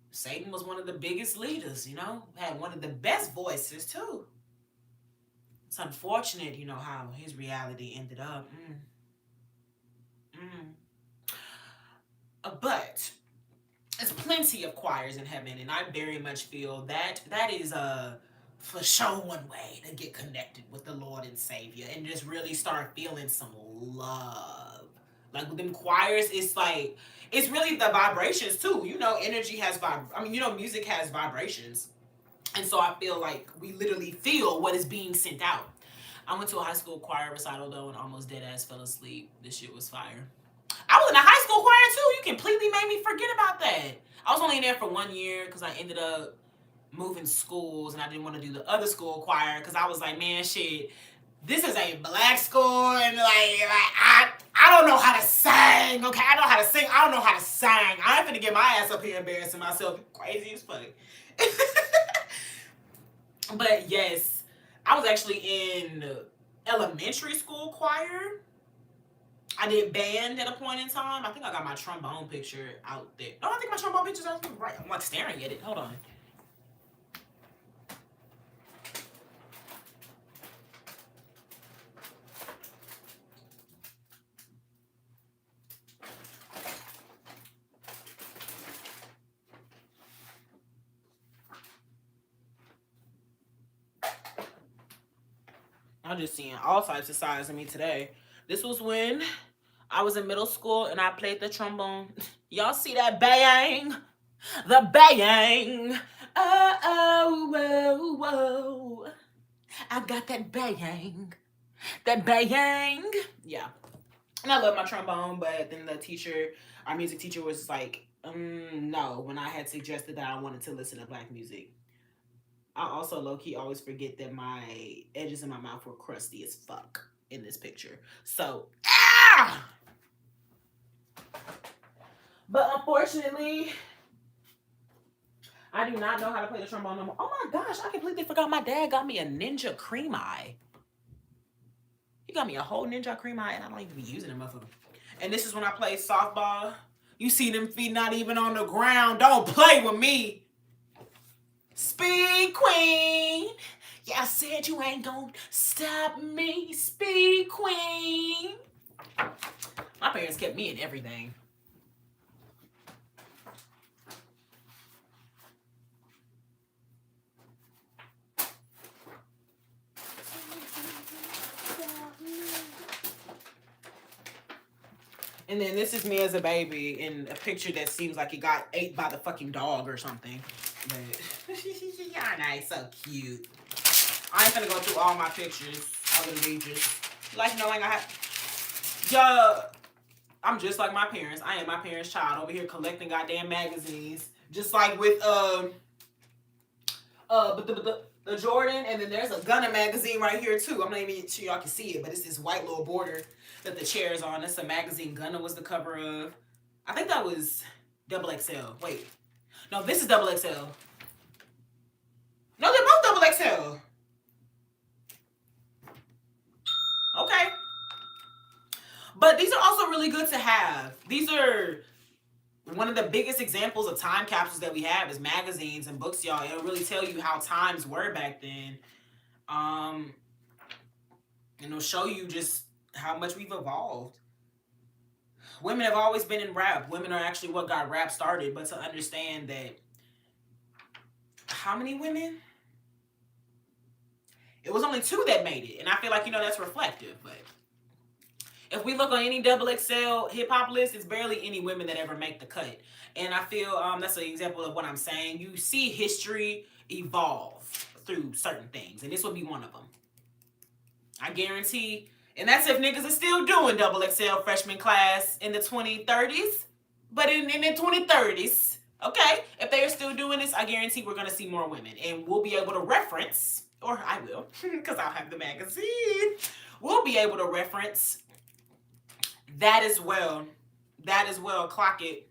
Satan was one of the biggest leaders, had one of the best voices too. It's unfortunate, how his reality ended up. But there's plenty of choirs in heaven, and I very much feel that is for sure one way to get connected with the Lord and Savior and just really start feeling some love. Like with them choirs, it's like it's really the vibrations too. Energy has music has vibrations. And so I feel like we literally feel what is being sent out. I went to a high school choir recital though and almost dead ass fell asleep. This shit was fire. I was in a high school choir too. You completely made me forget about that. I was only in there for 1 year because I ended up moving schools and I didn't want to do the other school choir because I was like, man, shit, this is a black school and I don't know how to sing. Okay, I know how to sing. I don't know how to sing. I ain't finna get my ass up here embarrassing myself. Crazy as fuck. But yes, I was actually in elementary school choir. I did band at a point in time. I think I got my trombone picture out there. No, I think my trombone picture's out there. Right. I'm like staring at it. Hold on. I'm just seeing all types of sides of me today. This was when I was in middle school and I played the trombone. Y'all see that bang? The bang. Oh, whoa, whoa. I got that bang. That bang. Yeah. And I love my trombone, but then our music teacher was like, no, when I had suggested that I wanted to listen to black music. I also low-key always forget that my edges in my mouth were crusty as fuck in this picture. So, But unfortunately, I do not know how to play the trombone no more. Oh my gosh, I completely forgot my dad got me a Ninja Cream Eye. He got me a whole Ninja Cream Eye and I don't even be using it, motherfucker. And this is when I play softball. You see them feet not even on the ground. Don't play with me. Speed Queen. Yeah, I said you ain't gonna stop me. Speed Queen. My parents kept me in everything. And then this is me as a baby in a picture that seems like it got ate by the fucking dog or something. But y'all nice, so cute. I ain't gonna go through all my pictures. I would be just like knowing I'm just like my parents. I am my parents' child over here collecting goddamn magazines. Just like with The Jordan, and then there's a Gunna magazine right here too. I'm not even sure y'all can see it, but it's this white little border that the chair is on. That's a magazine Gunna was the cover of. I think that was Double XL. Wait. No, this is Double XL. No, they're both Double XL. Okay. But these are also really good to have. These are one of the biggest examples of time capsules that we have is magazines and books, y'all. It'll really tell you how times were back then. And it'll show you just how much we've evolved. Women have always been in rap. Women are actually what got rap started. But to understand that, how many women? It was only 2 that made it. And I feel like, that's reflective. But if we look on any Double XL hip hop list, it's barely any women that ever make the cut. And I feel that's an example of what I'm saying. You see history evolve through certain things. And this would be one of them. I guarantee. And that's if niggas are still doing Double XL freshman class in the 2030s. But in the 2030s, okay, if they are still doing this, I guarantee we're going to see more women. And we'll be able to reference, or I will, because I'll have the magazine. We'll be able to reference that as well. That as well, clock it.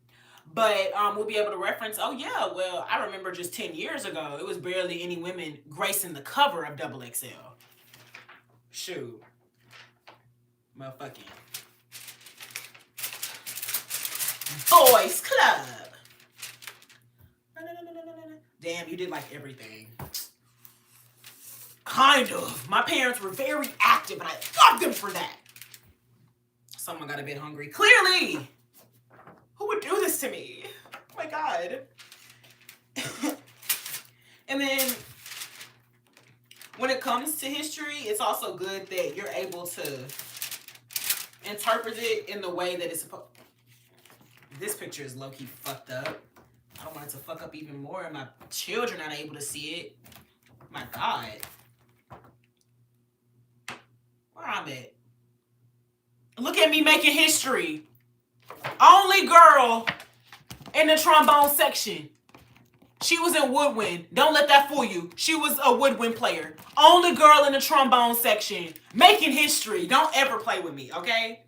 But we'll be able to reference, oh yeah, well, I remember just 10 years ago, it was barely any women gracing the cover of Double XL. Shoot. Motherfucking Boys Club. Damn, you did like everything. Kind of. My parents were very active and I love them for that. Someone got a bit hungry. Clearly! Who would do this to me? Oh my God. And then when it comes to history, it's also good that you're able to interpret it in the way that it's supposed. This picture is low-key fucked up. I don't want it to fuck up even more and my children aren't able to see it. My God. Where I'm at? Look at me making history. Only girl in the trombone section. She was in woodwind. Don't let that fool you. She was a woodwind player. Only girl in the trombone section. Making history. Don't ever play with me, okay?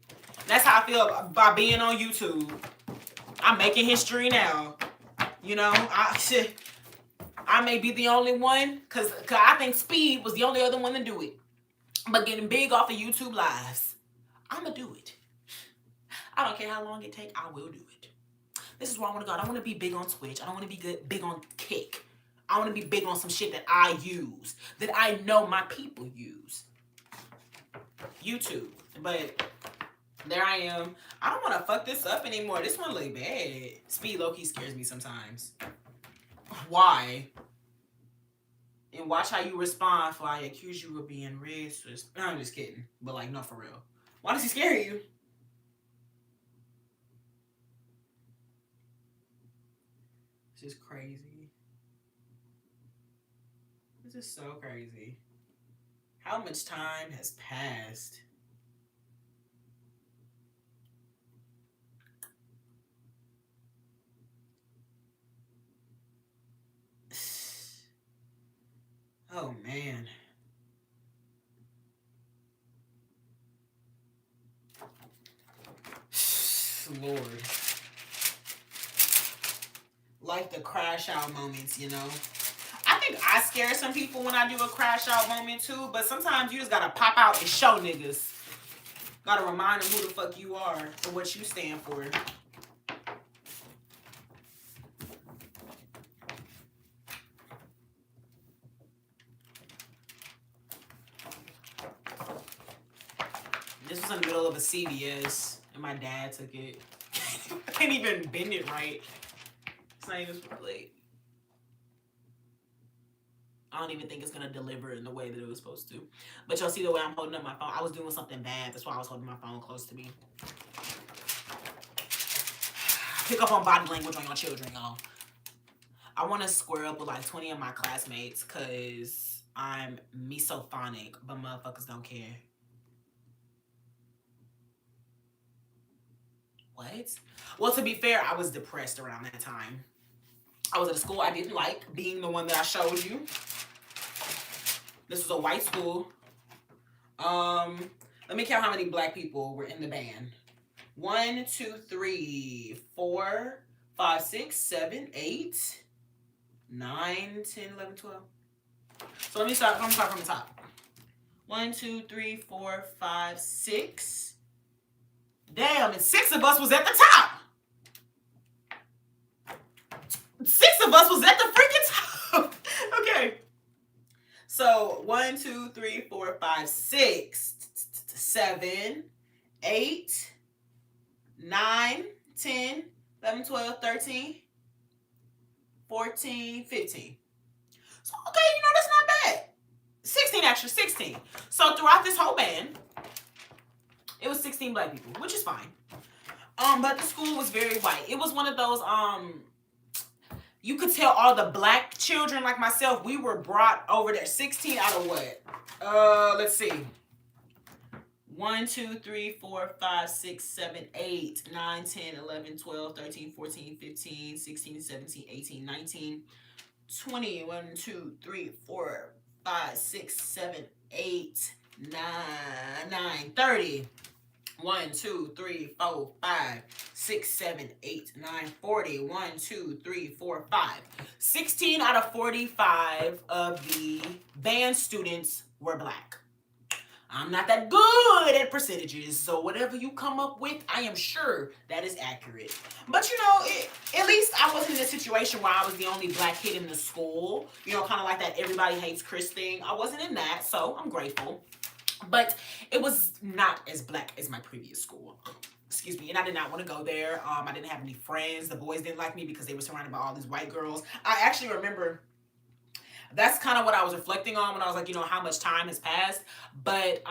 That's how I feel by being on YouTube. I'm making history now. I may be the only one. Because I think Speed was the only other one to do it. But getting big off of YouTube lives. I'm going to do it. I don't care how long it takes. I will do it. This is where I want to go. I don't want to be big on Twitch. I don't want to be big on Kick. I want to be big on some shit that I use. That I know my people use. YouTube. But there I am. I don't want to fuck this up anymore. This one look bad. Speed low-key scares me sometimes. Why? And watch how you respond for I accuse you of being racist. I'm just kidding. But like, no, for real. Why does he scare you? This is crazy. This is so crazy. How much time has passed? Oh, man. Lord. Like the crash out moments, I think I scare some people when I do a crash out moment too, but sometimes you just gotta pop out and show niggas. Gotta remind them who the fuck you are and what you stand for. This was in the middle of a CVS, and my dad took it. I can't even bend it right. It's not even like. I don't even think it's gonna deliver in the way that it was supposed to. But y'all see the way I'm holding up my phone? I was doing something bad. That's why I was holding my phone close to me. Pick up on body language on your children, y'all. I want to square up with like 20 of my classmates because I'm misophonic, but motherfuckers don't care. What? Well, to be fair, I was depressed around that time. I was at a school I didn't like, being the one that I showed you. This was a white school. Let me count how many black people were in the band. 1, 2, 3, 4, 5, 6, 7, 8, 9, 10, 11, 12. So let me start. I'm gonna start from the top. 1, 2, 3, 4, 5, 6. Damn, and 6 of us was at the top. 6 of us was at the freaking top. Okay. So 1, 2, 3, 4, 5, 6, 7, 8, 9, 10, 11, 12, 13, 14, 15. So, okay, that's not bad. 16, actually, 16. So throughout this whole band, it was 16 black people, which is fine. But the school was very white. It was one of those, you could tell all the black children like myself, we were brought over there. 16 out of what? Let's see. 1, 2, 3, 4, 5, 6, 7, 8, 9, 10, 11, 12, 13, 14, 15, 16, 17, 18, 19, 20. 1, 2, 3, 4, 5, 6, 7, 8, 9, 30. 1, 2, 3, 4, 5, 6, 7, 8, 9, 40. 1, 2, 3, 4, 5. 16 out of 45 of the band students were black. I'm not that good at percentages, so whatever you come up with, I am sure that is accurate. But at least I wasn't in a situation where I was the only black kid in the school. Kind of like that everybody hates Chris thing. I wasn't in that, so I'm grateful. But it was not as black as my previous school. Excuse me. And I did not want to go there. I didn't have any friends. The boys didn't like me because they were surrounded by all these white girls. I actually remember that's kind of what I was reflecting on when I was like, how much time has passed. But,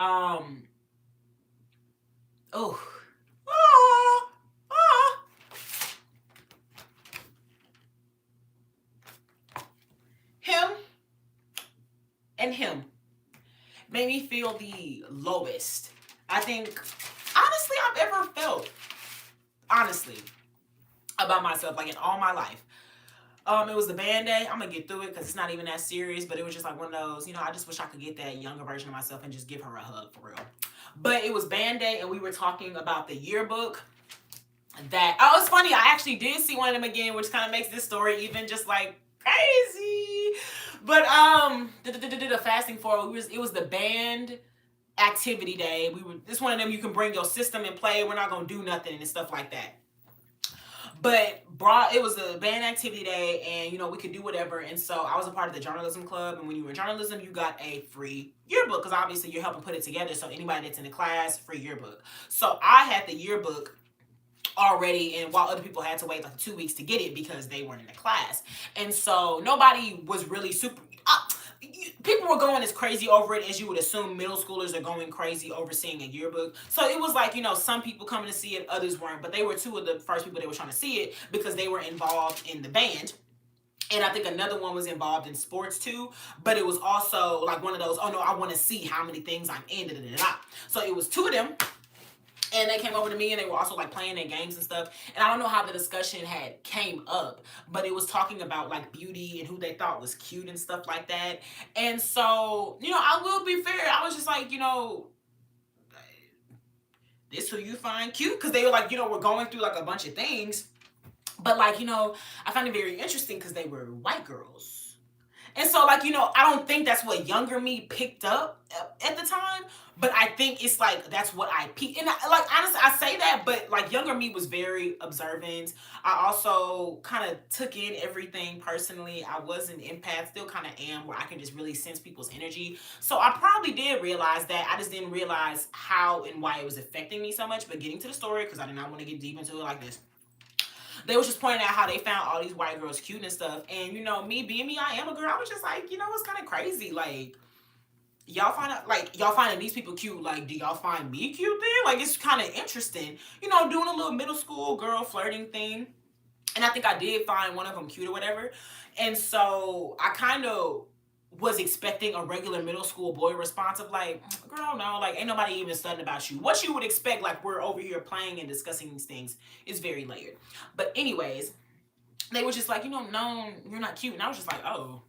him and him made me feel the lowest, I think, honestly, I've ever felt, about myself, like in all my life. It was the band day. I'm gonna get through it because it's not even that serious, but it was just like one of those, I just wish I could get that younger version of myself and just give her a hug for real. But it was band day and we were talking about the yearbook it's funny, I actually did see one of them again, which kind of makes this story even just like crazy. But the fasting forward, it was the band activity day. This one of them you can bring your system and play. We're not gonna do nothing and stuff like that. But it was a band activity day, and we could do whatever. And so I was a part of the journalism club, and when you were in journalism, you got a free yearbook because obviously you're helping put it together. So anybody that's in the class, free yearbook. So I had the yearbook already, and while other people had to wait like 2 weeks to get it because they weren't in the class. And so nobody was really super people were going as crazy over it as you would assume middle schoolers are going crazy over seeing a yearbook. So it was like, some people coming to see it, others weren't, but they were two of the first people that were trying to see it because they were involved in the band. And I think another one was involved in sports too, but it was also like one of those, oh no, I want to see how many things I'm in. So it was two of them. And they came over to me and they were also like playing their games and stuff. And I don't know how the discussion came up, but it was talking about like beauty and who they thought was cute and stuff like that. And so, I will be fair. I was just like, this who you find cute? Because they were like, we're going through like a bunch of things. But like, I found it very interesting because they were white girls. And so, like, I don't think that's what younger me picked up at the time, but I think it's like that's what I peaked. And honestly, I say that, but like younger me was very observant. I also kind of took in everything personally. I was an empath, still kind of am, where I can just really sense people's energy. So I probably did realize that. I just didn't realize how and why it was affecting me so much. But getting to the story, because I did not want to get deep into it like this. They was just pointing out how they found all these white girls cute and stuff. And, me being me, I am a girl. I was just like, it's kind of crazy. Like, y'all finding these people cute. Like, do y'all find me cute then? Like, it's kind of interesting. Doing a little middle school girl flirting thing. And I think I did find one of them cute or whatever. And so I kind of was expecting a regular middle school boy response of like, girl, no, like, ain't nobody even studying about you. What you would expect, like, we're over here playing and discussing these things is very layered. But anyways, they were just like, no, you're not cute. And I was just like, oh,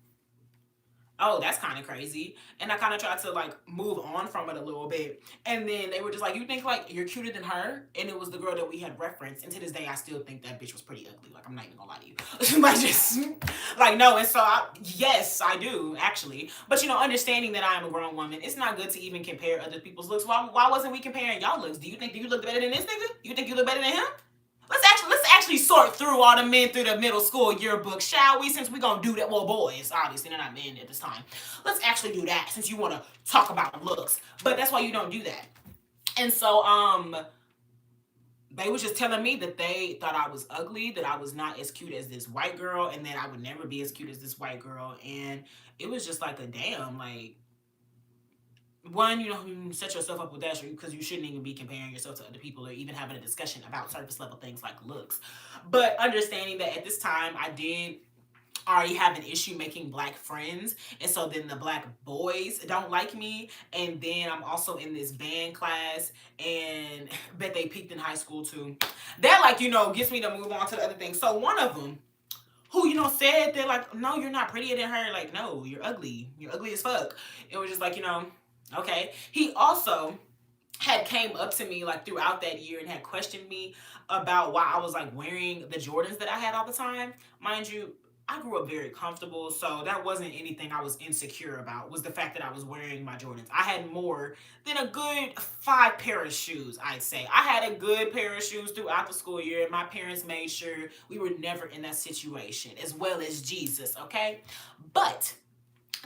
oh, that's kind of crazy. And I kind of tried to like move on from it a little bit. And then they were just like, you think like you're cuter than her? And it was the girl that we had referenced. And to this day, I still think that bitch was pretty ugly. Like, I'm not even gonna lie to you. Like, just like, no. And so, yes, I do actually. But you know, understanding that I am a grown woman, it's not good to even compare other people's looks. Why wasn't we comparing y'all looks? Do you look better than this nigga? You think you look better than him? Let's actually sort through all the men through the middle school yearbook, shall we? Since we're gonna do that, well, boys, obviously they're not men at this time. Let's actually do that since you want to talk about looks. But that's why you don't do that. And so, they was just telling me that they thought I was ugly, that I was not as cute as this white girl, and that I would never be as cute as this white girl. And it was just like a damn, like, one, you know, you set yourself up with that because you shouldn't even be comparing yourself to other people or even having a discussion about surface level things like looks. But understanding that at this time I did already have an issue making black friends, and so then the black boys don't like me, and then I'm also in this band class, and bet they peaked in high school too. That, like, you know, gets me to move on to the other thing. So one of them, who, you know, said they're like, no, you're not prettier than her. Like, no, you're ugly. You're ugly as fuck. It was just like, you know, okay. He also had came up to me like throughout that year and had questioned me about why I was like wearing the Jordans that I had all the time. Mind you, I grew up very comfortable, so that wasn't anything I was insecure about, was the fact that I was wearing my Jordans. I had more than a good 5 pair of shoes, I'd say. I had a good pair of shoes throughout the school year, and my parents made sure we were never in that situation, as well as Jesus, okay? But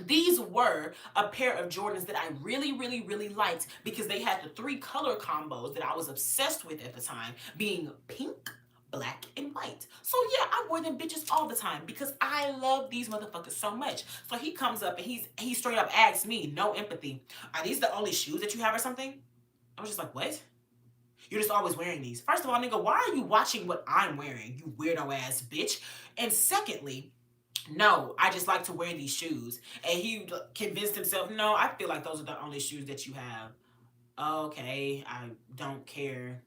these were a pair of Jordans that I really, really, really liked because they had the 3 color combos that I was obsessed with at the time, being pink, black, and white. So yeah, I wore them bitches all the time because I love these motherfuckers so much. So he comes up and he straight up asks me, no empathy, are these the only shoes that you have or something? I was just like, what? You're just always wearing these. First of all, nigga, why are you watching what I'm wearing, you weirdo ass bitch? And secondly, no, I just like to wear these shoes. And he convinced himself, no, I feel like those are the only shoes that you have. Okay, I don't care.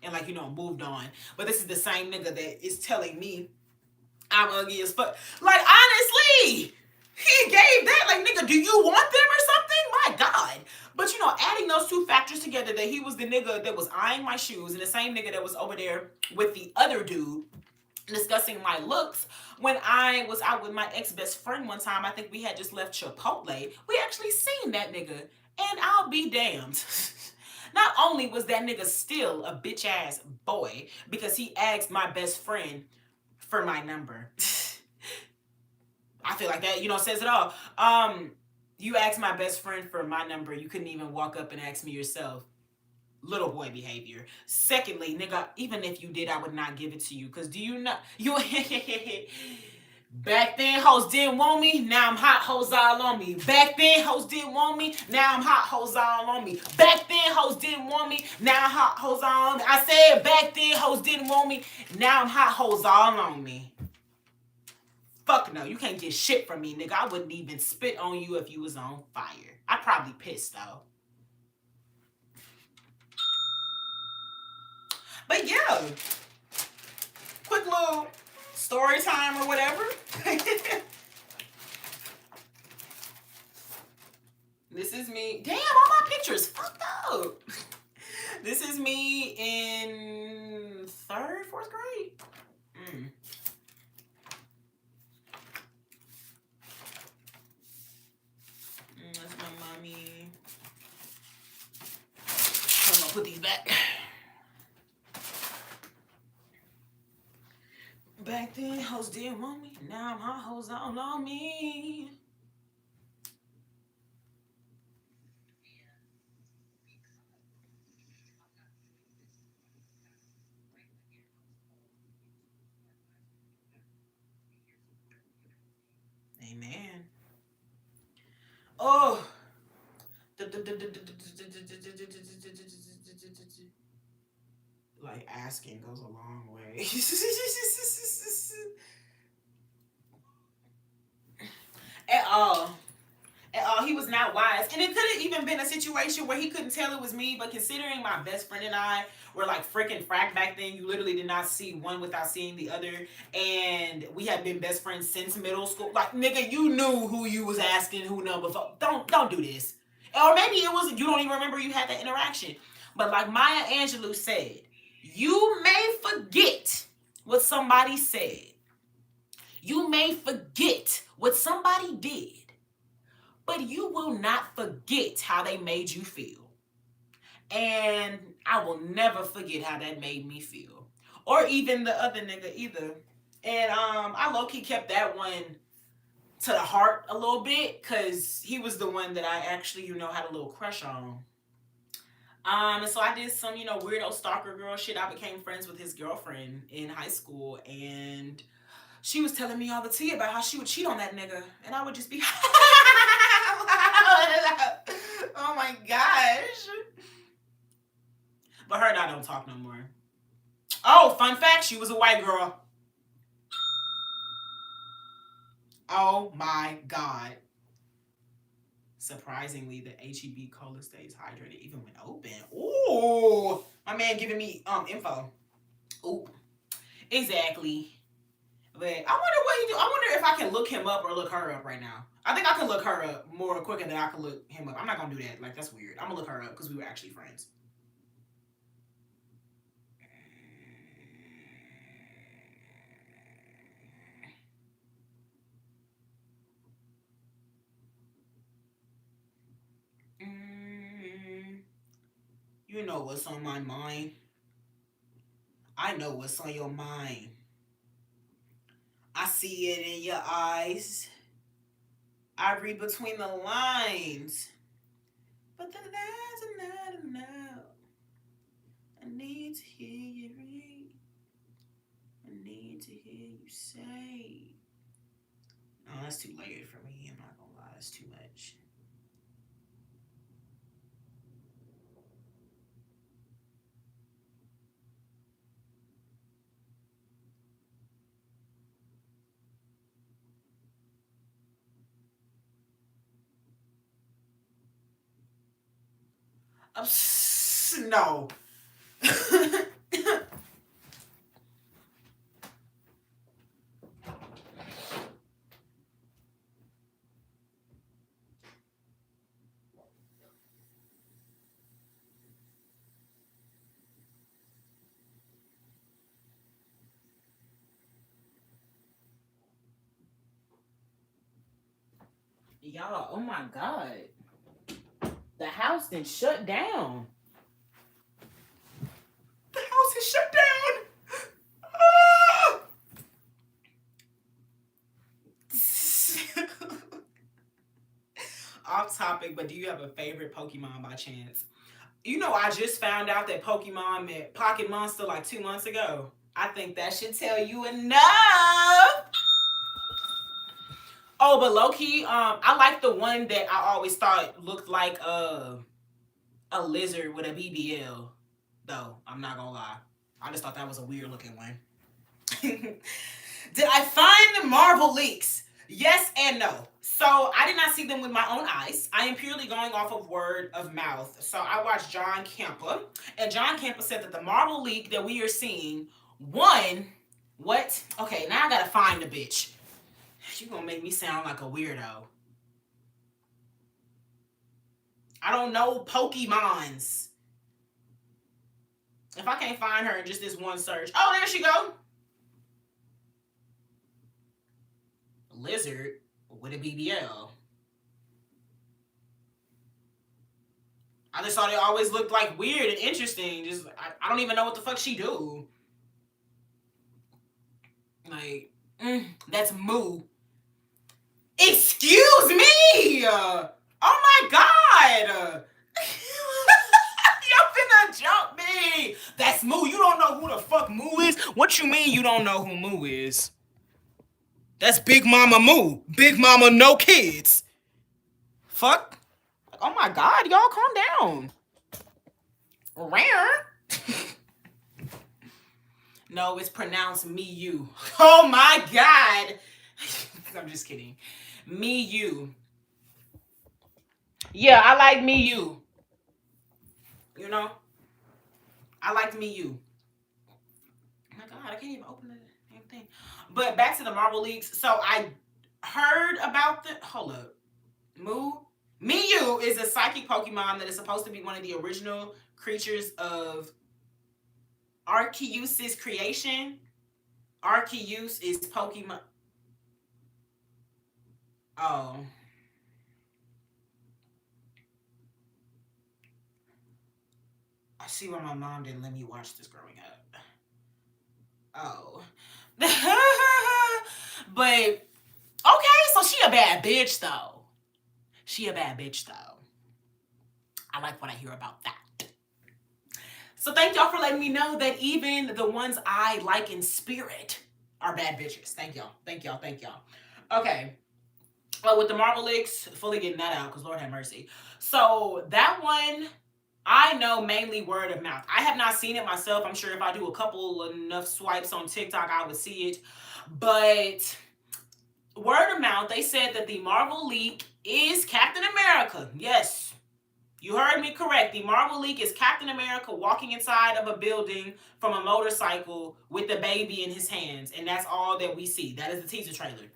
And like, you know, moved on. But this is the same nigga that is telling me I'm ugly as fuck. Like, honestly, he gave that. Like, nigga, do you want them or something? My God. But, you know, adding those 2 factors together, that he was the nigga that was eyeing my shoes and the same nigga that was over there with the other dude discussing my looks. When I was out with my ex-best friend one time, I think we had just left Chipotle, we actually seen that nigga, and I'll be damned. Not only was that nigga still a bitch ass boy because he asked my best friend for my number. I feel like that, you know, says it all. You asked my best friend for my number, you couldn't even walk up and ask me yourself. Little boy behavior. Secondly, nigga, even if you did, I would not give it to you. Cause do you not, you back then hoes didn't want me, now I'm hot hoes all on me. Back then hoes didn't want me, now I'm hot hoes all on me. Back then hoes didn't want me, now I'm hot hoes all on me. I said back then hoes didn't want me, now I'm hot hoes all on me. Fuck no, you can't get shit from me, nigga. I wouldn't even spit on you if you was on fire. I'd probably piss though. But yeah, quick little story time or whatever. This is me. Damn, all my pictures fucked up. This is me in 3rd, 4th grade. That's my mommy. I'm gonna put these back. Back then, hoes didn't want me. Now I'm hot hoes all on me. Amen. Oh. Like, asking goes a long way. At all. He was not wise. And it could have even been a situation where he couldn't tell it was me, but considering my best friend and I were like freaking frack back then, you literally did not see one without seeing the other. And we had been best friends since middle school. Like, nigga, you knew who you was asking who number. Don't do this. Or maybe it was, you don't even remember you had that interaction. But like Maya Angelou said, you may forget what somebody said. You may forget what somebody did. But you will not forget how they made you feel. And I will never forget how that made me feel. Or even the other nigga either. And I low-key kept that one to the heart a little bit, because he was the one that I actually, had a little crush on. And so I did some, weirdo stalker girl shit. I became friends with his girlfriend in high school, and she was telling me all the tea about how she would cheat on that nigga. And I would just be oh my gosh. But her and I don't talk no more. Oh, fun fact, she was a white girl. Oh my God. Surprisingly, the HEB cola stays hydrated even when open. Ooh, my man giving me info. Ooh, exactly. But I wonder what he do. I wonder if I can look him up or look her up right now. I think I can look her up more quicker than I can look him up. I'm not gonna do that. Like, that's weird. I'm gonna look her up because we were actually friends. You know what's on my mind. I know what's on your mind. I see it in your eyes. I read between the lines. But the lines are not enough. I need to hear you read. I need to hear you say. No, that's too layered for me. I'm not gonna lie, that's too much. No. Y'all, oh my God. The house then shut down. The house is shut down. Off topic, but do you have a favorite Pokemon by chance? I just found out that Pokemon met Pocket Monster like 2 months ago. I think that should tell you enough. Oh, but low-key, I like the one that I always thought looked like a lizard with a BBL. Though, I'm not gonna lie. I just thought that was a weird looking one. Did I find the Marvel leaks? Yes and no. So I did not see them with my own eyes. I am purely going off of word of mouth. So I watched John Kempa, and John Kempa said that the Marvel leak that we are seeing, one, what? Okay, now I gotta find the bitch. You gonna make me sound like a weirdo. I don't know Pokemons. If I can't find her in just this one search. Oh, there she go. Lizard with a BBL. I just thought it always looked like weird and interesting. Just I don't even know what the fuck she do. Like, that's Moo. Excuse me. Oh my God. Y'all finna jump me. That's Moo. You don't know who the fuck Moo is? What you mean you don't know who Moo is? That's Big Mama Moo. Big Mama no kids. Fuck. Oh my God, y'all calm down. Rare. No, it's pronounced me you. Oh my God. I'm just kidding. Me you. Yeah, I like me you. You know, I liked me you. Oh my God, I can't even open the damn thing. But back to the Marvel leaks. So I heard about the. Hold up. Moo. Miyu is a psychic Pokemon that is supposed to be one of the original creatures of Arceus' creation. Arceus is Pokemon. Oh. I see why my mom didn't let me watch this growing up. Oh. But, okay, so she a bad bitch, though. She a bad bitch, though. I like what I hear about that. So thank y'all for letting me know that even the ones I like in spirit are bad bitches. Thank y'all. Thank y'all. Thank y'all. Okay. With the Marvel leaks, fully getting that out because Lord have mercy. So that one, I know mainly word of mouth. I have not seen it myself. I'm sure if I do a couple enough swipes on TikTok, I would see it. But word of mouth, they said that the Marvel leak is Captain America. Yes, you heard me correct. The Marvel leak is Captain America walking inside of a building from a motorcycle with the baby in his hands. And that's all that we see. That is the teaser trailer.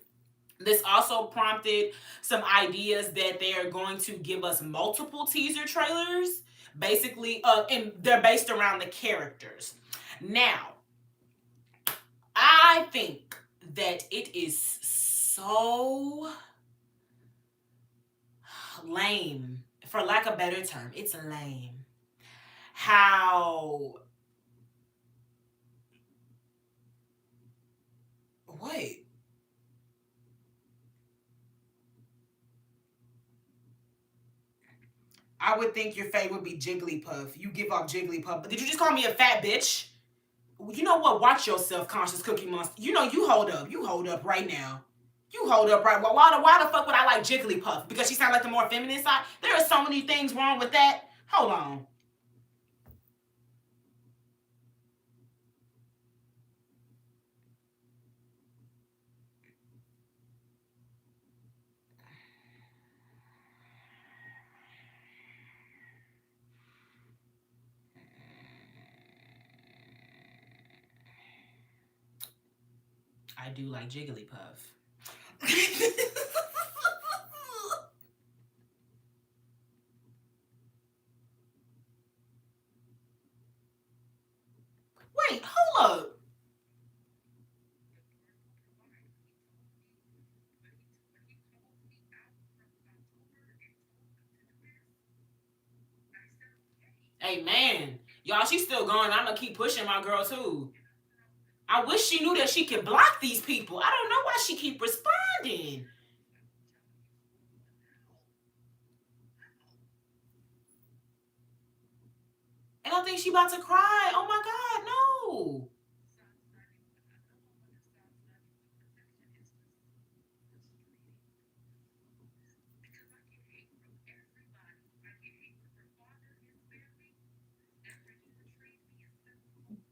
This also prompted some ideas that they are going to give us multiple teaser trailers, basically, and they're based around the characters. Now, I think that it is so lame, for lack of a better term, it's lame. How, wait, I would think your fave would be Jigglypuff. You give off Jigglypuff. Did you just call me a fat bitch? You know what? Watch yourself, conscious Cookie Monster. You know, you hold up. You hold up right now. You hold up right. Well, why the fuck would I like Jigglypuff? Because she sounds like the more feminine side? There are so many things wrong with that. Hold on. I do like Jigglypuff. Wait, hold up. Hey, man. Y'all, she's still going. I'm going to keep pushing my girl, too. I wish she knew that she could block these people. I don't know why she keep responding. And I think she about to cry. Oh, my God, no.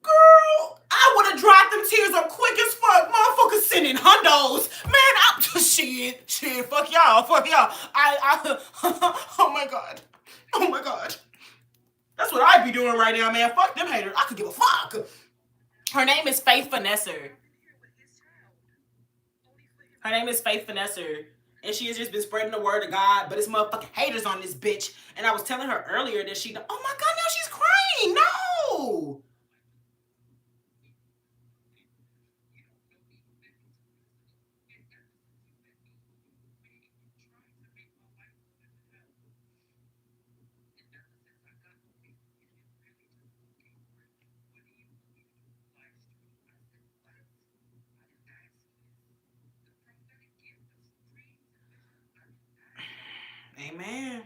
Girl, I would have dropped them tears up quick as fuck. Motherfuckers sending hundos. Man, I'm just shit. Fuck y'all. Fuck y'all. Oh my God. Oh my God. That's what I be doing right now, man. Fuck them haters. I could give a fuck. Her name is Faith Finesser. Her name is Faith Finesser. And she has just been spreading the word of God, but it's motherfucking haters on this bitch. And I was telling her earlier that she, oh my God, now she's crying. No. Amen.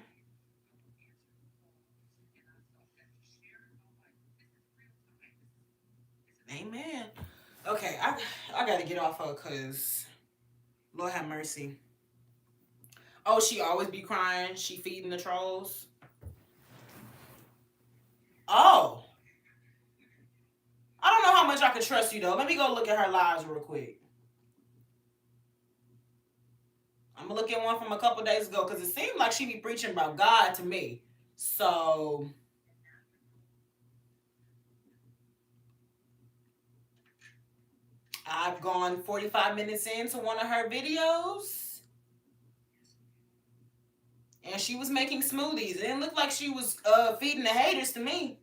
Amen. Okay, I gotta get off her because Lord have mercy. Oh, she always be crying. She feeding the trolls. Oh, I don't know how much I can trust you though. Let me go look at her lives real quick. I'm I'm gonna look at one from a couple days ago because it seemed like she be preaching about God to me. So I've gone 45 minutes into one of her videos, and she was making smoothies. It didn't look like she was feeding the haters to me.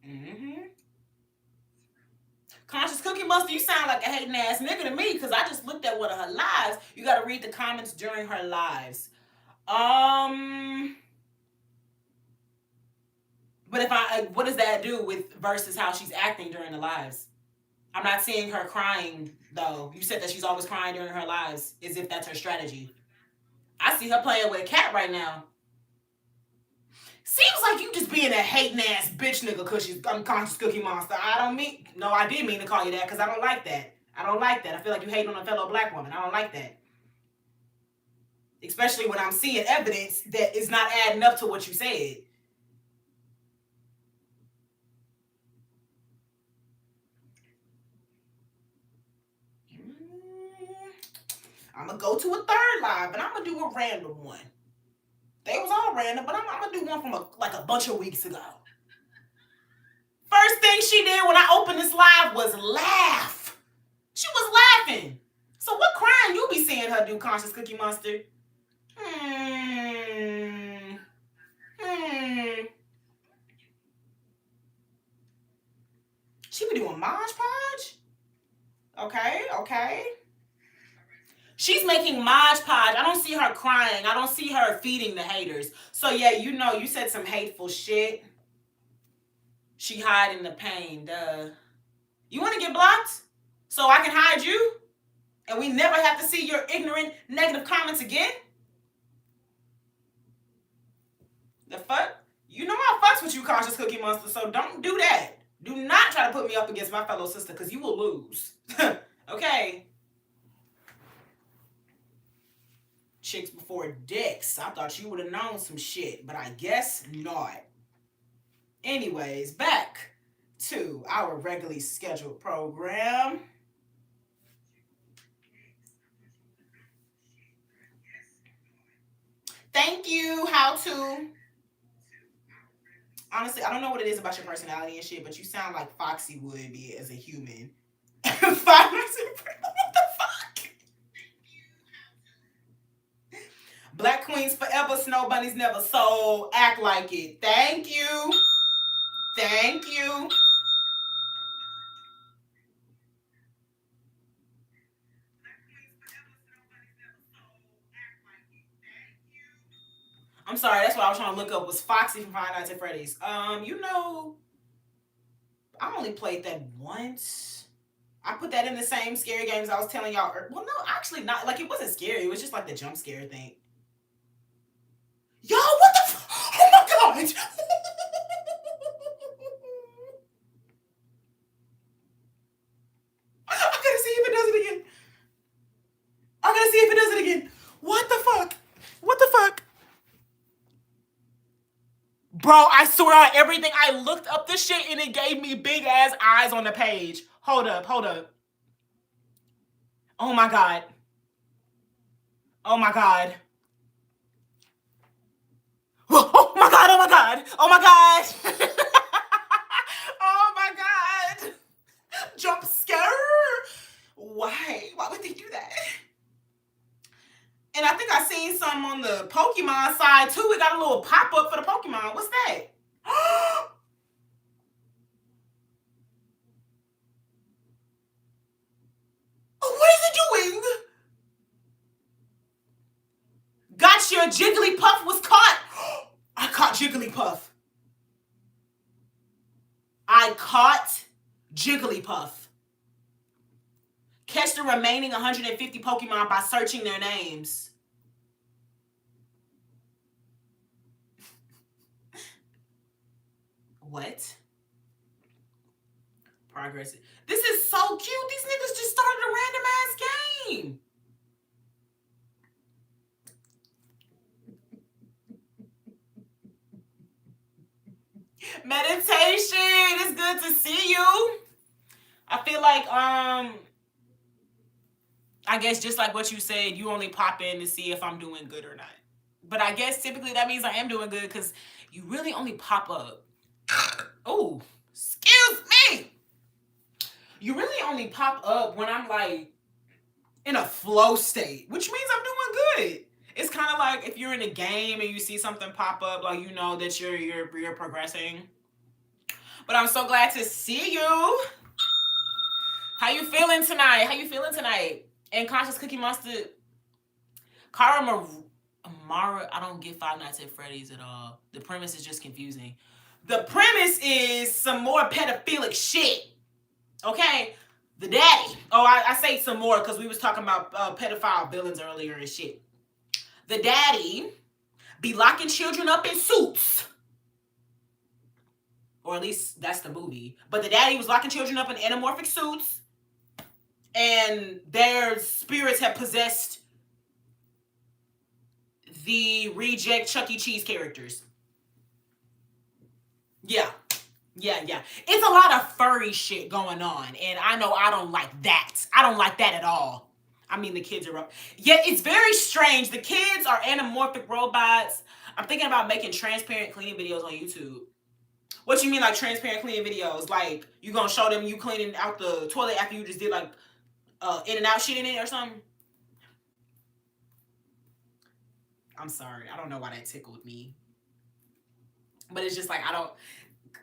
Mm-hmm. Conscious Cookie Monster, you sound like a hating ass nigga to me because I just looked at one of her lives. You got to read the comments during her lives. But if what does that do with versus how she's acting during the lives? I'm not seeing her crying though. You said that she's always crying during her lives, as if that's her strategy. I see her playing with a cat right now. Seems like you just being a hating ass bitch nigga because she's Conscious Cookie Monster. I did mean to call you that because I don't like that. I don't like that. I feel like you hate on a fellow black woman. I don't like that. Especially when I'm seeing evidence that is not adding up to what you said. I'm going to go to a third live, and I'm going to do a random one. They was all random, but I'm going to do one from a bunch of weeks ago. First thing she did when I opened this live was laugh. She was laughing. So what crime you be seeing her do, Conscious Cookie Monster? She be doing Mod Podge? Okay. She's making Mod Podge. I don't see her crying. I don't see her feeding the haters. So yeah, you said some hateful shit. She hiding the pain, duh. You want to get blocked? So I can hide you? And we never have to see your ignorant, negative comments again? The fuck? You know I fucks with you, Conscious Cookie Monster, so don't do that. Do not try to put me up against my fellow sister, because you will lose. Okay? Chicks before dicks. I thought you would have known some shit, but I guess not. Anyways, back to our regularly scheduled program. Thank you. How to? Honestly, I don't know what it is about your personality and shit, but you sound like Foxy would be as a human. What the fuck? Black Queens forever, Snow Bunnies never. So act like it. Thank you. Thank you. I'm sorry, that's what I was trying to look up was Foxy from Five Nights at Freddy's. I only played that once. I put that in the same scary games I was telling y'all. Well, no, actually not. Like, it wasn't scary. It was just like the jump scare thing. Yo, what the oh my god! I gotta see if it does it again. I gotta see if it does it again. What the fuck? What the fuck? Bro, I swear on everything, I looked up this shit and it gave me big ass eyes on the page. Hold up. Oh my god. Oh my god. Oh my god. Oh my god. Oh my god. Jump scare. Why? Why would they do that? And I think I seen some on the Pokemon side too. We got a little pop-up for the Pokemon. What's that? What is it doing? Gotcha, Jigglypuff was caught. I caught Jigglypuff. I caught Jigglypuff. Catch the remaining 150 Pokemon by searching their names. What? Progress. This is so cute. These niggas just started a random ass game. Meditation. It's good to see you. I feel like I guess just like what you said, you only pop in to see if I'm doing good or not. But I guess typically that means I am doing good because you really only pop up. Oh, excuse me. You really only pop up when I'm like in a flow state, which means I'm doing good. It's kind of like if you're in a game and you see something pop up, like you know that you're progressing. But I'm so glad to see you. How you feeling tonight? How you feeling tonight? And Conscious Cookie Monster, Kara Amara, I don't get Five Nights at Freddy's at all. The premise is just confusing. The premise is some more pedophilic shit. Okay? The daddy. Oh, I say some more because we was talking about pedophile villains earlier and shit. The daddy be locking children up in suits. Or at least that's the movie. But the daddy was locking children up in anamorphic suits. And their spirits have possessed the reject Chuck E. Cheese characters. Yeah. It's a lot of furry shit going on. And I know I don't like that. I don't like that at all. I mean, the kids are... Yeah, it's very strange. The kids are anamorphic robots. I'm thinking about making transparent cleaning videos on YouTube. What you mean, like transparent cleaning videos? Like, you gonna show them you cleaning out the toilet after you just did, like, in and out shit in it or something? I'm sorry. I don't know why that tickled me. But it's just like, I don't...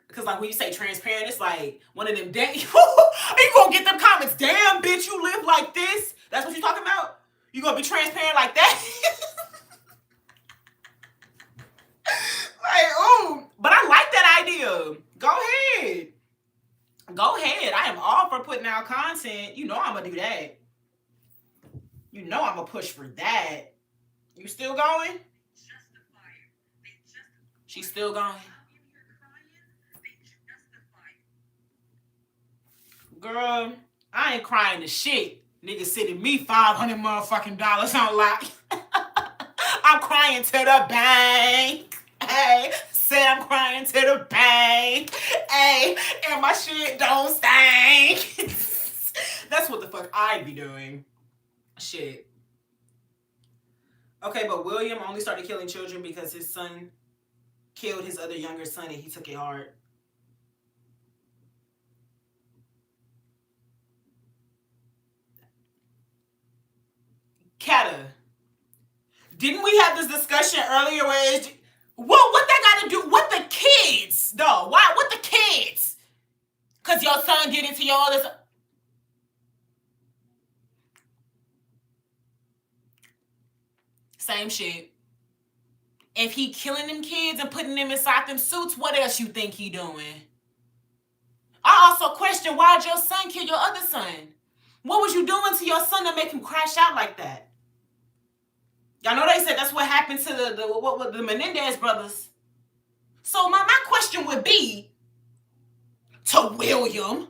Because, like, when you say transparent, it's like one of them... Damn, you gonna get them comments. Damn, bitch, you live like this? That's what you talking about? You gonna be transparent like that? Like, ooh. But I like that idea. Go ahead. Go ahead. I am all for putting out content. You know I'm gonna do that. You know I'm gonna push for that. You still going? She's still going. Girl, I ain't crying to shit. Nigga sending me $500 motherfucking dollars on lock. I'm crying to the bank. Hey, said I'm crying to the bank. Hey, and my shit don't stink. That's what the fuck I'd be doing. Shit. Okay, but William only started killing children because his son killed his other younger son and he took it hard. Kata, didn't we have this discussion earlier where it's... What that got to do... What the kids, though? Why? What the kids? Because your son did it to your other son. Same shit. If he killing them kids and putting them inside them suits, what else you think he doing? I also question, why'd your son kill your other son? What was you doing to your son to make him crash out like that? Y'all know they said that's what happened to the Menendez brothers. So my question would be to William.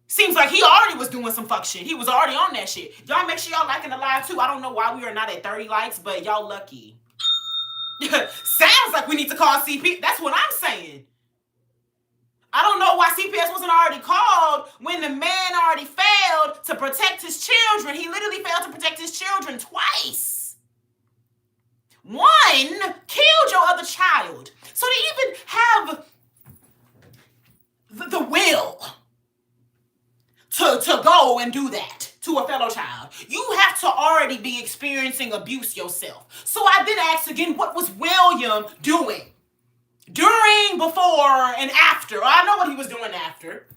Seems like he already was doing some fuck shit. He was already on that shit. Y'all make sure y'all liking the live too. I don't know why we are not at 30 likes, but y'all lucky. Sounds like we need to call CP. That's what I'm saying. I don't know why CPS wasn't already called when the man already failed to protect his children. He literally failed to protect his children twice. One killed your other child. So to even have the will to go and do that to a fellow child, you have to already be experiencing abuse yourself. So I then asked again, what was William doing? During, before, and after. I know what he was doing after.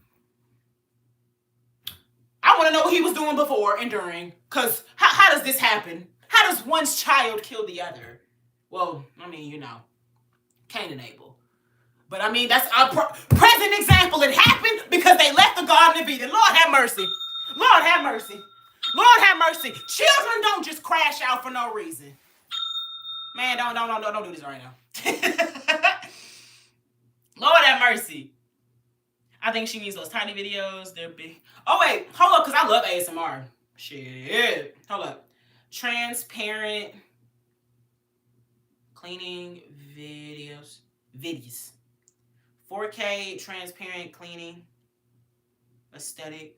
I want to know what he was doing before and during. Because how does this happen? How does one's child kill the other? Well, I mean, you know, Cain and Abel. But I mean, that's a present example. It happened because they left the Garden of Eden. Lord have mercy. Lord have mercy. Lord have mercy. Children don't just crash out for no reason. Man, don't do this right now. Lord have mercy. I think she needs those tiny videos. They're big. Oh, wait. Hold up, because I love ASMR. Shit. Hold up. Transparent cleaning videos. 4K transparent cleaning aesthetic.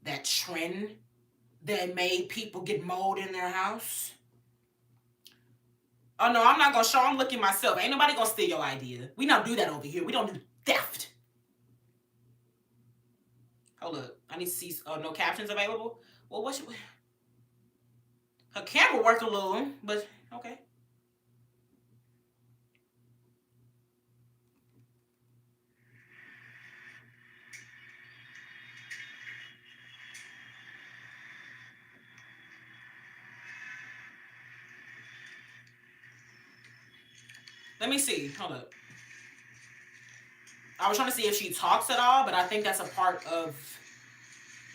That trend that made people get mold in their house. Oh no, I'm not gonna show. I'm looking myself. Ain't nobody gonna steal your idea. We don't do that over here. We don't do theft. Hold up. I need to see. No captions available. Well, what should we... Her camera worked a little, but okay. Let me see. Hold up. I was trying to see if she talks at all, but I think that's a part of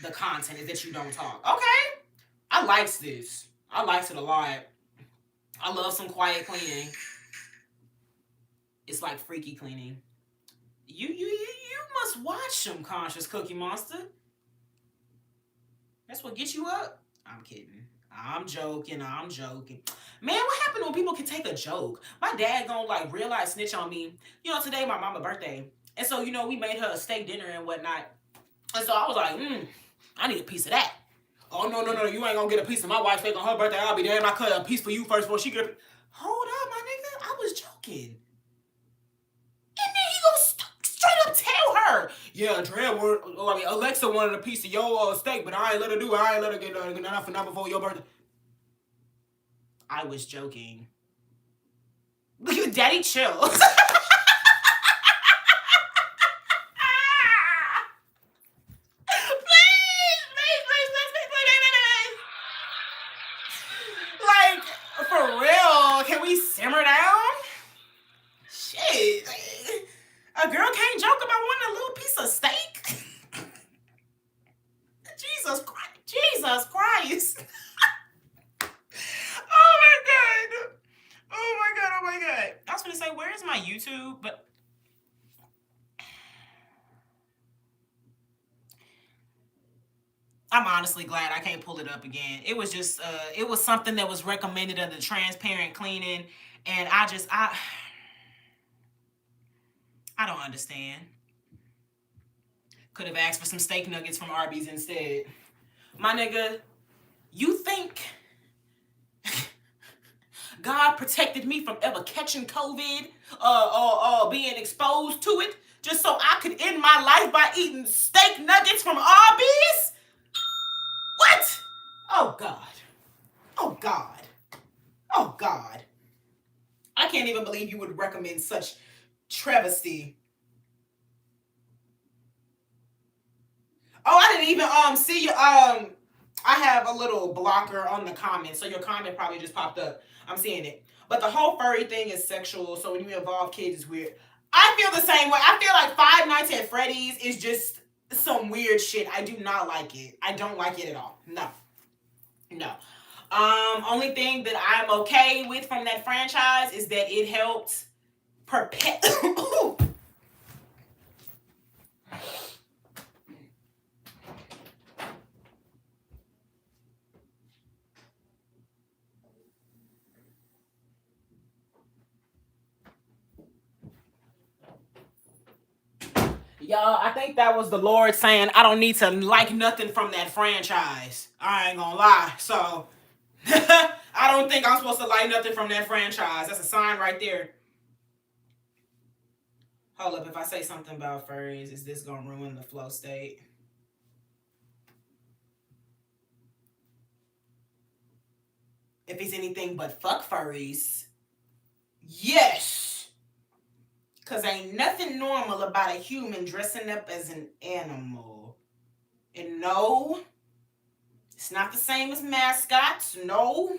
the content is that you don't talk. Okay. I likes this. I likes it a lot. I love some quiet cleaning. It's like freaky cleaning. You must watch some Conscious Cookie Monster. That's what gets you up. I'm kidding. I'm joking. Man, what happened when people can take a joke? My dad gonna like realize snitch on me. You know, today my mama's birthday. And so, you know, we made her a steak dinner and whatnot. And so I was like, I need a piece of that. Oh, no, you ain't gonna get a piece of my wife's steak on her birthday. I'll be damned. I cut a piece for you first before she get a... Hold up, my nigga. I was joking. And then he gonna straight up tell her, yeah, Alexa wanted a piece of your steak, but I ain't let her do it. I ain't let her get nothing before your birthday. I was joking. Daddy, chill. Simmer down? Shit. A girl can't joke about wanting a little piece of steak? Jesus Christ. Oh my god. I was going to say, where is my YouTube? But I'm honestly glad I can't pull it up again. It was just, it was something that was recommended under transparent cleaning. And I don't understand. Could have asked for some steak nuggets from Arby's instead. My nigga, you think God protected me from ever catching COVID or being exposed to it just so I could end my life by eating steak nuggets from Arby's? What? Oh God. I can't even believe you would recommend such travesty. Oh, I didn't even see you. I have a little blocker on the comments, so your comment probably just popped up. I'm seeing it. But the whole furry thing is sexual, so when you involve kids, it's weird. I feel the same way. I feel like Five Nights at Freddy's is just some weird shit. I do not like it. I don't like it at all. No. Only thing that I'm okay with from that franchise is that it helped Y'all, I think that was the Lord saying I don't need to like nothing from that franchise. I ain't gonna lie. So, I don't think I'm supposed to like nothing from that franchise. That's a sign right there. Hold up, if I say something about furries, is this gonna ruin the flow state? If it's anything but fuck furries, yes. Because ain't nothing normal about a human dressing up as an animal. And no, it's not the same as mascots. No,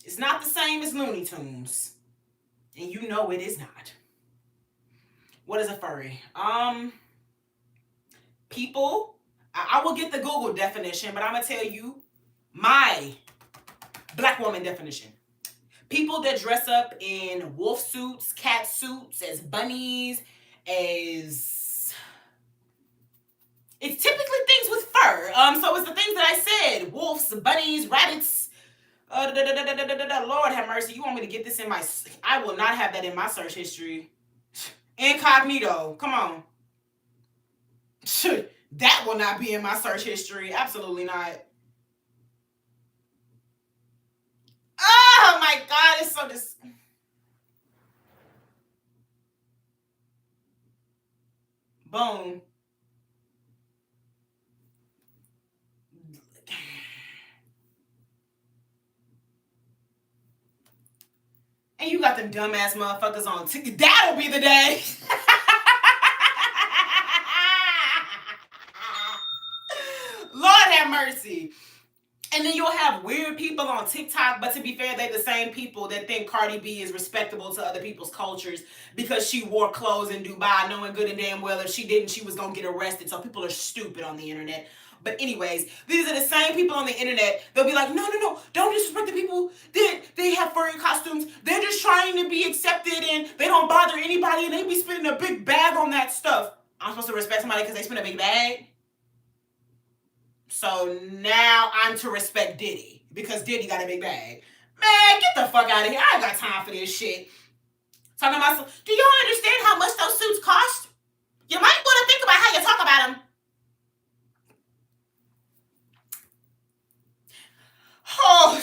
it's not the same as Looney Tunes. And you know it is not. What is a furry? People, I will get the Google definition, but I'm going to tell you my black woman definition. People that dress up in wolf suits, cat suits, as bunnies, as... It's typically things with fur. So it's the things that I said. Wolves, bunnies, rabbits, Lord have mercy. You want me to get this in my... I will not have that in my search history. Incognito. Come on. That will not be in my search history. Absolutely not. Oh my God. It's so boom. And you got them dumbass motherfuckers on TikTok. That'll be the day. Lord have mercy. And then you'll have weird people on TikTok, but to be fair, they're the same people that think Cardi B is respectable to other people's cultures because she wore clothes in Dubai, knowing good and damn well if she didn't, she was going to get arrested. So people are stupid on the internet. But anyways, these are the same people on the internet. They'll be like, no, don't disrespect the people that they have furry costumes. They're just trying to be accepted and they don't bother anybody and they be spending a big bag on that stuff. I'm supposed to respect somebody because they spend a big bag? So now I'm to respect Diddy because Diddy got a big bag. Man, get the fuck out of here. I ain't got time for this shit. Talking about some, do y'all understand how much those suits cost? You might want to think about how you talk about them. Oh,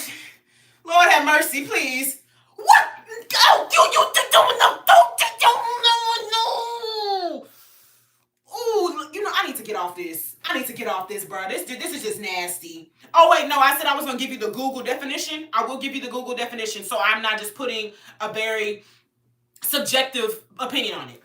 Lord have mercy, please. What? Oh, you don't know. No. Ooh, I need to get off this. Bro. This is just nasty. Oh, wait, no, I said I was going to give you the Google definition. I will give you the Google definition, so I'm not just putting a very subjective opinion on it.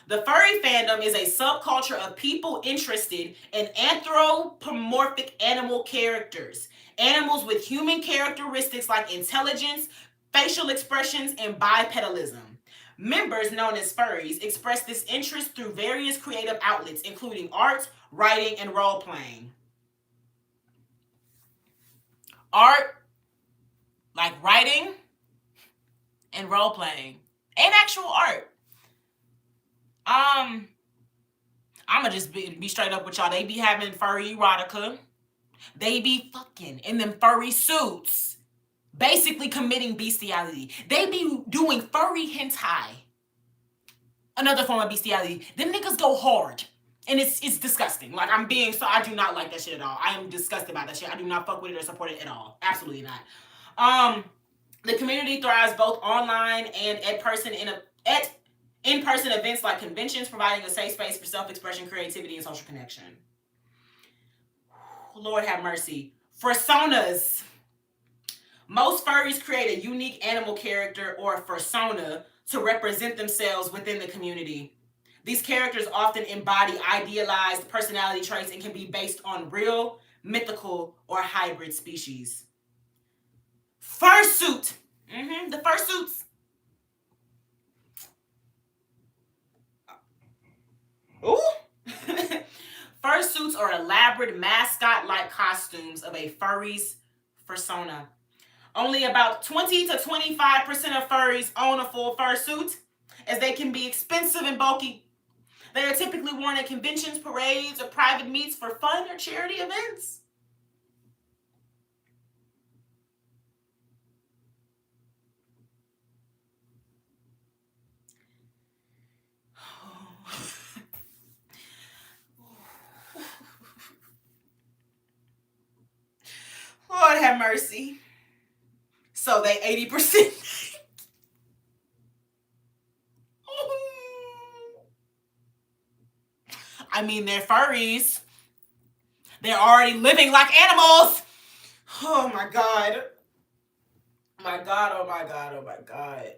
The furry fandom is a subculture of people interested in anthropomorphic animal characters. Animals with human characteristics like intelligence, facial expressions, and bipedalism. Members, known as furries, express this interest through various creative outlets, including art, writing, and role-playing. Art, like writing, and role-playing. And actual art. I'ma just be straight up with y'all. They be having furry erotica. They be fucking in them furry suits. Basically committing bestiality. They be doing furry hentai. Another form of bestiality. Them niggas go hard. And it's disgusting. Like, I do not like that shit at all. I am disgusted by that shit. I do not fuck with it or support it at all. Absolutely not. The community thrives both online and in-person events like conventions, providing a safe space for self-expression, creativity, and social connection. Lord have mercy. Fursonas. Most furries create a unique animal character or fursona to represent themselves within the community. These characters often embody idealized personality traits and can be based on real, mythical, or hybrid species. Fursuit. The fursuits. Ooh. Fursuits are elaborate mascot-like costumes of a furry's fursona. Only about 20 to 25% of furries own a full fursuit, as they can be expensive and bulky. They are typically worn at conventions, parades, or private meets for fun or charity events. Lord have mercy. So they 80%. I mean, they're furries. They're already living like animals. Oh my God. My God, oh my God, oh my God.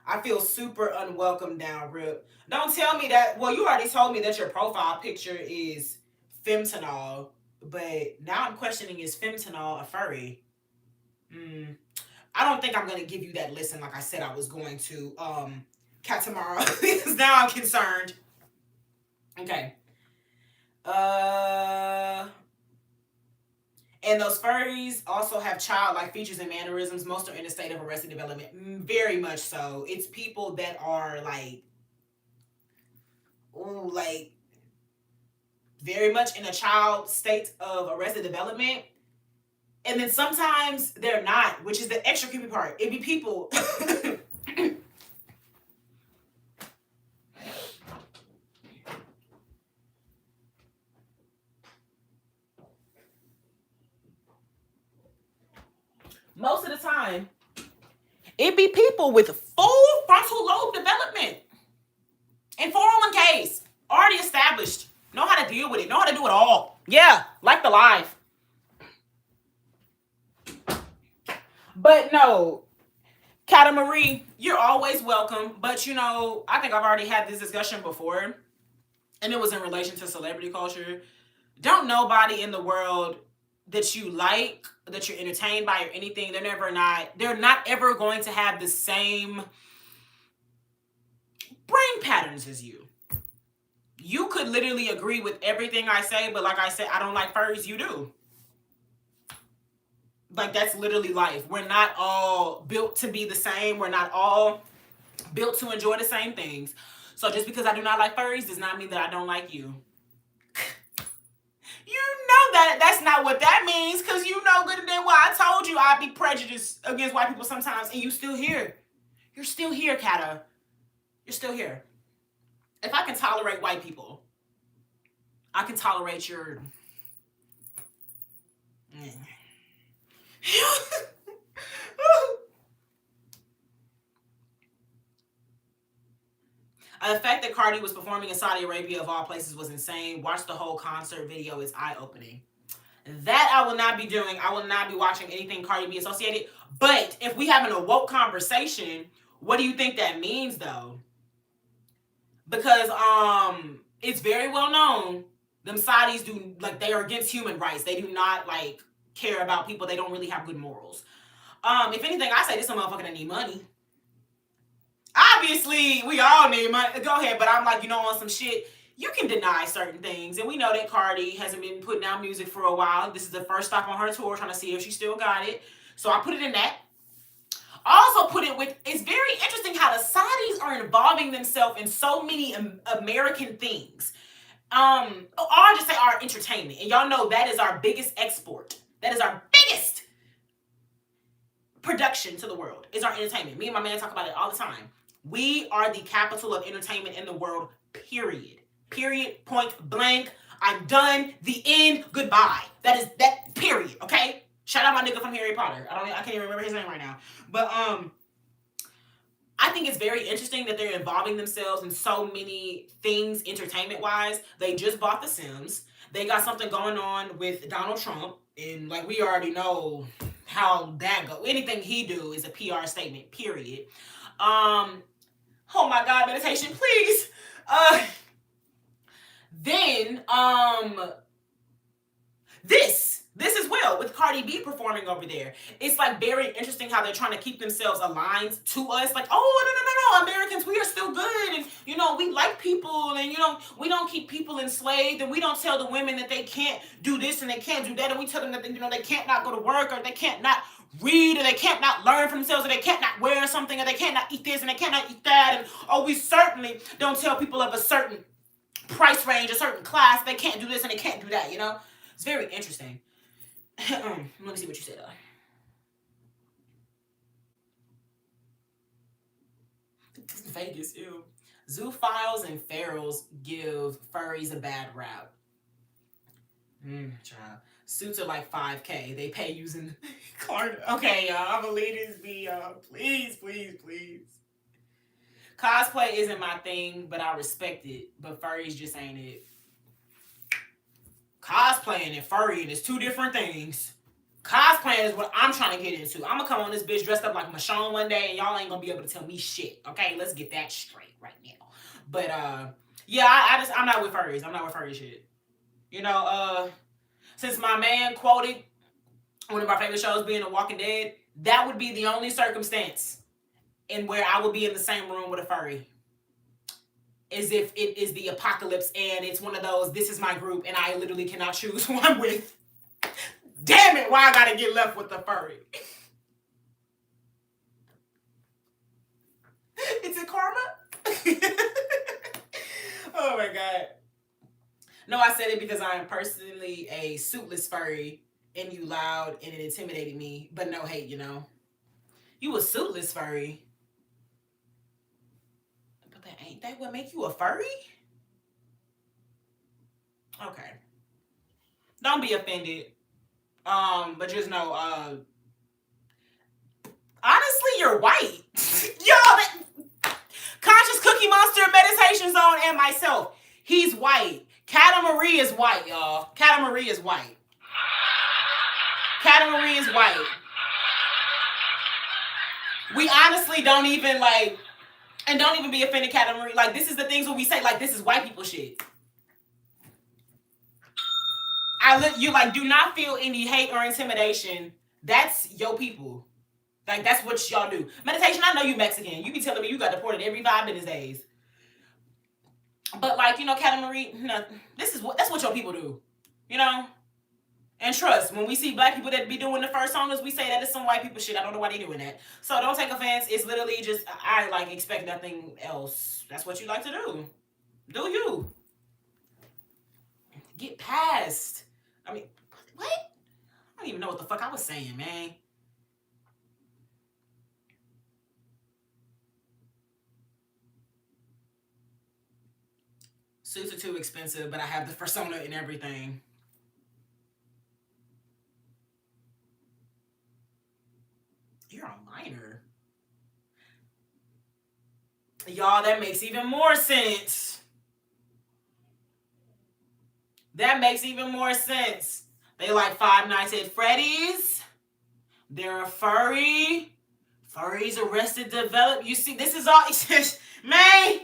I feel super unwelcome down, Rip. Don't tell me that. Well, you already told me that your profile picture is femtanol, but now I'm questioning, is femtanol a furry? I don't think I'm going to give you that listen like I said I was going to, Katamara, because now I'm concerned. Okay. And those furries also have childlike features and mannerisms. Most are in a state of arrested development. Very much so. It's people that are like very much in a child state of arrested development. And then sometimes they're not, which is the extra creepy part. It be people. Most of the time, it be people with full frontal lobe development and 401ks already established, know how to deal with it, know how to do it all. Yeah, like the life. But no, Cata Marie, you're always welcome. But you know, I think I've already had this discussion before, and it was in relation to celebrity culture. Don't nobody in the world that you like, that you're entertained by, or anything, they're not ever going to have the same brain patterns as you. You could literally agree with everything I say, but like I said, I don't like furries, you do. Like, that's literally life. We're not all built to be the same. We're not all built to enjoy the same things. So just because I do not like furries does not mean that I don't like you. You know that that's not what that means, because you know good and damn well I told you I'd be prejudiced against white people sometimes, and you still here. You're still here, Cata. You're still here. If I can tolerate white people, I can tolerate your... The fact that Cardi was performing in Saudi Arabia, of all places, was insane. Watch the whole concert video. It's eye-opening. That I will not be doing. I will not be watching anything Cardi B associated. But if we having a woke conversation, what do you think that means, though? Because it's very well known, them Saudis do, like, they are against human rights. They do not, like, care about people. They don't really have good morals. If anything, I say this a motherfucker that need money. Obviously, we all need money. Go ahead, but I'm like, you know, on some shit, you can deny certain things. And we know that Cardi hasn't been putting out music for a while. This is the first stop on her tour, trying to see if she still got it. So I put it in that. Also put it with, it's very interesting how the Saudis are involving themselves in so many American things. I'll just say our entertainment. And y'all know that is our biggest export. That is our biggest production to the world, is our entertainment. Me and my man talk about it all the time. We are the capital of entertainment in the world, period. Period, point blank. I'm done. The end. Goodbye. That is that, period, okay? Shout out my nigga from Harry Potter. I can't even remember his name right now. But I think it's very interesting that they're involving themselves in so many things entertainment-wise. They just bought The Sims. They got something going on with Donald Trump. And like, we already know how that goes. Anything he do is a PR statement, period. Oh my God, meditation, please. Then this as well, with Cardi B performing over there. It's like very interesting how they're trying to keep themselves aligned to us. Like, oh, no, Americans, we are still good. And, you know, we like people. And, you know, we don't keep people enslaved. And we don't tell the women that they can't do this and they can't do that. And we tell them that, you know, they can't not go to work, or they can't not read, or they can't not learn for themselves, or they can't not wear something, or they can't not eat this and they can't not eat that. And, oh, we certainly don't tell people of a certain price range, a certain class, they can't do this and they can't do that, you know? It's very interesting. Let me see what you said. Vegas, ew. Zoophiles and ferals give furries a bad rap. Child. Suits are like $5K. They pay using Klarna. Okay, y'all. I'm gonna leave this video. Please, please, please. Cosplay isn't my thing, but I respect it. But furries just ain't it. Cosplaying and furrying is two different things. Cosplaying is what I'm trying to get into. I'm gonna come on this bitch dressed up like Michonne one day, and y'all ain't gonna be able to tell me shit. Okay, let's get that straight right now. But yeah, I'm not with furries. I'm not with furry shit. You know, since my man quoted one of our favorite shows being The Walking Dead, that would be the only circumstance in where I would be in the same room with a furry. As if it is the apocalypse and it's one of those, this is my group and I literally cannot choose who I'm with. Damn it, why I gotta get left with the furry? Is it karma? Oh my God. No, I said it because I am personally a suitless furry. and you loud and it intimidated me, but no hate, you know. You a suitless furry. But that ain't that what make you a furry? Okay. Don't be offended. But just know, honestly, you're white. Yo, Conscious Cookie Monster, Meditation Zone, and myself. He's white. Cata Marie is white, y'all. Cata Marie is white. Cata Marie is white. We honestly don't even like, and don't even be offended, Cata Marie. Like, this is the things when we say, like, this is white people shit. You like, do not feel any hate or intimidation. That's your people. Like, that's what y'all do. Meditation, I know you Mexican. You be telling me you got deported every 5 business days. But, like, you know, Cata Marie, no, that's what your people do. You know? And trust, when we see black people that be doing the first songers, we say that it's some white people shit. I don't know why they doing that. So don't take offense. It's literally just, I, like, expect nothing else. That's what you like to do. Do you. Get past. I mean, what? I don't even know what the fuck I was saying, man. Suits are too expensive, but I have the persona and everything. You're a minor. Y'all, that makes even more sense. That makes even more sense. They like Five Nights at Freddy's. They're a furry. Furries, Arrested Development. You see, this is all... May,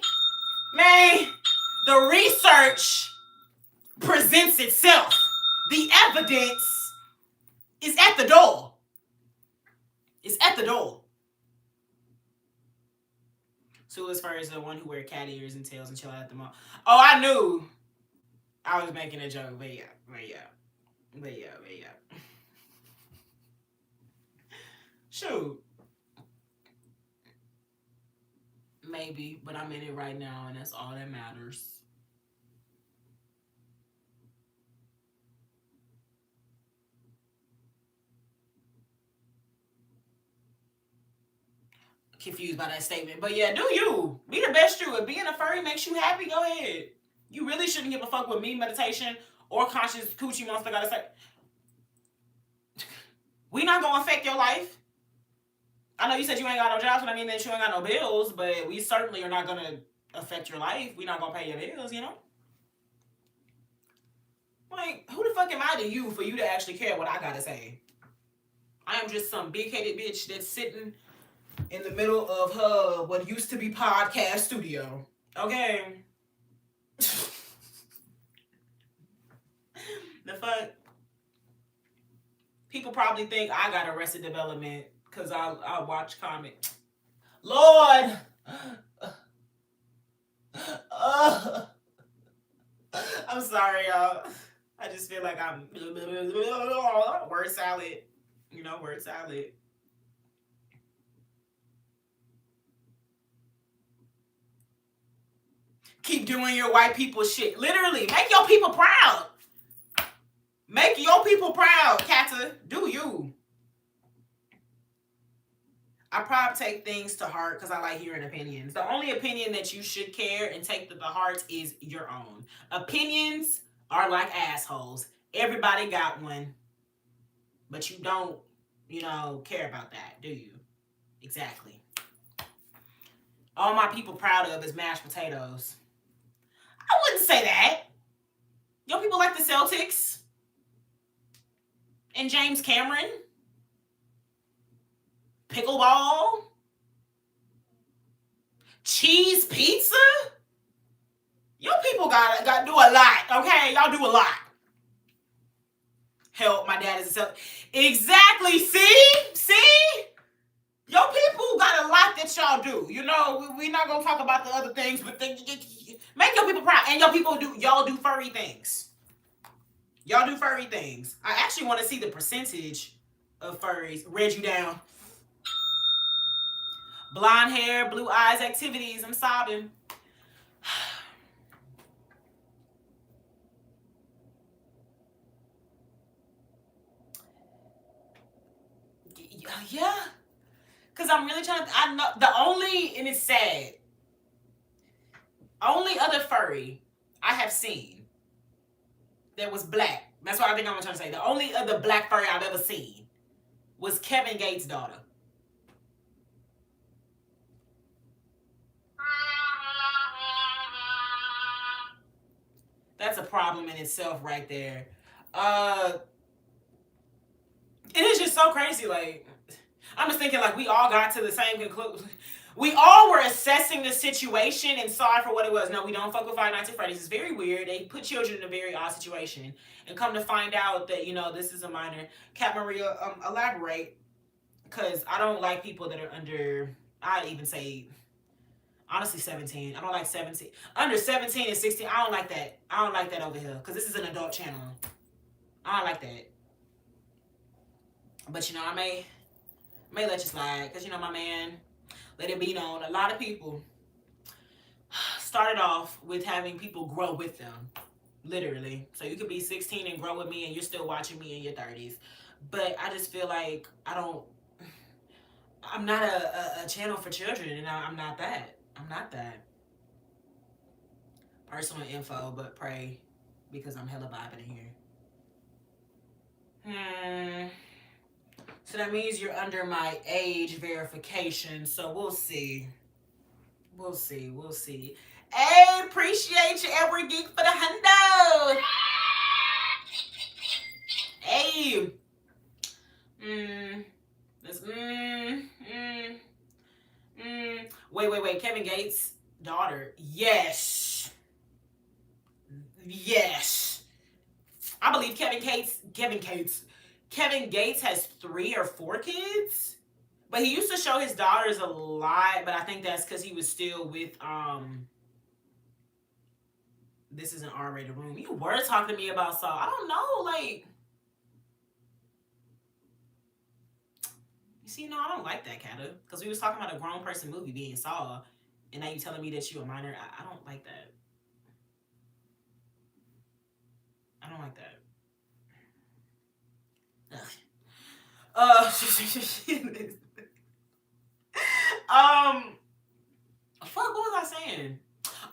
the research presents itself. The evidence is at the door. It's at the door. Suitless furries is the one who wear cat ears and tails and chill out at the mall. Oh, I knew. I was making a joke, but yeah. Shoot. Maybe, but I'm in it right now, and that's all that matters. Confused by that statement, but yeah, do you. Be the best you. If being a furry makes you happy, go ahead. You really shouldn't give a fuck what me, Meditation, or Conscious Coochie Monster gotta say. We not gonna affect your life. I know you said you ain't got no jobs, but I mean that you ain't got no bills, but we certainly are not gonna affect your life. We not gonna pay your bills, you know? Like, who the fuck am I to you for you to actually care what I gotta say? I am just some big-headed bitch that's sitting in the middle of her, what used to be podcast studio. Okay? The fuck? People probably think I got Arrested Development because I watch comics. Lord! I'm sorry, y'all. I just feel like I'm word salad. You know, word salad. Keep doing your white people shit. Literally, make your people proud. Make your people proud, Kata. Do you. I probably take things to heart because I like hearing opinions. The only opinion that you should care and take to the heart is your own. Opinions are like assholes. Everybody got one. But you don't, care about that, do you? Exactly. All my people proud of is mashed potatoes. I wouldn't say that. Your people like the Celtics? And James Cameron? Pickleball? Cheese pizza? Your people got do a lot, okay? Y'all do a lot. Help, my dad is a Celtic. Exactly, see? Your people got a lot that y'all do. You know, we're not going to talk about the other things, but make your people proud. And y'all do furry things. Y'all do furry things. I actually want to see the percentage of furries. Read you down. Blonde hair, blue eyes, activities. I'm sobbing. Yeah. Because I'm really trying to, I know, the only, and it's sad, only other furry I have seen that was black. That's what I think I'm trying to say. The only other black furry I've ever seen was Kevin Gates' daughter. That's a problem in itself right there. Uh it is just so crazy. Like, I'm just thinking, like, we all got to the same conclusion. We all were assessing the situation and saw it for what it was. No, we don't fuck with Five Nights at Freddy's. It's very weird. They put children in a very odd situation, and come to find out that, this is a minor. Cat Maria, elaborate, because I don't like people that are under. I'd even say, honestly, 17. I don't like 17. Under 17 and 16. I don't like that. I don't like that over here, because this is an adult channel. I don't like that. But I may let you slide, because my man, let it be known, a lot of people started off with having people grow with them, literally. So you could be 16 and grow with me, and you're still watching me in your 30s. But I just feel like I'm not a channel for children, and I'm not that. I'm not that. Personal info, but pray, because I'm hella vibing in here. So that means you're under my age verification. So we'll see. We'll see. We'll see. Hey, appreciate you, Edward Geek, for the hundo. Hey. Wait. Kevin Gates' daughter. Yes. Yes. I believe Kevin Gates has 3 or 4 kids. But he used to show his daughters a lot, but I think that's because he was still with this is an R-rated room. You were talking to me about Saw. I don't know, like, you see, no, I don't like that, Kata. Because we was talking about a grown person movie being Saw, and now you telling me that you a minor. I don't like that. I don't like that. Fuck, what was I saying?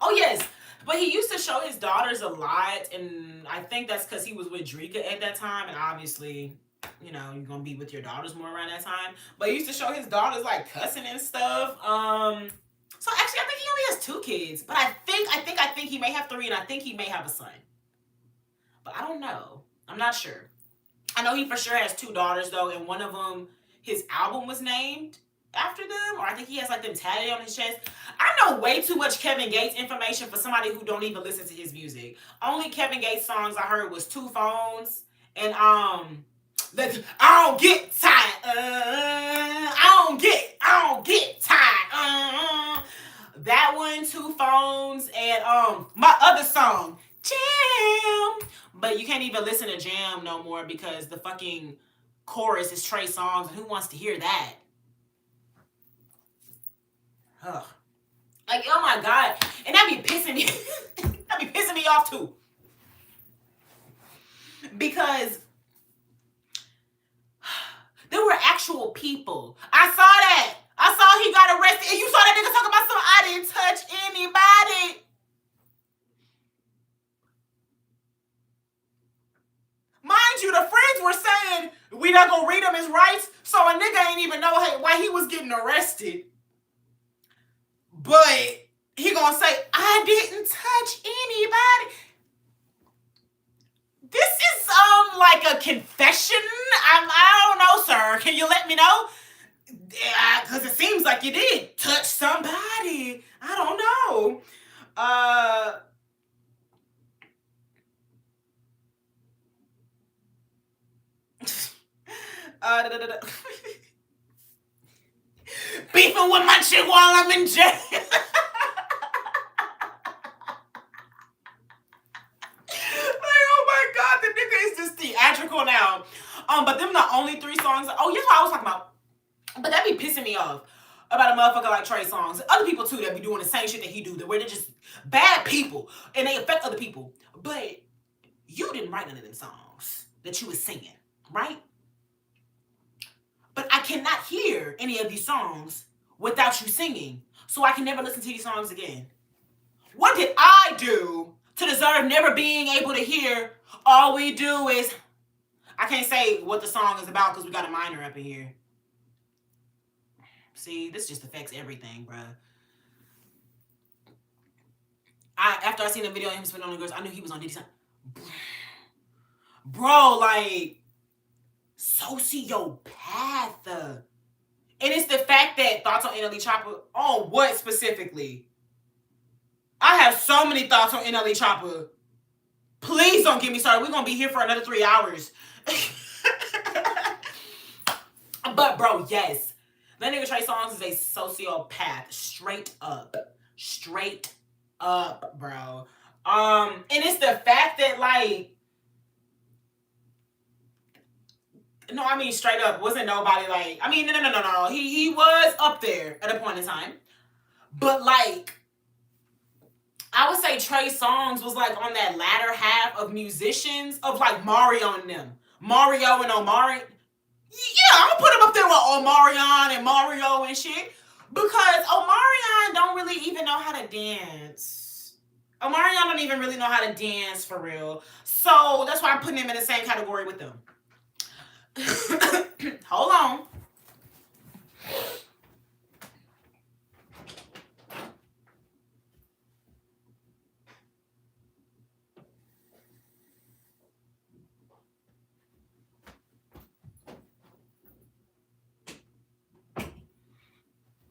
Oh, yes. But he used to show his daughters a lot, and I think that's because he was with Drika at that time, and obviously, you're gonna be with your daughters more around that time. But he used to show his daughters, like, cussing and stuff. So actually, I think he only has 2 kids, but I think he may have 3, and I think he may have a son. But I don't know. I'm not sure. I know he for sure has 2 daughters, though, and one of them, his album was named after them, or I think he has, like, them tatted on his chest. I know way too much Kevin Gates information for somebody who don't even listen to his music. Only Kevin Gates songs I heard was 2 Phones and I don't get tired. I don't get tired. That one, 2 Phones, and my other song, Jam. But you can't even listen to Jam no more because the fucking chorus is Trey Songz, and who wants to hear that? Ugh. Like, oh my God. And that be pissing me. That be pissing me off too. Because there were actual people. I saw that. I saw he got arrested. And you saw that nigga talking about something. I didn't touch anybody. Mind you, the friends were saying we not gonna read him his rights. So a nigga ain't even know why he was getting arrested. But he gonna say, I didn't touch anybody. This is like a confession. I don't know, sir. Can you let me know? Because it seems like you did touch somebody. I don't know. Beefing with my chick while I'm in jail. Theatrical now. But them the only 3 songs. Oh, here's what I was talking about. But that be pissing me off about a motherfucker like Trey Songz. Other people too that be doing the same shit that he do. Where they're just bad people and they affect other people. But you didn't write none of them songs that you was singing, right? But I cannot hear any of these songs without you singing. So I can never listen to these songs again. What did I do to deserve never being able to hear all we do is... I can't say what the song is about because we got a minor up in here. See, this just affects everything, bruh. After I seen the video of him spitting on the girls, I knew he was on Diddy's side. Bro, like, sociopath. And it's the fact that thoughts on NLE Choppa, on what specifically? I have so many thoughts on NLE Choppa. Please don't get me started. We're going to be here for another 3 hours. But, bro, yes. That nigga Trey Songz is a sociopath. Straight up. Straight up, bro. And it's the fact that, like... No, I mean, straight up. Wasn't nobody, like... I mean, no. He was up there at a point in time. But, like... I would say Trey Songz was, like, on that latter half of musicians of, like, Mario and them. Mario and Omari. Yeah, I'm gonna put him up there with Omarion and Mario and shit. Because Omarion don't really even know how to dance. Omarion don't even really know how to dance for real. So that's why I'm putting him in the same category with them. Hold on.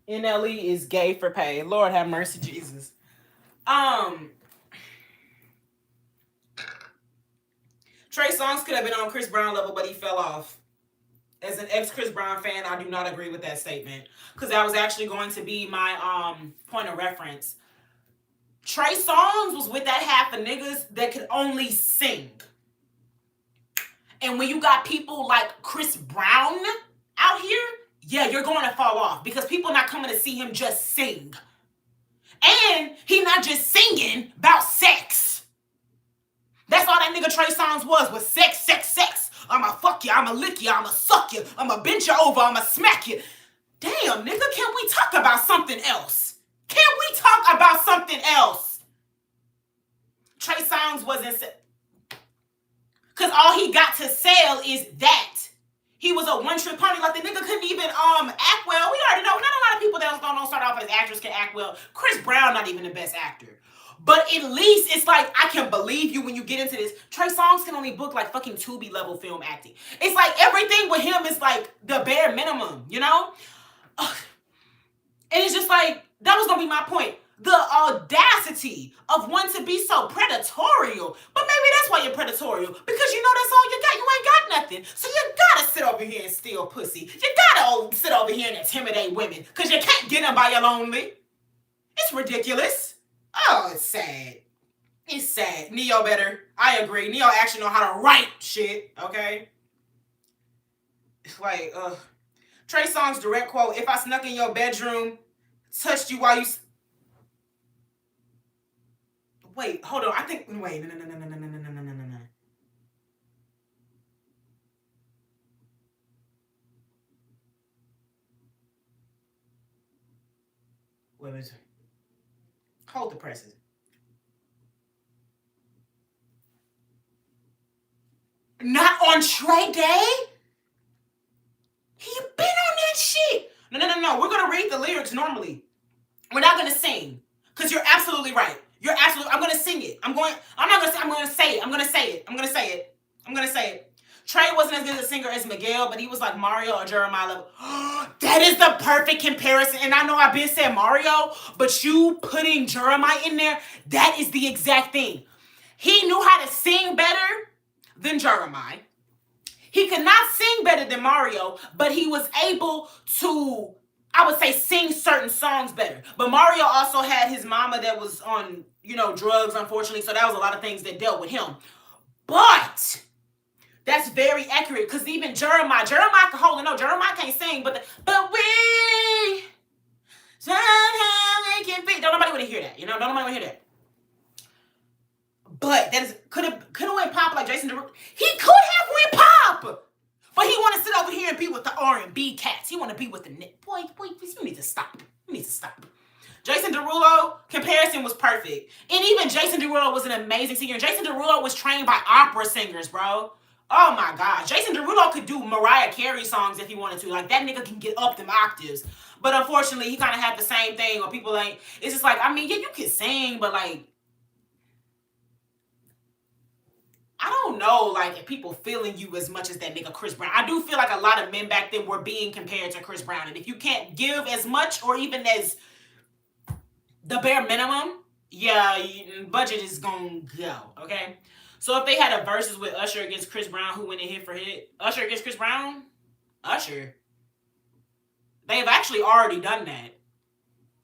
NLE is gay for pay. Lord have mercy, Jesus. Trey Songz could have been on Chris Brown level, but he fell off. As an ex-Chris Brown fan, I do not agree with that statement. Because that was actually going to be my point of reference. Trey Songz was with that half of niggas that could only sing. And when you got people like Chris Brown out here, yeah, you're going to fall off. Because people are not coming to see him just sing. And he not just singing about sex. That's all that nigga Trey Songz was sex, sex, sex. I'ma fuck you, I'ma lick you, I'ma suck you, I'ma bend you over, I'ma smack you. Damn, nigga, can we talk about something else? Can we talk about something else? Trey Songz wasn't... Because all he got to sell is that. He was a one-trick pony. Like, the nigga couldn't even act well. We already know. Not a lot of people that was going to start off as actors can act well. Chris Brown, not even the best actor. But at least it's like, I can believe you when you get into this. Trey Songz can only book like fucking Tubi level film acting. It's like everything with him is like the bare minimum, you know? And it's just like, that was going to be my point. The audacity of one to be so predatorial. But maybe that's why you're predatorial. Because you know that's all you got. You ain't got nothing. So you gotta sit over here and steal pussy. You gotta sit over here and intimidate women. Because you can't get them by your lonely. It's ridiculous. Oh, it's sad. It's sad. Neo better. I agree. Neo actually know how to write shit. Okay? It's like, Trey Songz direct quote, if I snuck in your bedroom, touched you while you... Wait, hold on. I think... Wait, no. Wait. Hold the presses. Not on Trey Day? He been on that shit. No. We're going to read the lyrics normally. We're not going to sing. Because you're absolutely right. I'm going to sing it. I'm going to say it. Trey wasn't as good a singer as Miguel, but he was like Mario or Jeremiah level. That is the perfect comparison. And I know I've been saying Mario, but you putting Jeremiah in there, that is the exact thing. He knew how to sing better than Jeremiah. He could not sing better than Mario, but he was able to, I would say, sing certain songs better. But Mario also had his mama that was on, drugs, unfortunately. So that was a lot of things that dealt with him. But that's very accurate because even Jeremiah can hold it. No, Jeremiah can't sing, but we somehow make it be. Don't nobody want to hear that. Don't nobody want to hear that. But that is could have went pop like Jason Derulo. He could have went pop. But he want to sit over here and be with the R&B cats. He want to be with the boy. You need to stop. You need to stop. Jason Derulo, comparison was perfect. And even Jason Derulo was an amazing singer. Jason Derulo was trained by opera singers, bro. Oh my God. Jason Derulo could do Mariah Carey songs if he wanted to. Like, that nigga can get up them octaves. But unfortunately, he kind of had the same thing where people ain't. It's just like, I mean, yeah, you can sing, but like, I don't know, like, if people feeling you as much as that nigga Chris Brown. I do feel like a lot of men back then were being compared to Chris Brown. And if you can't give as much or even as the bare minimum, yeah, budget is gonna go, okay? So if they had a versus with Usher against Chris Brown, who went in hit for hit? Usher against Chris Brown? Usher. They've actually already done that.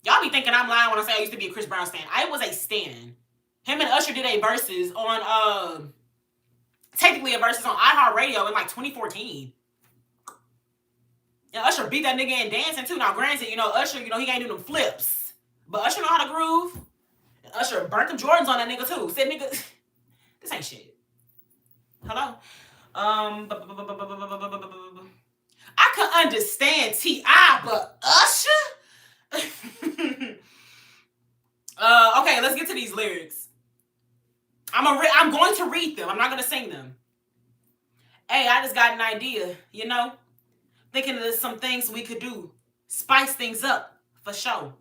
Y'all be thinking I'm lying when I say I used to be a Chris Brown stan. I was a stan. Him and Usher did a versus on, technically a versus on iHeartRadio in like 2014. And Usher beat that nigga in dancing too. Now granted, Usher, he ain't do them flips. But Usher know how to groove. And Usher burnt them Jordans on that nigga too. Said nigga, this ain't shit. Hello? I could understand T.I., but Usher? Okay, let's get to these lyrics. I'm going to read them. I'm not going to sing them. Hey, I just got an idea, Thinking of some things we could do. Spice things up, for sure.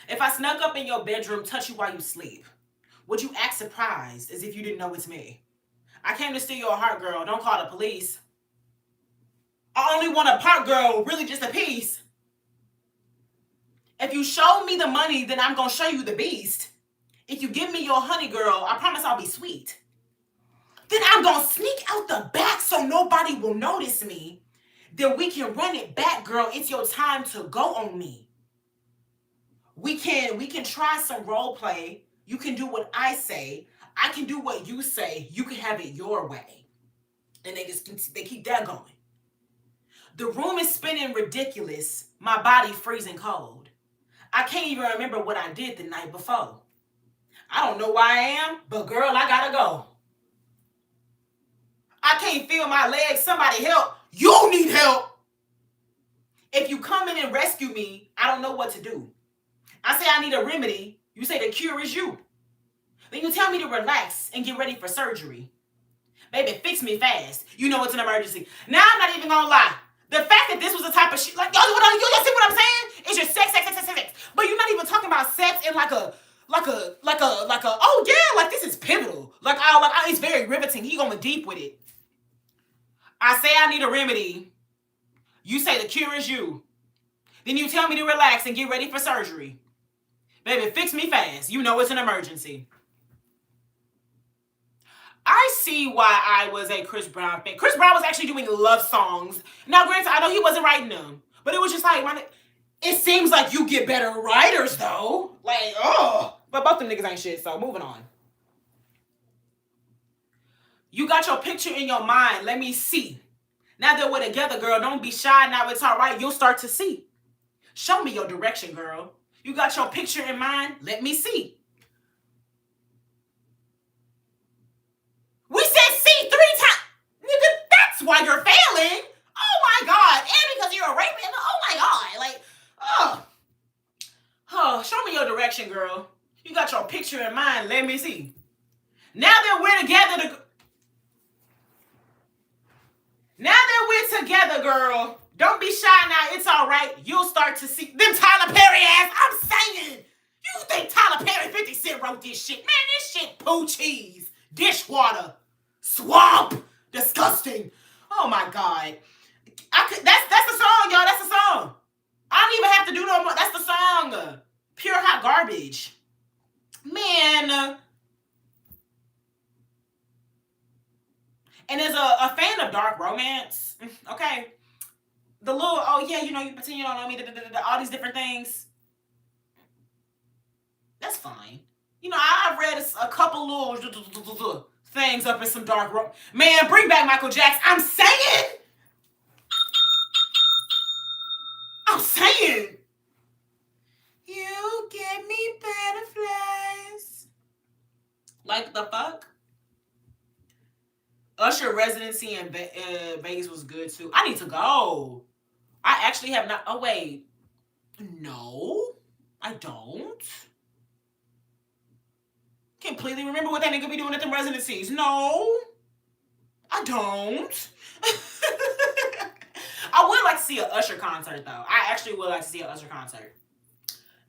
If I snuck up in your bedroom, touch you while you sleep, would you act surprised as if you didn't know it's me? I came to steal your heart, girl. Don't call the police. I only want a part, girl. Really just a piece. If you show me the money, then I'm going to show you the beast. If you give me your honey, girl, I promise I'll be sweet. Then I'm going to sneak out the back so nobody will notice me. Then we can run it back, girl. It's your time to go on me. We can try some role play. You can do what I say. I can do what you say. You can have it your way. And they keep that going. The room is spinning ridiculous. My body freezing cold. I can't even remember what I did the night before. I don't know why I am, but girl, I gotta go. I can't feel my legs. Somebody help. You need help. If you come in and rescue me, I don't know what to do. I say I need a remedy. You say the cure is you. Then you tell me to relax and get ready for surgery. Baby, fix me fast. You know it's an emergency. Now I'm not even gonna lie. The fact that this was the type of shit, like, y'all see what I'm saying? It's just sex. But you're not even talking about sex in like a, oh yeah, like this is pivotal. It's very riveting. He going deep with it. I say I need a remedy. You say the cure is you. Then you tell me to relax and get ready for surgery. Baby, fix me fast. You know it's an emergency. I see why I was a Chris Brown fan. Chris Brown was actually doing love songs. Now, granted, I know he wasn't writing them. But it was just like, it seems like you get better writers, though. Like, oh. But both them niggas ain't shit, so moving on. You got your picture in your mind. Let me see. Now that we're together, girl, don't be shy. Now it's all right. You'll start to see. Show me your direction, girl. You got your picture in mind? Let me see. We said see 3 times. Nigga, that's why you're failing. Oh my God. And because you're a rapist. Oh my God. Like, show me your direction, girl. You got your picture in mind. Let me see. Now that we're together, girl, don't be shy now. It's all right. You'll start to see them Tyler Perry ass. I'm saying. You think Tyler Perry 50 Cent wrote this shit? Man, this shit poo cheese. Dishwater. Swamp. Disgusting. Oh my God. That's the song, y'all. That's the song. I don't even have to do no more. That's the song. Pure hot garbage. Man. And as a fan of dark romance, okay, the little, oh yeah, you pretend you don't know me, all these different things. That's fine. I've read a couple little things up in some dark romance. Man, bring back Michael Jackson. I'm saying. You give me butterflies. Like the fuck? Usher residency in Vegas was good too. I need to go. I actually have not. Oh wait, no, I don't. Completely remember what that nigga be doing at them residencies. No, I don't. I would like to see an Usher concert though. I actually would like to see an Usher concert.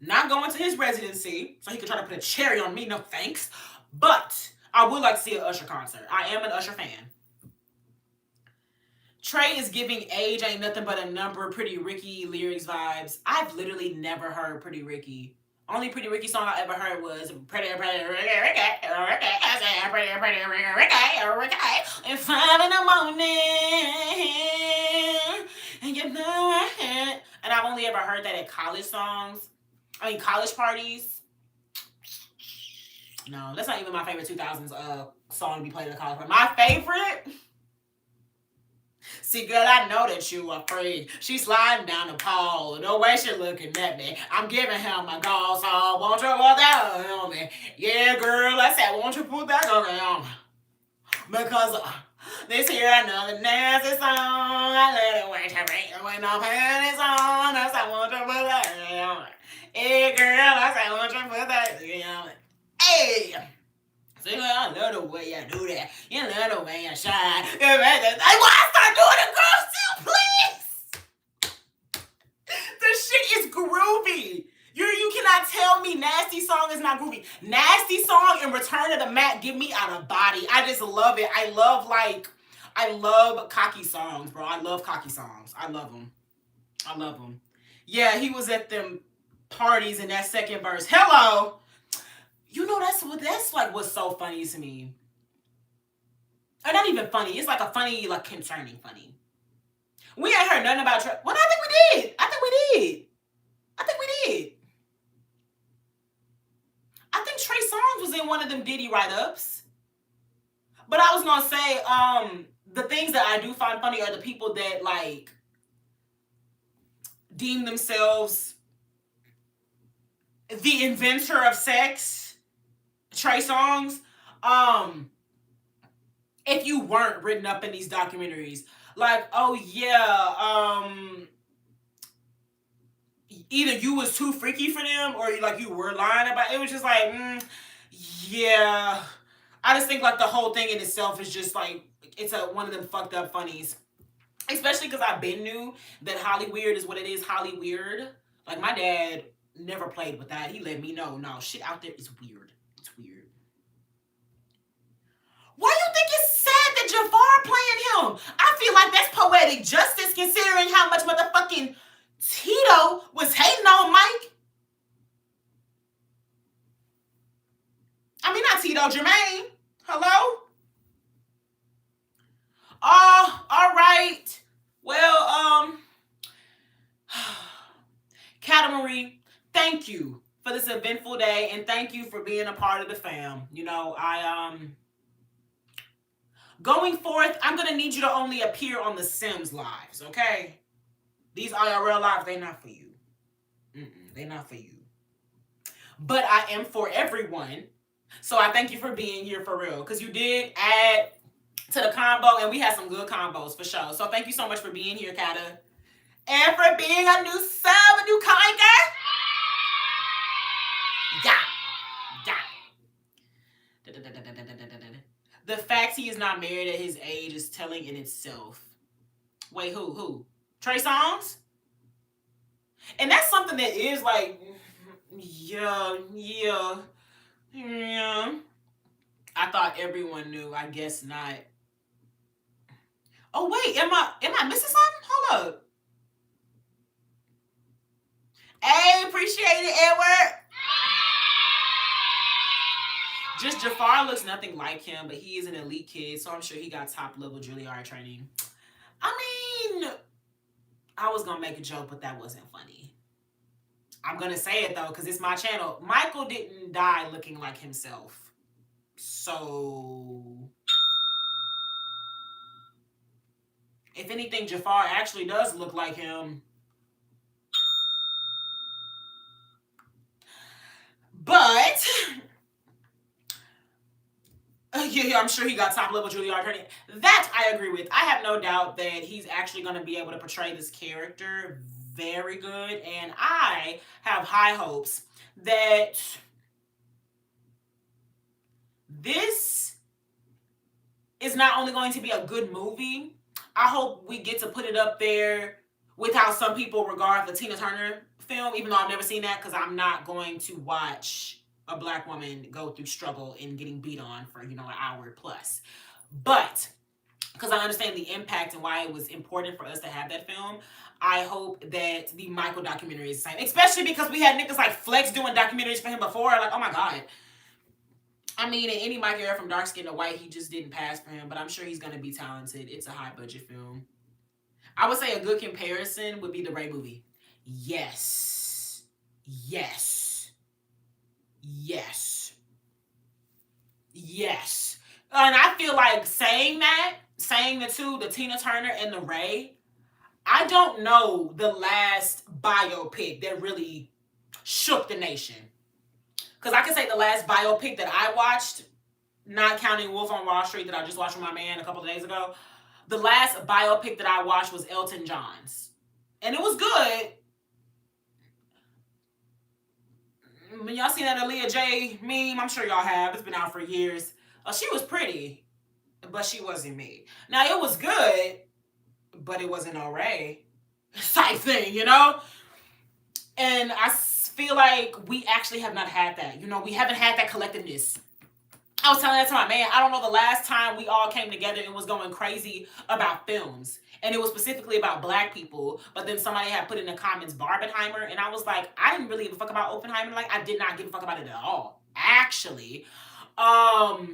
Not going to his residency, so he could try to put a cherry on me. No thanks. But I would like to see an Usher concert. I am an Usher fan. Trey is giving age ain't nothing but a number. Pretty Ricky lyrics vibes. I've literally never heard Pretty Ricky. Only Pretty Ricky song I ever heard was Pretty Ricky, I said Pretty Ricky, it's 5 in the morning, and you know I had. And I've only ever heard that at college college parties. No, that's not even my favorite 2000s song to be played at a college party. My favorite. See, girl, I know that you afraid. She's sliding down the pole. The way she looking at me, I'm giving her my goals. So won't you put that on me? Yeah, girl, I said, won't you put that on me? Because this here another nasty song. I let it wait to read when no panties on. I said, won't you put that on me? Hey, girl, I said, won't you put that on me? Hey! See, I love the way you do that. You love the way you shine. Why start doing it, girl, still, please? The shit is groovy. You cannot tell me Nasty Song is not groovy. Nasty Song and Return of the Mac give me out of body. I just love it. I love cocky songs, bro. I love cocky songs. I love them. Yeah, he was at them parties in that second verse. Hello. You know, that's like what's so funny to me. Or not even funny. It's like a funny, like concerning funny. We ain't heard nothing about Trey. Well, I think we did. I think Trey Songz was in one of them Diddy write-ups. But I was gonna say, the things that I do find funny are the people that like deem themselves the inventor of sex. Trey Songz, if you weren't written up in these documentaries, like, oh yeah, either you was too freaky for them or like you were lying about it. It was just like, yeah. I just think like the whole thing in itself is just like, it's one of them fucked up funnies. Especially because I've been knew that Hollyweird is what it is, Hollyweird. Like my dad never played with that. He let me know, no, shit out there is weird. It's weird. Why you think it's sad that Jafar playing him? I feel like that's poetic justice considering how much motherfucking Tito was hating on Mike. I mean, not Tito, Jermaine. Hello? Oh, all right. Well, Catamarie, thank you for this eventful day, and thank you for being a part of the fam. You know, going forth, I'm gonna need you to only appear on the Sims lives, okay? These IRL lives, they're not for you. They're not for you. But I am for everyone. So I thank you for being here for real, because you did add to the combo, and we had some good combos for sure. So thank you so much for being here, Kata, and for being a new sub, a new conker. Yeah. The fact he is not married at his age is telling in itself. Wait, who? Trey Songz? And that's something that is like, yeah. I thought everyone knew. I guess not. Oh wait, am I missing something? Hold up. Hey, appreciate it, Edward. Just Jafar looks nothing like him, but he is an elite kid, so I'm sure he got top level Juilliard training. I mean, I was gonna make a joke, but that wasn't funny. I'm gonna say it though, because it's my channel. Michael didn't die looking like himself. So if anything, Jafar actually does look like him. But Yeah, I'm sure he got top level Juilliard training. That I agree with. I have no doubt that he's actually going to be able to portray this character very good, and I have high hopes that this is not only going to be a good movie. I hope we get to put it up there with how some people regard the Tina Turner film, even though I've never seen that, because I'm not going to watch a black woman go through struggle and getting beat on for, an hour plus. But because I understand the impact and why it was important for us to have that film, I hope that the Michael documentary is the same. Especially because we had niggas like Flex doing documentaries for him before. Like, oh my God. I mean, in any Michael era from dark skin to white, he just didn't pass for him. But I'm sure he's going to be talented. It's a high budget film. I would say a good comparison would be the Ray movie. Yes. Yes. Yes. Yes. And I feel like saying the two, the Tina Turner and the Ray, I don't know the last biopic that really shook the nation. Because I can say the last biopic that I watched, not counting Wolf on Wall Street that I just watched with my man a couple of days ago, the last biopic that I watched was Elton John's. And it was good. When y'all seen that Aaliyah J meme, I'm sure y'all have. It's been out for years. She was pretty, but she wasn't me. Now, it was good, but it wasn't no Ray type thing, And I feel like we actually have not had that. We haven't had that collectiveness. I was telling that to my man. I don't know the last time we all came together and was going crazy about films. And it was specifically about black people. But then somebody had put in the comments Barbenheimer. And I was like, I didn't really give a fuck about Oppenheimer. Like, I did not give a fuck about it at all. Actually. I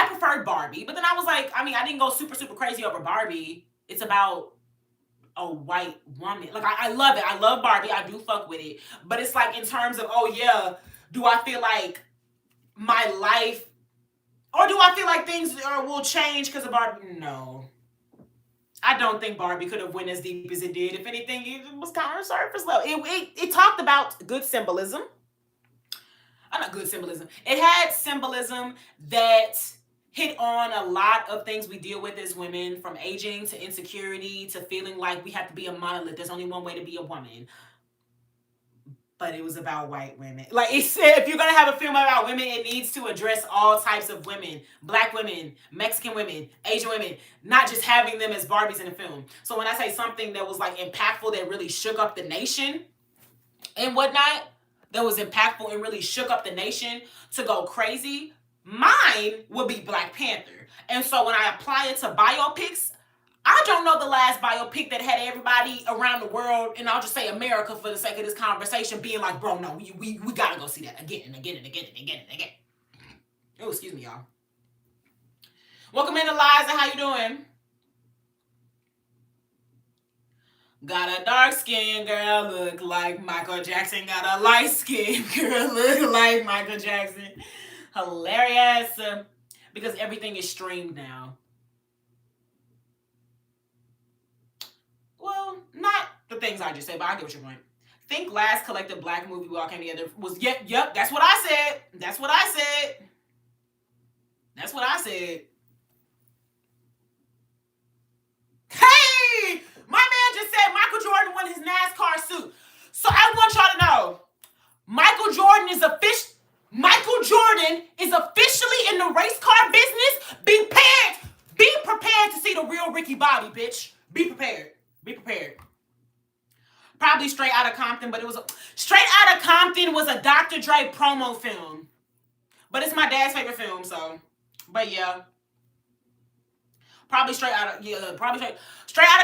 preferred Barbie. But then I was like, I didn't go super, super crazy over Barbie. It's about a white woman. Like, I love it. I love Barbie. I do fuck with it. But it's like in terms of, do I feel like my life, or do I feel like things will change because of Barbie? No. I don't think Barbie could have went as deep as it did. If anything, it was kind of surface level. It talked about good symbolism. Not good symbolism. It had symbolism that hit on a lot of things we deal with as women, from aging to insecurity to feeling like we have to be a monolith. There's only one way to be a woman. But it was about white women. Like it said, if you're going to have a film about women, it needs to address all types of women. Black women, Mexican women, Asian women. Not just having them as Barbies in a film. So when I say something that was like impactful, that really shook up the nation and whatnot, that was impactful and really shook up the nation to go crazy, mine would be Black Panther. And so when I apply it to biopics, I don't know the last biopic that had everybody around the world, and I'll just say America for the sake of this conversation, being like, bro, no, we gotta go see that again and again and again and again and again. Oh, excuse me, y'all. Welcome in, Eliza. How you doing? Got a dark skin girl, look like Michael Jackson. Got a light skin girl, look like Michael Jackson. Hilarious. Because everything is streamed now. Well, not the things I just said, but I get what you're going. Think last collective black movie we all came together was, yep, that's what I said. That's what I said. That's what I said. Hey! My man just said Michael Jordan won his NASCAR suit. So I want y'all to know, Michael Jordan is officially in the race car business. Be prepared to see the real Ricky Bobby, bitch. Be prepared. Be prepared. Probably Straight Outta Compton, but Straight Outta Compton was a Dr. Dre promo film. But it's my dad's favorite film, so. But yeah. Probably Straight Outta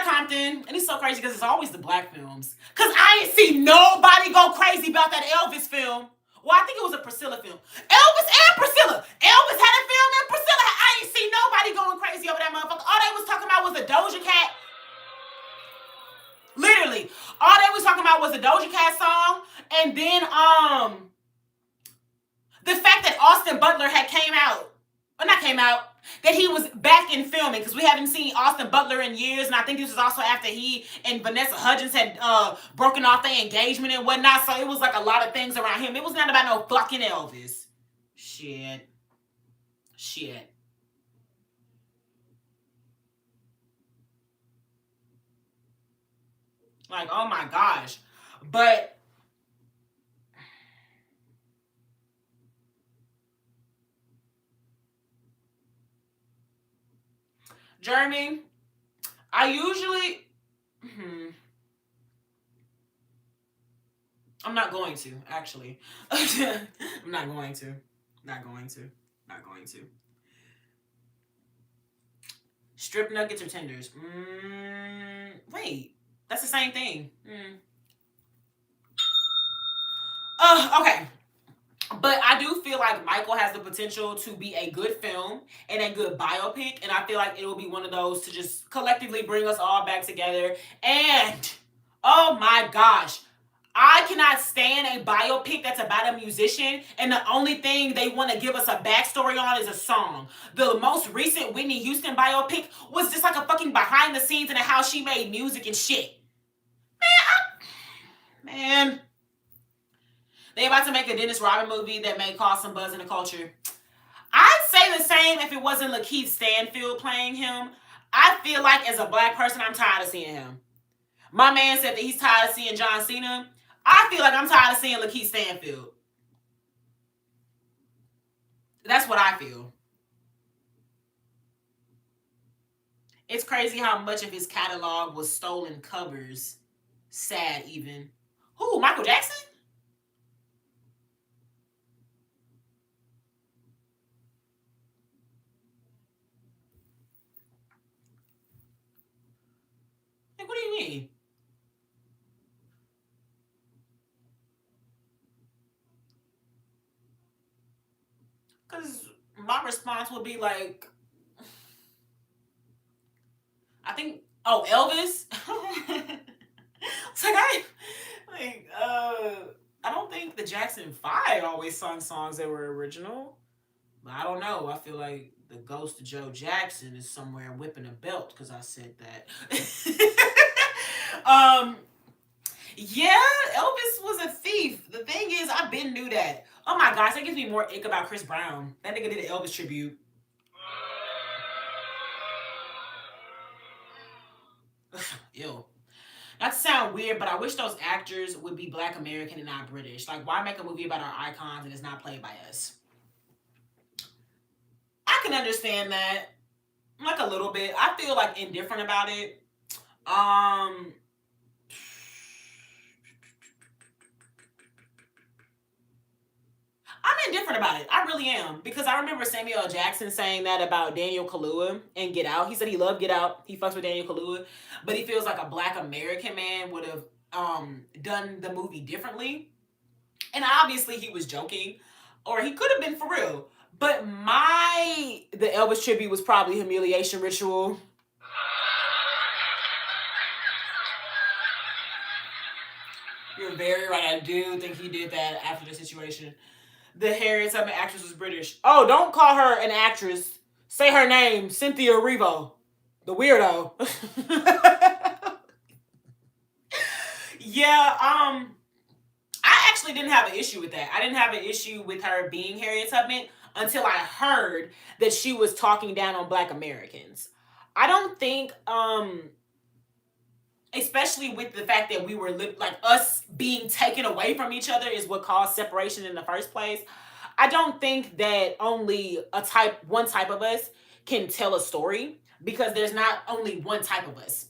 Compton. And it's so crazy because it's always the black films. Because I ain't see nobody go crazy about that Elvis film. Well, I think it was a Priscilla film. Elvis and Priscilla. Elvis had a film and Priscilla. I ain't see nobody going crazy over that motherfucker. All they was talking about was a Doja Cat. Literally. All they was talking about was a Doja Cat song. And then the fact that Austin Butler had that he was back in filming, because we haven't seen Austin Butler in years, and I think this was also after he and Vanessa Hudgens had broken off their engagement and whatnot, so it was like a lot of things around him. It was not about no fucking Elvis. Shit. Shit. Like, oh my gosh. But Jeremy, I usually I'm not going to, actually. I'm not going to. Not going to. Not going to. Strip nuggets or tenders? Wait. That's the same thing. Okay. But I do feel like Michael has the potential to be a good film and a good biopic. And I feel like it will be one of those to just collectively bring us all back together. And, oh my gosh, I cannot stand a biopic that's about a musician and the only thing they want to give us a backstory on is a song. The most recent Whitney Houston biopic was just like a fucking behind the scenes and how she made music and shit. Man, they about to make a Dennis Rodman movie that may cause some buzz in the culture. I'd say the same if it wasn't Lakeith Stanfield playing him. I feel like as a black person, I'm tired of seeing him. My man said that he's tired of seeing John Cena. I feel like I'm tired of seeing Lakeith Stanfield. That's what I feel. It's crazy how much of his catalog was stolen covers. Sad, even. Who? Michael Jackson? Like, what do you mean? Because my response would be like, I think, oh, Elvis? It's like, I don't think the Jackson 5 always sung songs that were original. But I don't know. I feel like the ghost of Joe Jackson is somewhere whipping a belt because I said that. Yeah, Elvis was a thief. The thing is, I been knew that. Oh my gosh, that gives me more ick about Chris Brown. That nigga did an Elvis tribute. Ew. Not to sound weird, but I wish those actors would be Black American and not British. Like, why make a movie about our icons and it's not played by us? I can understand that. Like a little bit. I feel like indifferent about it. I'm indifferent about it. I really am. Because I remember Samuel L. Jackson saying that about Daniel Kaluuya in Get Out. He said he loved Get Out. He fucks with Daniel Kaluuya. But he feels like a Black American man would have done the movie differently. And obviously he was joking. Or he could have been for real. But the Elvis tribute was probably Humiliation Ritual. You're very right. I do think he did that after the situation. The Harriet Tubman actress was British. Oh, don't call her an actress. Say her name, Cynthia Erivo. The weirdo. Yeah, I actually didn't have an issue with that. I didn't have an issue with her being Harriet Tubman until I heard that she was talking down on Black Americans. I don't think, especially with the fact that we were like us being taken away from each other is what caused separation in the first place. I don't think that only one type of us can tell a story because there's not only one type of us.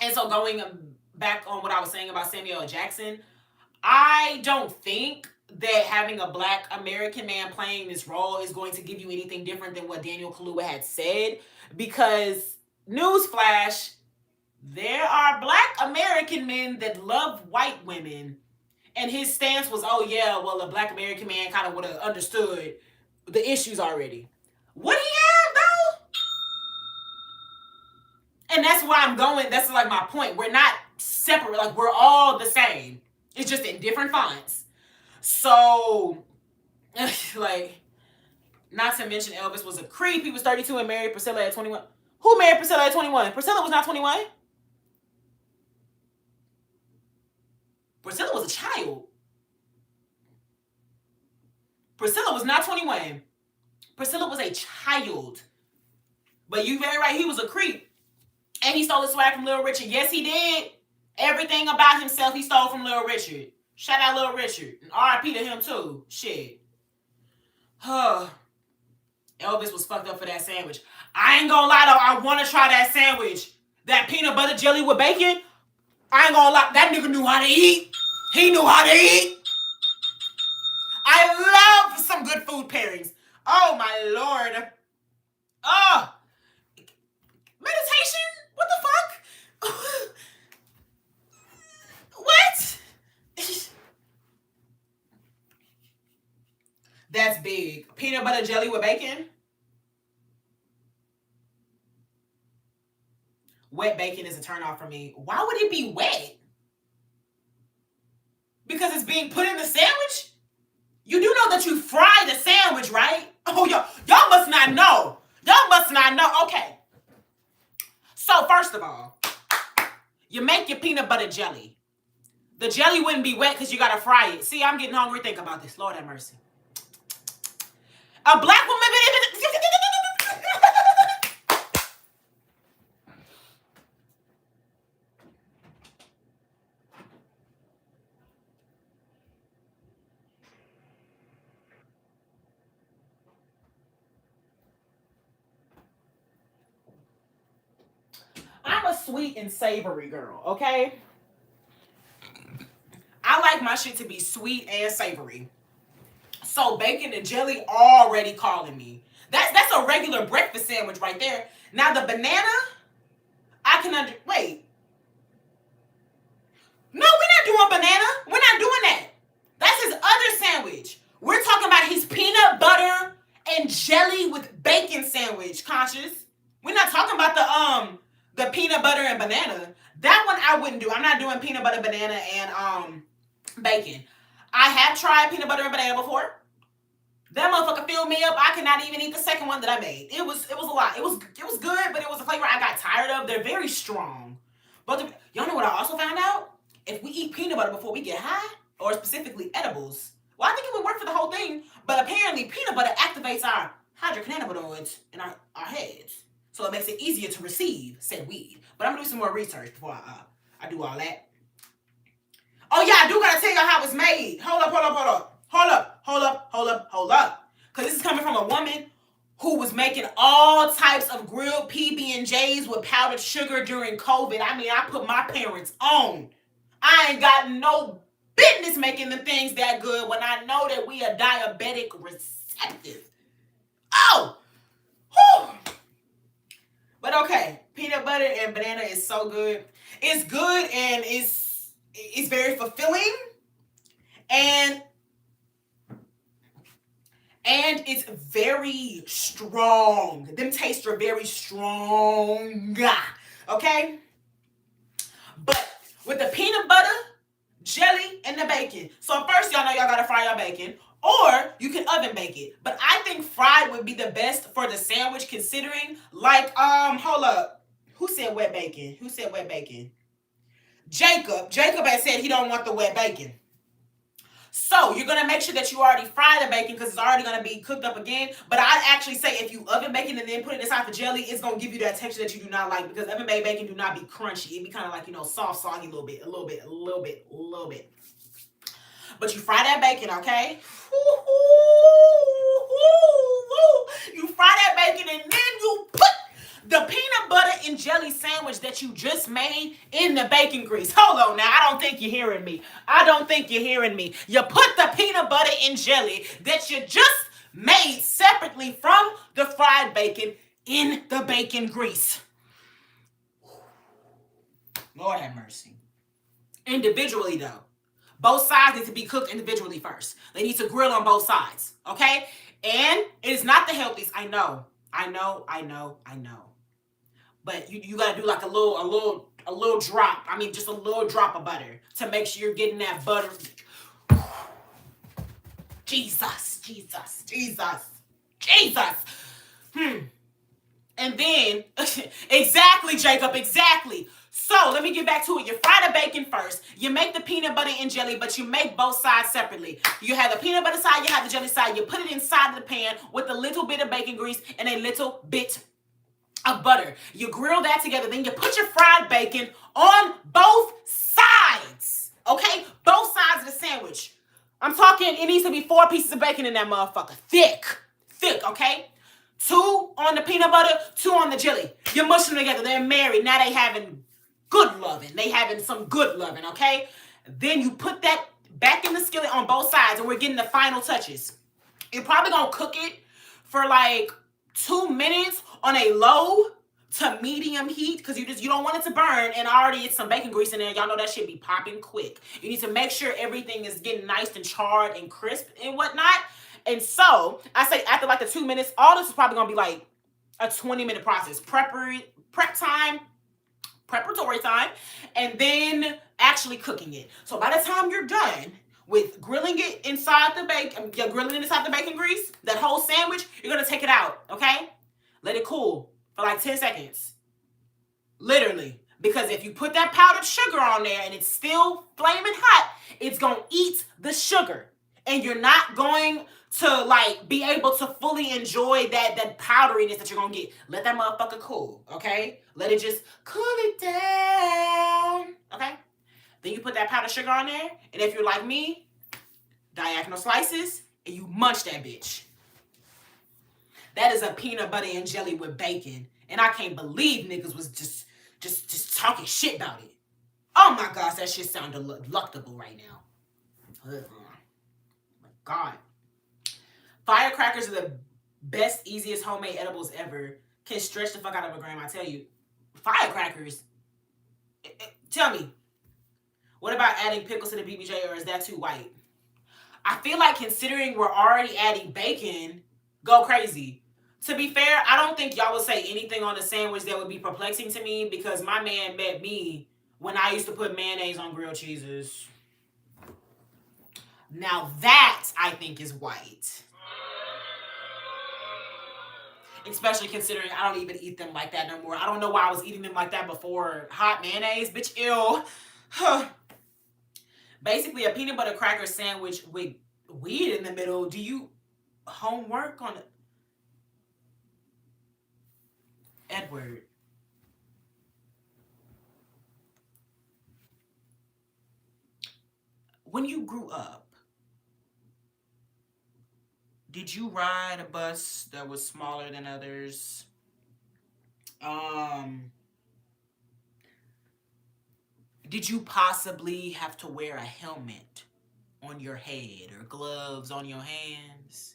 And so going back on what I was saying about Samuel L. Jackson, I don't think that having a Black American man playing this role is going to give you anything different than what Daniel Kaluuya had said. Because, newsflash, there are Black American men that love white women. And his stance was, oh yeah, well, a Black American man kind of would have understood the issues already. Would he have, though? And that's why I'm going, that's like my point. We're not separate, like we're all the same. It's just in different fonts. So, like, not to mention Elvis was a creep. He was 32 and married Priscilla at 21. Who married Priscilla at 21? Priscilla was not 21. Priscilla was a child. Priscilla was not 21. Priscilla was a child. But you very right, he was a creep. And he stole his swag from Little Richard. Yes, he did. Everything about himself he stole from Little Richard. Shout out Little Richard. And R.I.P. to him too. Shit. Huh. Elvis was fucked up for that sandwich. I ain't gonna lie though, I wanna try that sandwich. That peanut butter jelly with bacon. I ain't gonna lie, that nigga knew how to eat. He knew how to eat. I love some good food pairings. Oh my Lord. Oh. Meditation? What the fuck? What? That's big. Peanut butter jelly with bacon? Wet bacon is a turnoff for me. Why would it be wet? Because it's being put in the sandwich? You do know that you fry the sandwich, right? Oh, y'all must not know. Y'all must not know. Okay. So, first of all, you make your peanut butter jelly. The jelly wouldn't be wet because you got to fry it. See, I'm getting hungry. Think about this. Lord have mercy. A black woman... I'm a sweet and savory girl, okay? I like my shit to be sweet and savory. So bacon and jelly already calling me. That's a regular breakfast sandwich right there. Now the banana, I can wait. No, we're not doing banana. We're not doing that. That's his other sandwich. We're talking about his peanut butter and jelly with bacon sandwich, Conscious. We're not talking about the peanut butter and banana. That one I wouldn't do. I'm not doing peanut butter, banana, and bacon. I have tried peanut butter and banana before. That motherfucker filled me up. I could not even eat the second one that I made. It was a lot. It was good, but it was a flavor I got tired of. They're very strong. But y'all know what I also found out? If we eat peanut butter before we get high, or specifically edibles, well, I think it would work for the whole thing. But apparently, peanut butter activates our hydrocannabinoids in our heads, so it makes it easier to receive said weed. But I'm gonna do some more research before I do all that. Oh yeah, I do gotta tell y'all how it's made. Hold up. Because this is coming from a woman who was making all types of grilled PB&Js with powdered sugar during COVID. I mean, I put my parents on. I ain't got no business making the things that good when I know that we are diabetic receptive. Oh! Whew. But okay, peanut butter and banana is so good. It's good and it's very fulfilling. And it's very strong. Them tastes are very strong. Okay? But with the peanut butter, jelly, and the bacon. So first, y'all know y'all gotta fry your bacon. Or you can oven bake it. But I think fried would be the best for the sandwich, considering, like, hold up. Who said wet bacon? Jacob. Jacob had said he don't want the wet bacon. So you're going to make sure that you already fry the bacon because it's already going to be cooked up again. But I'd actually say if you oven bacon and then put it inside the jelly, it's going to give you that texture that you do not like, because oven baked bacon do not be crunchy. It be kind of like, soft, soggy a little bit. But you fry that bacon, okay? You fry that bacon and then you put the peanut butter and jelly sandwich that you just made in the bacon grease. Hold on now. I don't think you're hearing me. You put the peanut butter and jelly that you just made separately from the fried bacon in the bacon grease. Lord have mercy. Individually, though. Both sides need to be cooked individually first. They need to grill on both sides. Okay? And it is not the healthiest. I know. But you gotta do like a little drop. I mean, just a little drop of butter to make sure you're getting that butter. Jesus. And then, exactly, Jacob, exactly. So let me get back to it. You fry the bacon first. You make the peanut butter and jelly, but you make both sides separately. You have the peanut butter side, you have the jelly side. You put it inside of the pan with a little bit of bacon grease and a little bit of butter. You grill that together. Then you put your fried bacon on both sides. Okay? Both sides of the sandwich. I'm talking, it needs to be 4 pieces of bacon in that motherfucker. Thick. Thick, okay? 2 on the peanut butter, 2 on the jelly. You mush them together. They're married. Now they having good loving. They having some good loving, okay? Then you put that back in the skillet on both sides, and we're getting the final touches. You're probably gonna cook it for like 2 minutes on a low to medium heat, because you don't want it to burn, and already it's some bacon grease in there. Y'all know that shit be popping quick. You need to make sure everything is getting nice and charred and crisp and whatnot. And so I say after like the 2 minutes, all this is probably gonna be like a 20-minute process. Preparatory time, and then actually cooking it. So by the time you're done with grilling it inside the bacon grease, that whole sandwich, you're gonna take it out, okay? Let it cool for like 10 seconds. Literally. Because if you put that powdered sugar on there and it's still flaming hot, it's gonna eat the sugar. And you're not going to like be able to fully enjoy that powderiness that you're gonna get. Let that motherfucker cool, okay? Let it just cool it down, okay? Then you put that powdered sugar on there, and if you're like me, diagonal slices, and you munch that bitch. That is a peanut butter and jelly with bacon, and I can't believe niggas was just talking shit about it. Oh my gosh, that shit sounded delectable right now. Oh my God. Firecrackers are the best, easiest homemade edibles ever. Can stretch the fuck out of a gram, I tell you. Firecrackers? Tell me, what about adding pickles to the BBJ, or is that too white? I feel like considering we're already adding bacon, go crazy. To be fair, I don't think y'all would say anything on the sandwich that would be perplexing to me, because my man met me when I used to put mayonnaise on grilled cheeses. Now that, I think, is white. Especially considering I don't even eat them like that no more. I don't know why I was eating them like that before. Hot mayonnaise, bitch, ew. Basically, a peanut butter cracker sandwich with weed in the middle. Do you homework on it? Edward. When you grew up, did you ride a bus that was smaller than others? Did you possibly have to wear a helmet on your head or gloves on your hands?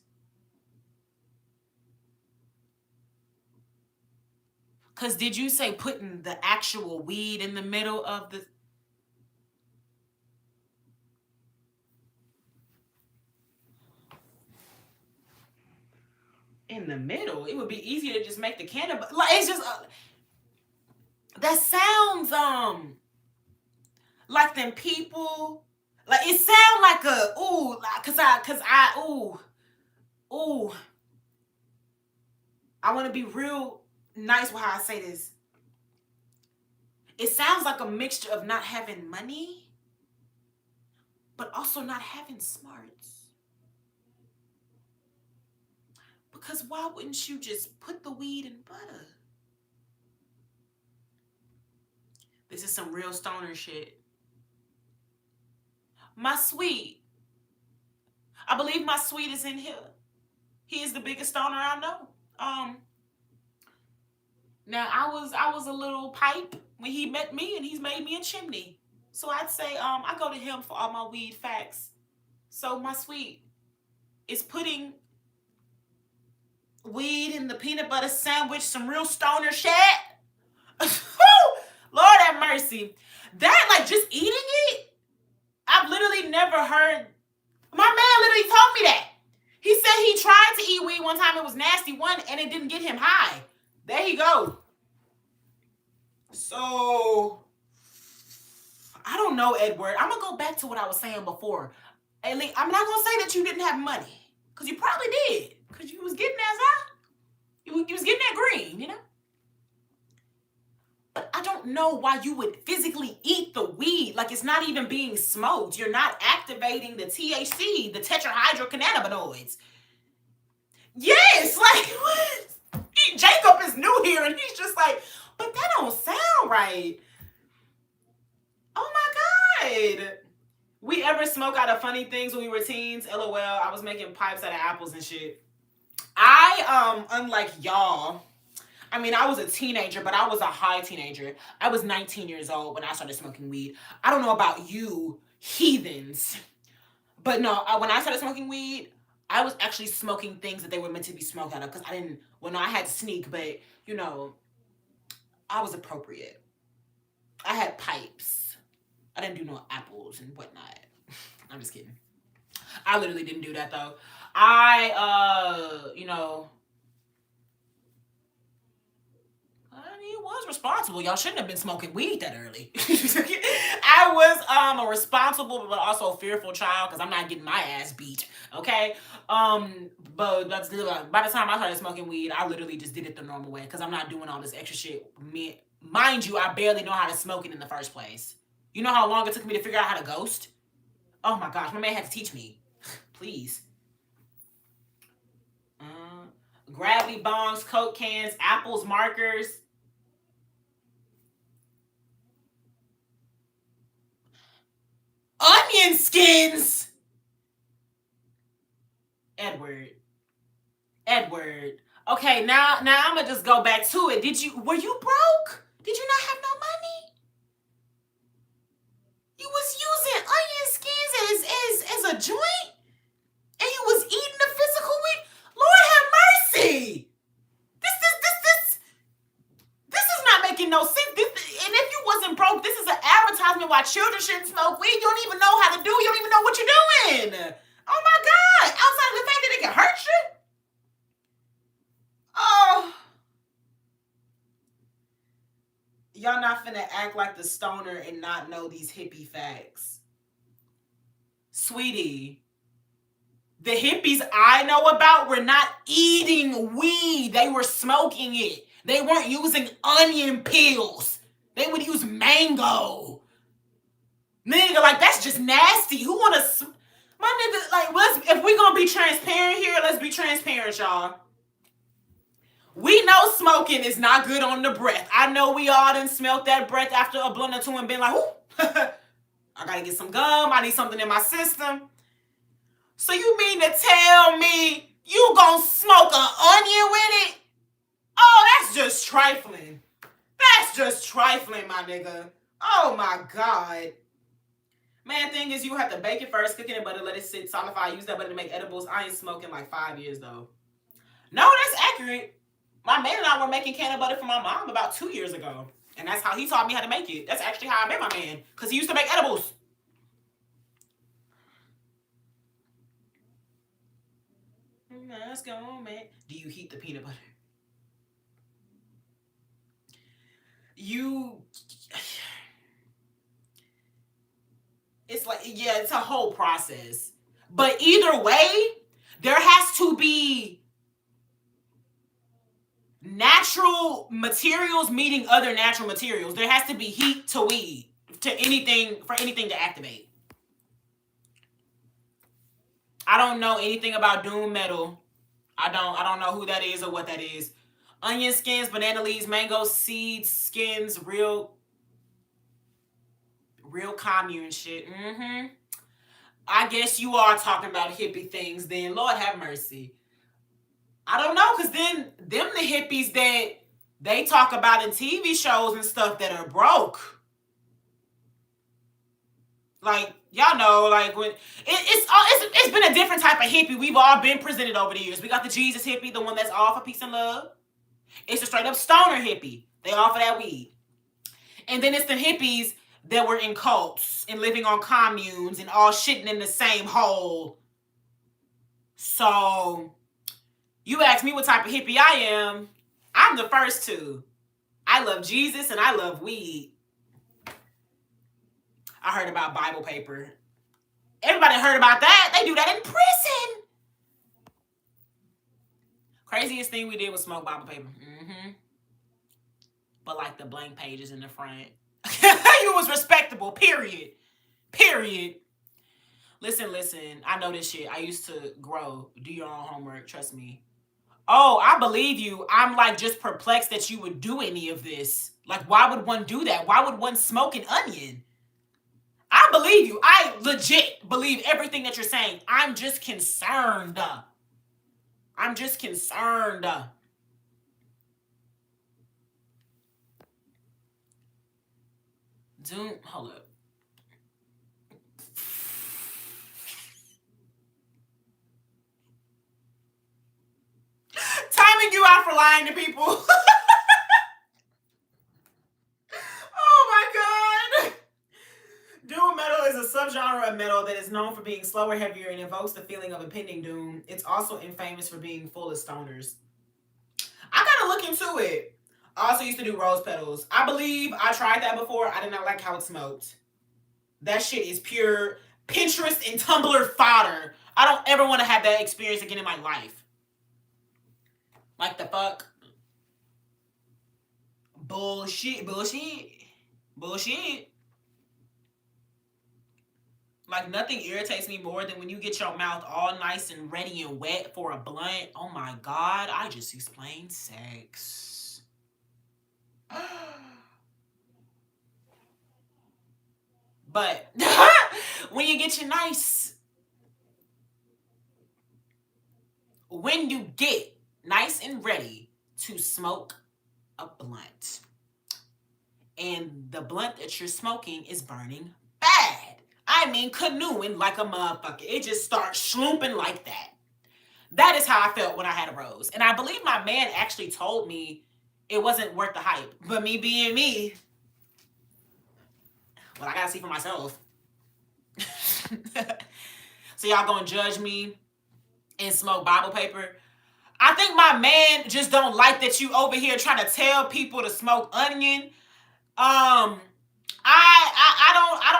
Because did you say putting the actual weed in the middle of the... In the middle? It would be easier to just make the cannabis. Like, it's just... that sounds, like them people... Like, it sound like a... Ooh, ooh. I want to be real nice with how I say this. It sounds like a mixture of not having money, but also not having smarts. Because why wouldn't you just put the weed in butter? This is some real stoner shit. My sweet. I believe my sweet is in here. He is the biggest stoner I know. Now I was a little pipe when he met me, and he's made me a chimney. So I'd say I go to him for all my weed facts. So my sweet is putting weed in the peanut butter sandwich, some real stoner shit. Lord have mercy. That, like, just eating it, I've literally never heard. My man literally told me that. He said he tried to eat weed one time. It was nasty one, and it didn't get him high. There you go. So, I don't know, Edward. I'm going to go back to what I was saying before. I'm not going to say that you didn't have money, because you probably did, because you was getting that high. You was getting that green, you know? But I don't know why you would physically eat the weed. Like, it's not even being smoked. You're not activating the THC, the tetrahydrocannabinoids. Yes, like, what? Jacob is new here, and he's just like, but that don't sound right. Oh my God. We ever smoke out of funny things when we were teens? LOL, I was making pipes out of apples and shit. Unlike y'all, I mean, I was a teenager, but I was a high teenager. I was 19 years old when I started smoking weed. I don't know about you heathens, but no, when I started smoking weed, I was actually smoking things that they were meant to be smoked out of, because I didn't, well, no, I had to sneak, but, you know, I was appropriate. I had pipes. I didn't do no apples and whatnot. I'm just kidding. I literally didn't do that, though. He was responsible. Y'all shouldn't have been smoking weed that early. I was a responsible but also fearful child, because I'm not getting my ass beat. Okay? But that's by the time I started smoking weed, I literally just did it the normal way, because I'm not doing all this extra shit. Mind you, I barely know how to smoke it in the first place. You know how long it took me to figure out how to ghost? Oh my gosh, my man had to teach me. Please. Gravity bongs, Coke cans, apples, markers. Onion skins. Edward. Okay, now I'm gonna just go back to it. Were you broke? Did you not have no money? You was using onion skins as a joint? And you was eating the physical weed? Lord have mercy! This is not making no sense. And if you wasn't broke, this is an advertisement why children shouldn't smoke weed. You don't even know how to do it. You don't even know what you're doing. Oh my God. Outside of the fact that it can hurt you. Oh. Y'all not finna act like the stoner and not know these hippie facts. Sweetie, the hippies I know about were not eating weed. They were smoking it. They weren't using onion peels. They would use mango. Nigga, like, that's just nasty. Who wanna... My nigga, like, if we gonna be transparent here, let's be transparent, y'all. We know smoking is not good on the breath. I know we all done smelt that breath after a blunt or two and been like, ooh, I gotta get some gum. I need something in my system. So you mean to tell me you gonna smoke an onion with it? Oh, that's just trifling. That's just trifling, my nigga. Oh my God. Man, thing is, you have to bake it first, cook it in butter, let it sit, solidify, use that butter to make edibles. I ain't smoking like 5 years though. No, that's accurate. My man and I were making candy butter for my mom about 2 years ago. And that's how he taught me how to make it. That's actually how I met my man. Because he used to make edibles. Let's go, man. Do you heat the peanut butter? It's like, yeah, it's a whole process. But either way, there has to be natural materials meeting other natural materials. There has to be heat to weed, for anything to activate. I don't know anything about Doom Metal. I don't know who that is or what that is. Onion skins, banana leaves, mango seeds, skins, real commune shit. I guess you are talking about hippie things then. Lord have mercy. I don't know, because then them the hippies that they talk about in TV shows and stuff that are broke. Like, y'all know, like, when it's been a different type of hippie we've all been presented over the years. We got the Jesus hippie, the one that's all for peace and love. It's a straight up stoner hippie. They all for that weed. And then it's the hippies that were in cults and living on communes and all shitting in the same hole. So, you ask me what type of hippie I am, I'm the first two. I love Jesus and I love weed. I heard about Bible paper. Everybody heard about that. They do that in prison. Craziest thing we did was smoke Bible paper. but like the blank pages in the front. You was respectable, period. Period. Listen. I know this shit. I used to grow. Do your own homework. Trust me. Oh, I believe you. I'm like just perplexed that you would do any of this. Like, why would one do that? Why would one smoke an onion? I believe you. I legit believe everything that you're saying. I'm just concerned. I'm just concerned. Dude, hold up. Timing you out for lying to people. Oh my god. Doom metal is a subgenre of metal that is known for being slower, heavier, and evokes the feeling of impending doom. It's also infamous for being full of stoners. I gotta look into it. I also used to do rose petals. I believe I tried that before. I did not like how it smoked. That shit is pure Pinterest and Tumblr fodder. I don't ever want to have that experience again in my life. Like the fuck? Bullshit. Like nothing irritates me more than when you get your mouth all nice and ready and wet for a blunt. Oh my god, I just explained sex. But when you get your nice, when you get nice and ready to smoke a blunt, and the blunt that you're smoking is burning bad. I mean, canoeing like a motherfucker. It just starts schlooping like that. That is how I felt when I had a rose. And I believe my man actually told me it wasn't worth the hype. But me being me, well, I gotta see for myself. So y'all gonna judge me and smoke Bible paper? I think my man just don't like that you over here trying to tell people to smoke onion. I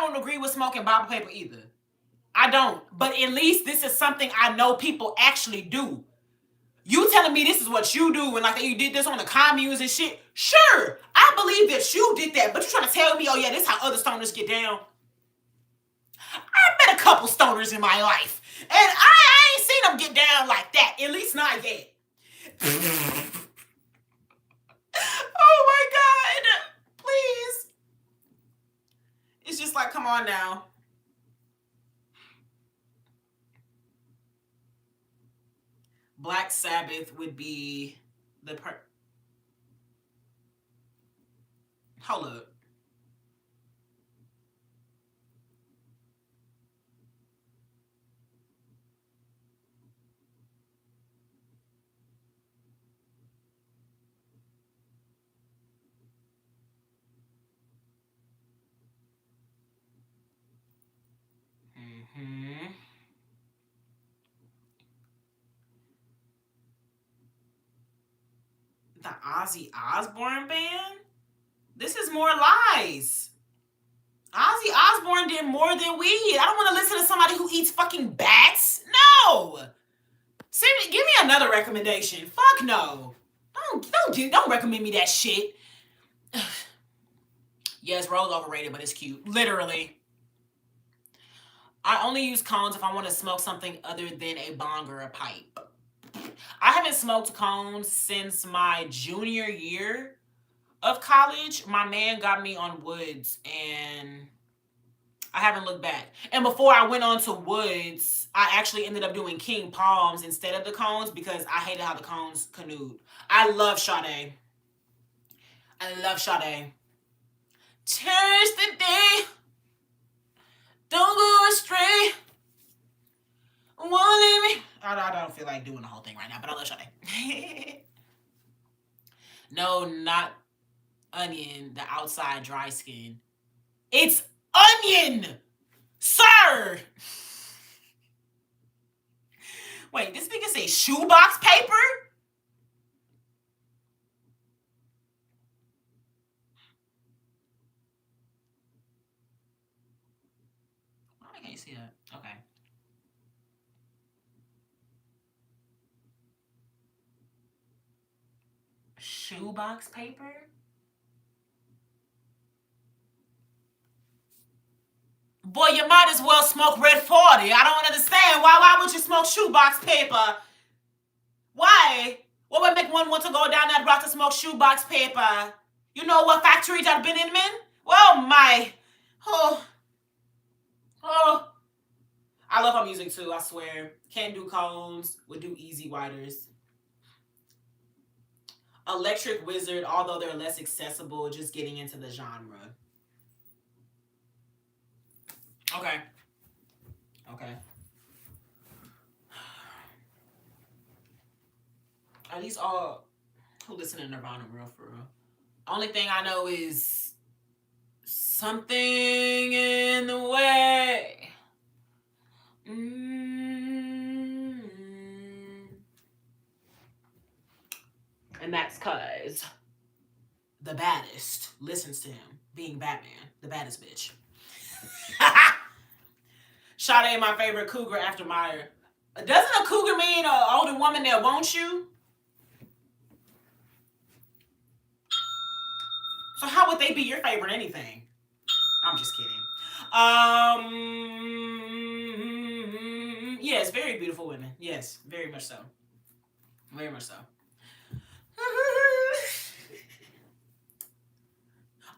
don't agree with smoking Bible paper either. I don't. But at least this is something I know people actually do. You telling me this is what you do and like you did this on the communes and shit? Sure, I believe that you did that, but you trying to tell me, oh yeah, this is how other stoners get down? I've met a couple stoners in my life, and I ain't seen them get down like that. At least not yet. Oh my god, please. It's just like, come on now. Black Sabbath would be the hold up. The Ozzy Osbourne band? This is more lies. Ozzy Osbourne did more than weed. I don't want to listen to somebody who eats fucking bats. No. Give me another recommendation. Fuck no. Don't recommend me that shit. Yes, Rose overrated, but it's cute. Literally. I only use cones if I want to smoke something other than a bong or a pipe. I haven't smoked cones since my junior year of college. My man got me on woods and I haven't looked back. And before I went on to woods, I actually ended up doing king palms instead of the cones because I hated how the cones canoed. I love Sade. Cherish the day. Don't go astray. Won't leave me. I don't feel like doing the whole thing right now, but I love Sade. No, not onion, the outside dry skin. It's onion, sir. Wait, this nigga say shoebox paper? Why can't you see that? Okay. Shoebox paper? Boy, you might as well smoke red 40. I don't understand. Why would you smoke shoebox paper? Why? What would make one want to go down that route to smoke shoebox paper? You know what factories I've been in, man? Oh my. Oh. Oh. I love her music too, I swear. Can't do cones, would do easy widers. Electric Wizard, although they're less accessible, just getting into the genre. Okay. Okay. Are these all who listen to Nirvana real for real? Only thing I know is something in the way. And that's cause the baddest listens to him, being Batman, the baddest bitch. Sade ain't my favorite cougar after Meyer. Doesn't a cougar mean an older woman that wants you? So how would they be your favorite anything? I'm just kidding. Yes, very beautiful women. Yes, very much so. Very much so.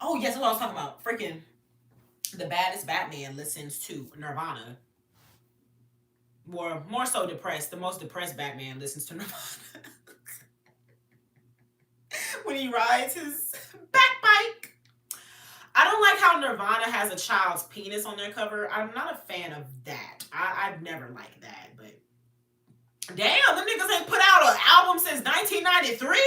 Oh, yes, what I was talking about. Freaking the baddest Batman listens to Nirvana. More so depressed. The most depressed Batman listens to Nirvana. When he rides his back bike. I don't like how Nirvana has a child's penis on their cover. I'm not a fan of that. I've never liked that, but damn, them niggas ain't put out an album since 1993.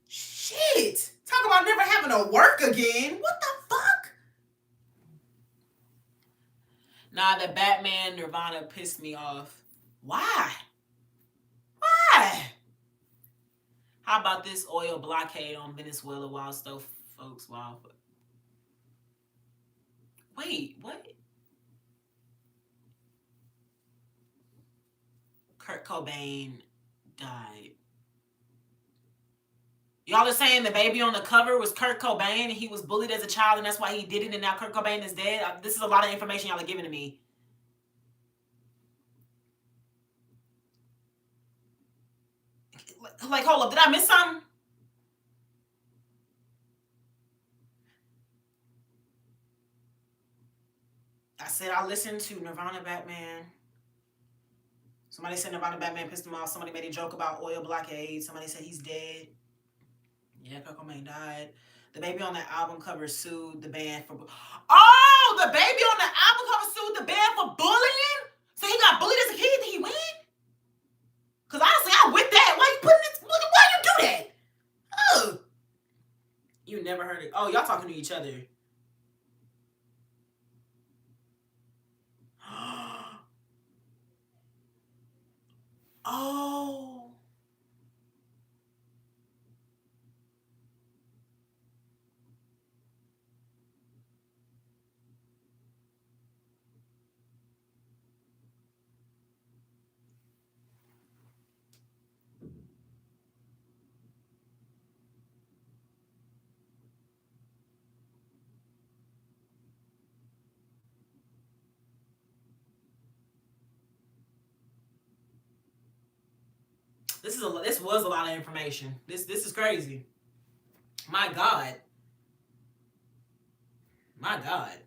Shit. Talk about never having to work again. What the fuck? Nah, the Batman Nirvana pissed me off. Why? Why? How about this oil blockade on Venezuela while still folks wild? Wait, what? Kurt Cobain died. Y'all are saying the baby on the cover was Kurt Cobain and he was bullied as a child and that's why he did it and now Kurt Cobain is dead? This is a lot of information y'all are giving to me. Like, hold up, did I miss something? I said I listened to Nirvana Batman. Somebody said Nirvana Batman pissed him off. Somebody made a joke about oil blockade. Somebody said he's dead. Yeah, Kurt Cobain died. The baby on the album cover sued the band for... Oh, the baby on the album cover sued the band for bullying? So he got bullied as a kid and he win? Because honestly, I'm with that. Why you putting this... Why you do that? Oh. You never heard it. Oh, y'all talking to each other. Oh. This was a lot of information. This is crazy. My God. My God.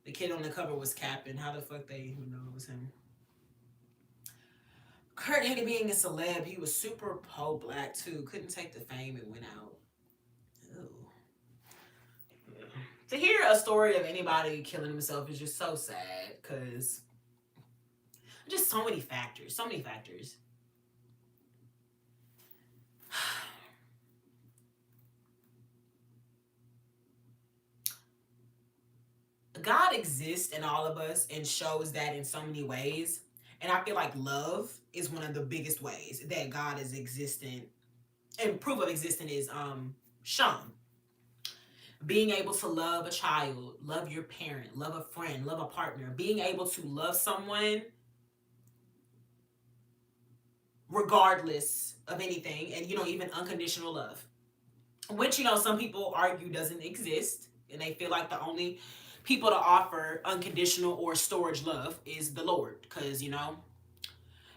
The kid on the cover was capping. How the fuck they know it was him? Kurt hated being a celeb. He was super pro-black too. Couldn't take the fame and went out. Yeah. To hear a story of anybody killing himself is just so sad because just so many factors. So many factors. God exists in all of us and shows that in so many ways. And I feel like love is one of the biggest ways that God is existent. And proof of existence is shown. Being able to love a child, love your parent, love a friend, love a partner. Being able to love someone regardless of anything, and even unconditional love, which some people argue doesn't exist, and they feel like the only people to offer unconditional or storage love is the Lord, because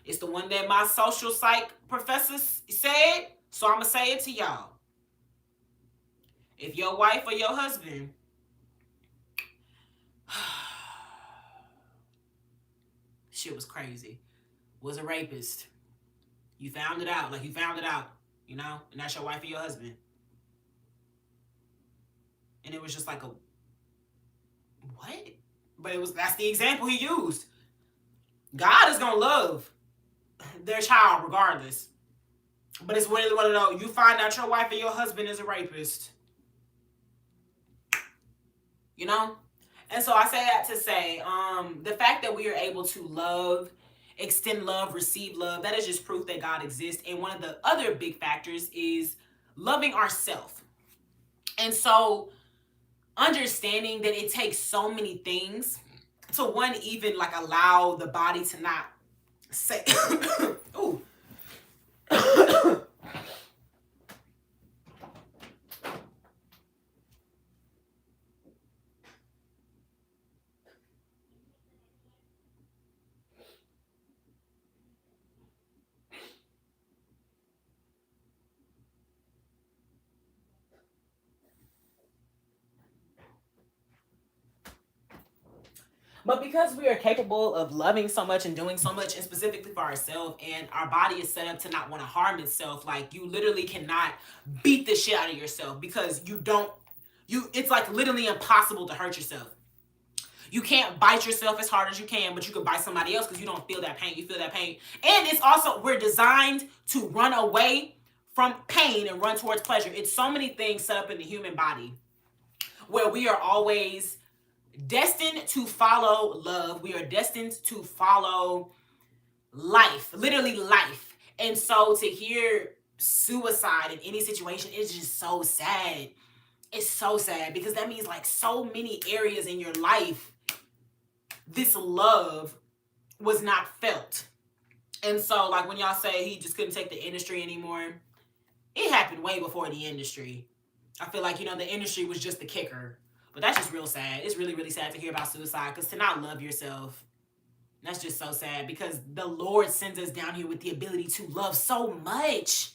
it's the one that my social psych professor said. So I'm gonna say it to y'all: if your wife or your husband shit was crazy, was a rapist, you found it out, like you found it out, and that's your wife or your husband, and it was just like a what? But that's the example he used. God is gonna love their child regardless. But it's really one of those, you find out your wife or your husband is a rapist. And so I say that to say, the fact that we are able to love, extend love, receive love, that is just proof that God exists. And one of the other big factors is loving ourselves. And so understanding that it takes so many things to one, even like allow the body to not say, ooh. But because we are capable of loving so much and doing so much, and specifically for ourselves, and our body is set up to not want to harm itself, like you literally cannot beat the shit out of yourself, because it's like literally impossible to hurt yourself. You can't bite yourself as hard as you can, but you can bite somebody else because you don't feel that pain. You feel that pain. And it's also, we're designed to run away from pain and run towards pleasure. It's so many things set up in the human body where we are always destined to follow love. We are destined to follow life, literally life. And so to hear suicide in any situation is just so sad. It's so sad, because that means like so many areas in your life, this love was not felt. And so like when y'all say he just couldn't take the industry anymore, it happened way before the industry. I feel like, the industry was just the kicker. But that's just real sad. It's really, really sad to hear about suicide, because to not love yourself, that's just so sad, because the Lord sends us down here with the ability to love so much.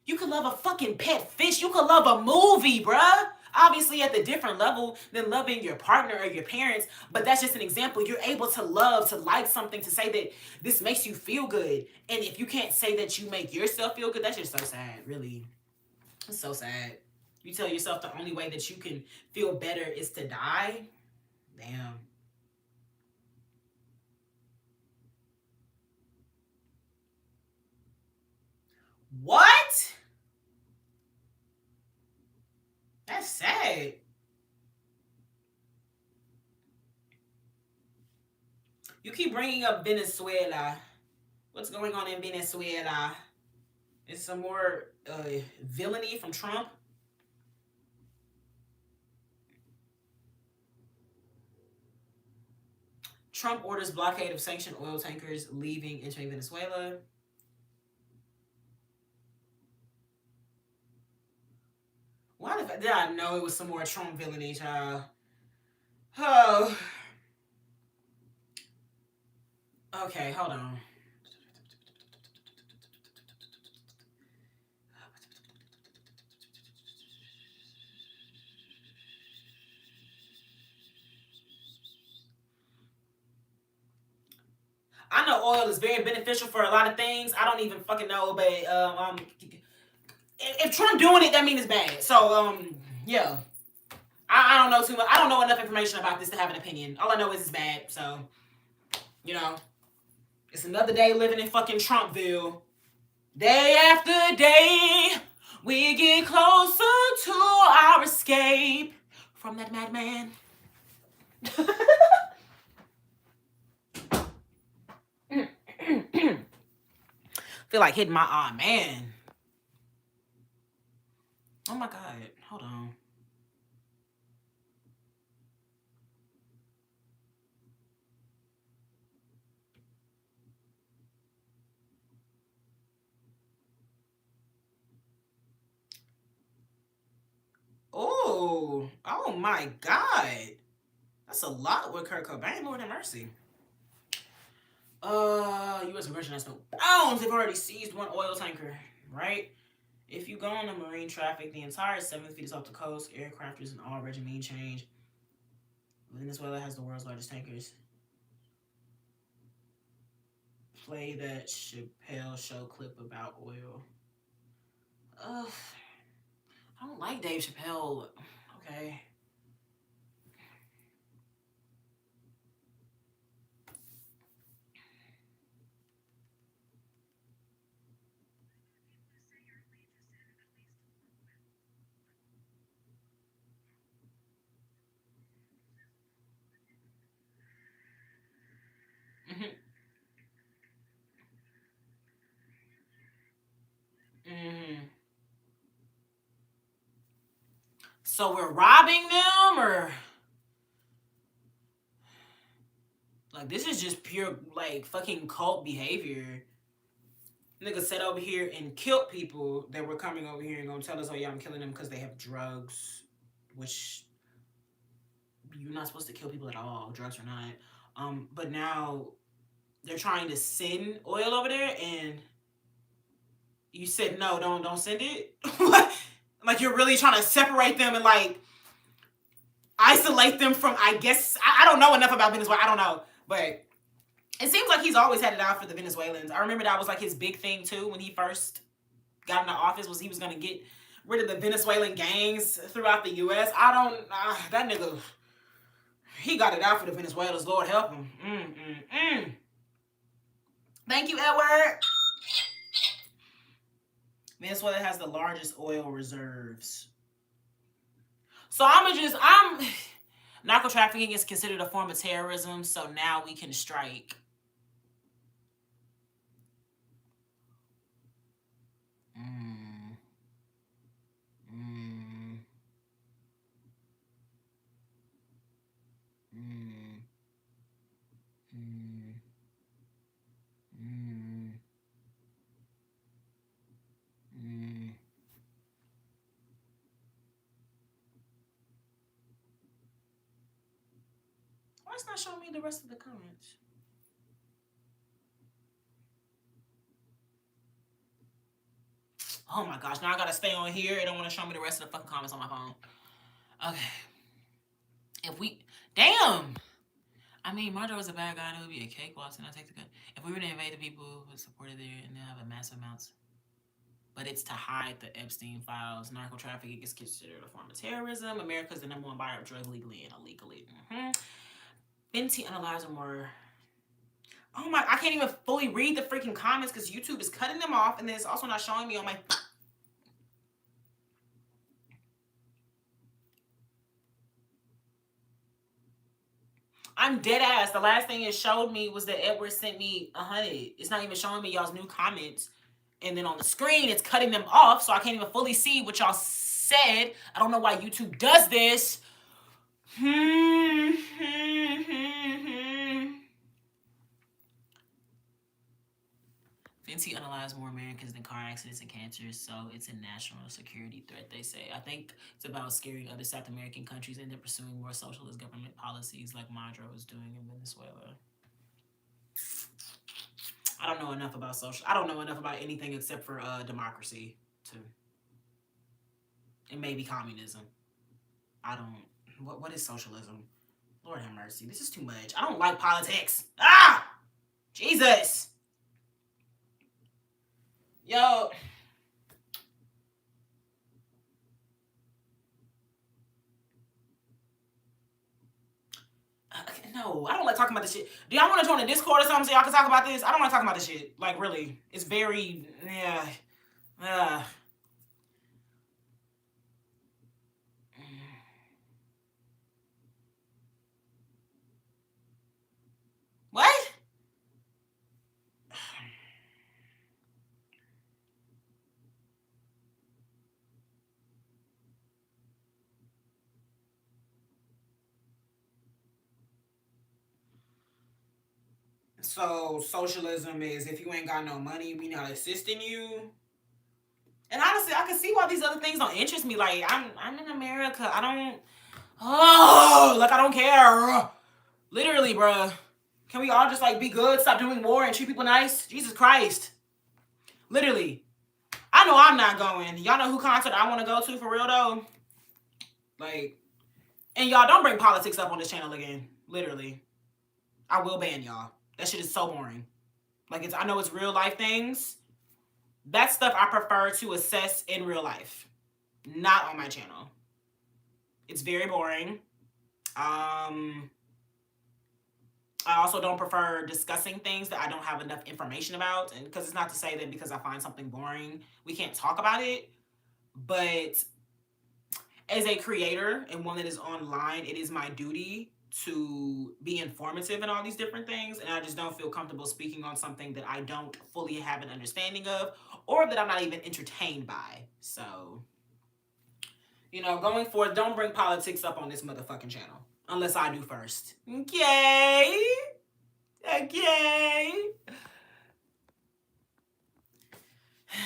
You could love a fucking pet fish. You could love a movie, bruh. Obviously at the different level than loving your partner or your parents, but that's just an example. You're able to love, to like something, to say that this makes you feel good. And if you can't say that you make yourself feel good, that's just so sad, really. It's so sad. You tell yourself the only way that you can feel better is to die. Damn. What? That's sad. You keep bringing up Venezuela. What's going on in Venezuela? Is some more villainy from Trump? Trump orders blockade of sanctioned oil tankers leaving, entering Venezuela. Why did I know it was some more Trump villainy, child? Oh. Okay, hold on. I know oil is very beneficial for a lot of things. I don't even fucking know, but if Trump doing it, that means it's bad. So yeah, I don't know too much. I don't know enough information about this to have an opinion. All I know is it's bad. So it's another day living in fucking Trumpville. Day after day, we get closer to our escape from that madman. Feel like hitting my man. Oh my God. Hold on. Oh my God. That's a lot with Kurt Cobain. Lord have mercy. U.S. immigration has no bounds. They've already seized one oil tanker, right? If you go on the marine traffic, the entire 7 feet is off the coast. Aircrafters and all regime change. Venezuela has the world's largest tankers. Play that Chappelle show clip about oil. Ugh. I don't like Dave Chappelle. Okay. Mm-hmm. Mm-hmm. So we're robbing them, or like this is just pure like fucking cult behavior. Niggas sat over here and killed people that were coming over here and gonna tell us, oh yeah, I'm killing them because they have drugs, which you're not supposed to kill people at all, drugs or not. But now they're trying to send oil over there, and you said no, don't send it. Like you're really trying to separate them and like isolate them from. I guess I don't know enough about Venezuela. I don't know, but it seems like he's always had it out for the Venezuelans. I remember that was like his big thing too when he first got into office, was he was gonna get rid of the Venezuelan gangs throughout the U.S. That nigga, he got it out for the Venezuelans. Lord help him. Thank you, Edward. Venezuela has the largest oil reserves. So narco trafficking is considered a form of terrorism, so now we can strike. Why it's not showing me the rest of the comments? Oh my gosh, now I gotta stay on here. It don't want to show me the rest of the fucking comments on my phone. Okay. Damn! I mean, Marjorie was a bad guy and it would be a cakewalk and I take the gun. If we were to invade the people who supported there and they have a massive amounts. But it's to hide the Epstein files. Narco trafficking is considered a form of terrorism. America is the #1 buyer of drugs legally and illegally. Fenty analyzer more. Oh my, I can't even fully read the freaking comments because YouTube is cutting them off and then it's also not showing me on my... I'm dead ass. The last thing it showed me was that Edward sent me 100. It's not even showing me y'all's new comments. And then on the screen, it's cutting them off, so I can't even fully see what y'all said. I don't know why YouTube does this. Fenty analyzed more Americans than car accidents and cancers, so it's a national security threat, they say. I think it's about scaring other South American countries into pursuing more socialist government policies like Maduro is doing in Venezuela. I don't know enough about I don't know enough about anything except for democracy and maybe communism. I don't. What is socialism? Lord have mercy. This is too much. I don't like politics. Jesus. Yo. No, I don't like talking about this shit. Do y'all want to join the Discord or something so y'all can talk about this? I don't want to talk about this shit. Like, really. It's very... Yeah. What? So socialism is if you ain't got no money, we not assisting you. And honestly, I can see why these other things don't interest me. Like I'm in America. I don't Oh, like I don't care. Literally, bruh. Can we all just like be good, stop doing war, and treat people nice? Jesus Christ. Literally. I know I'm not going. Y'all know who concert I want to go to for real though? Like, and y'all don't bring politics up on this channel again. Literally. I will ban y'all. That shit is so boring. Like, I know it's real life things. That stuff I prefer to assess in real life. Not on my channel. It's very boring. I also don't prefer discussing things that I don't have enough information about. And because it's not to say that because I find something boring, we can't talk about it. But as a creator and one that is online, it is my duty to be informative in all these different things. And I just don't feel comfortable speaking on something that I don't fully have an understanding of or that I'm not even entertained by. So, you know, going forward, don't bring politics up on this motherfucking channel. Unless I do first. Okay? Okay.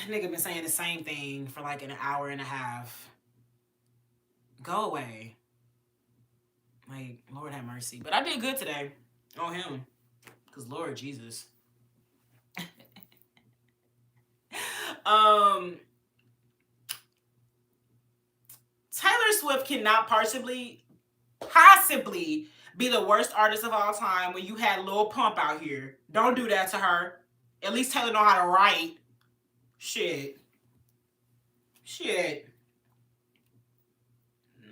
Nigga been saying the same thing for like an hour and a half. Go away. Like, Lord have mercy. But I did good today on him. Because Lord Jesus. Taylor Swift cannot possibly be the worst artist of all time when you had Lil Pump out here. Don't do that to her. At least Taylor know how to write. Shit.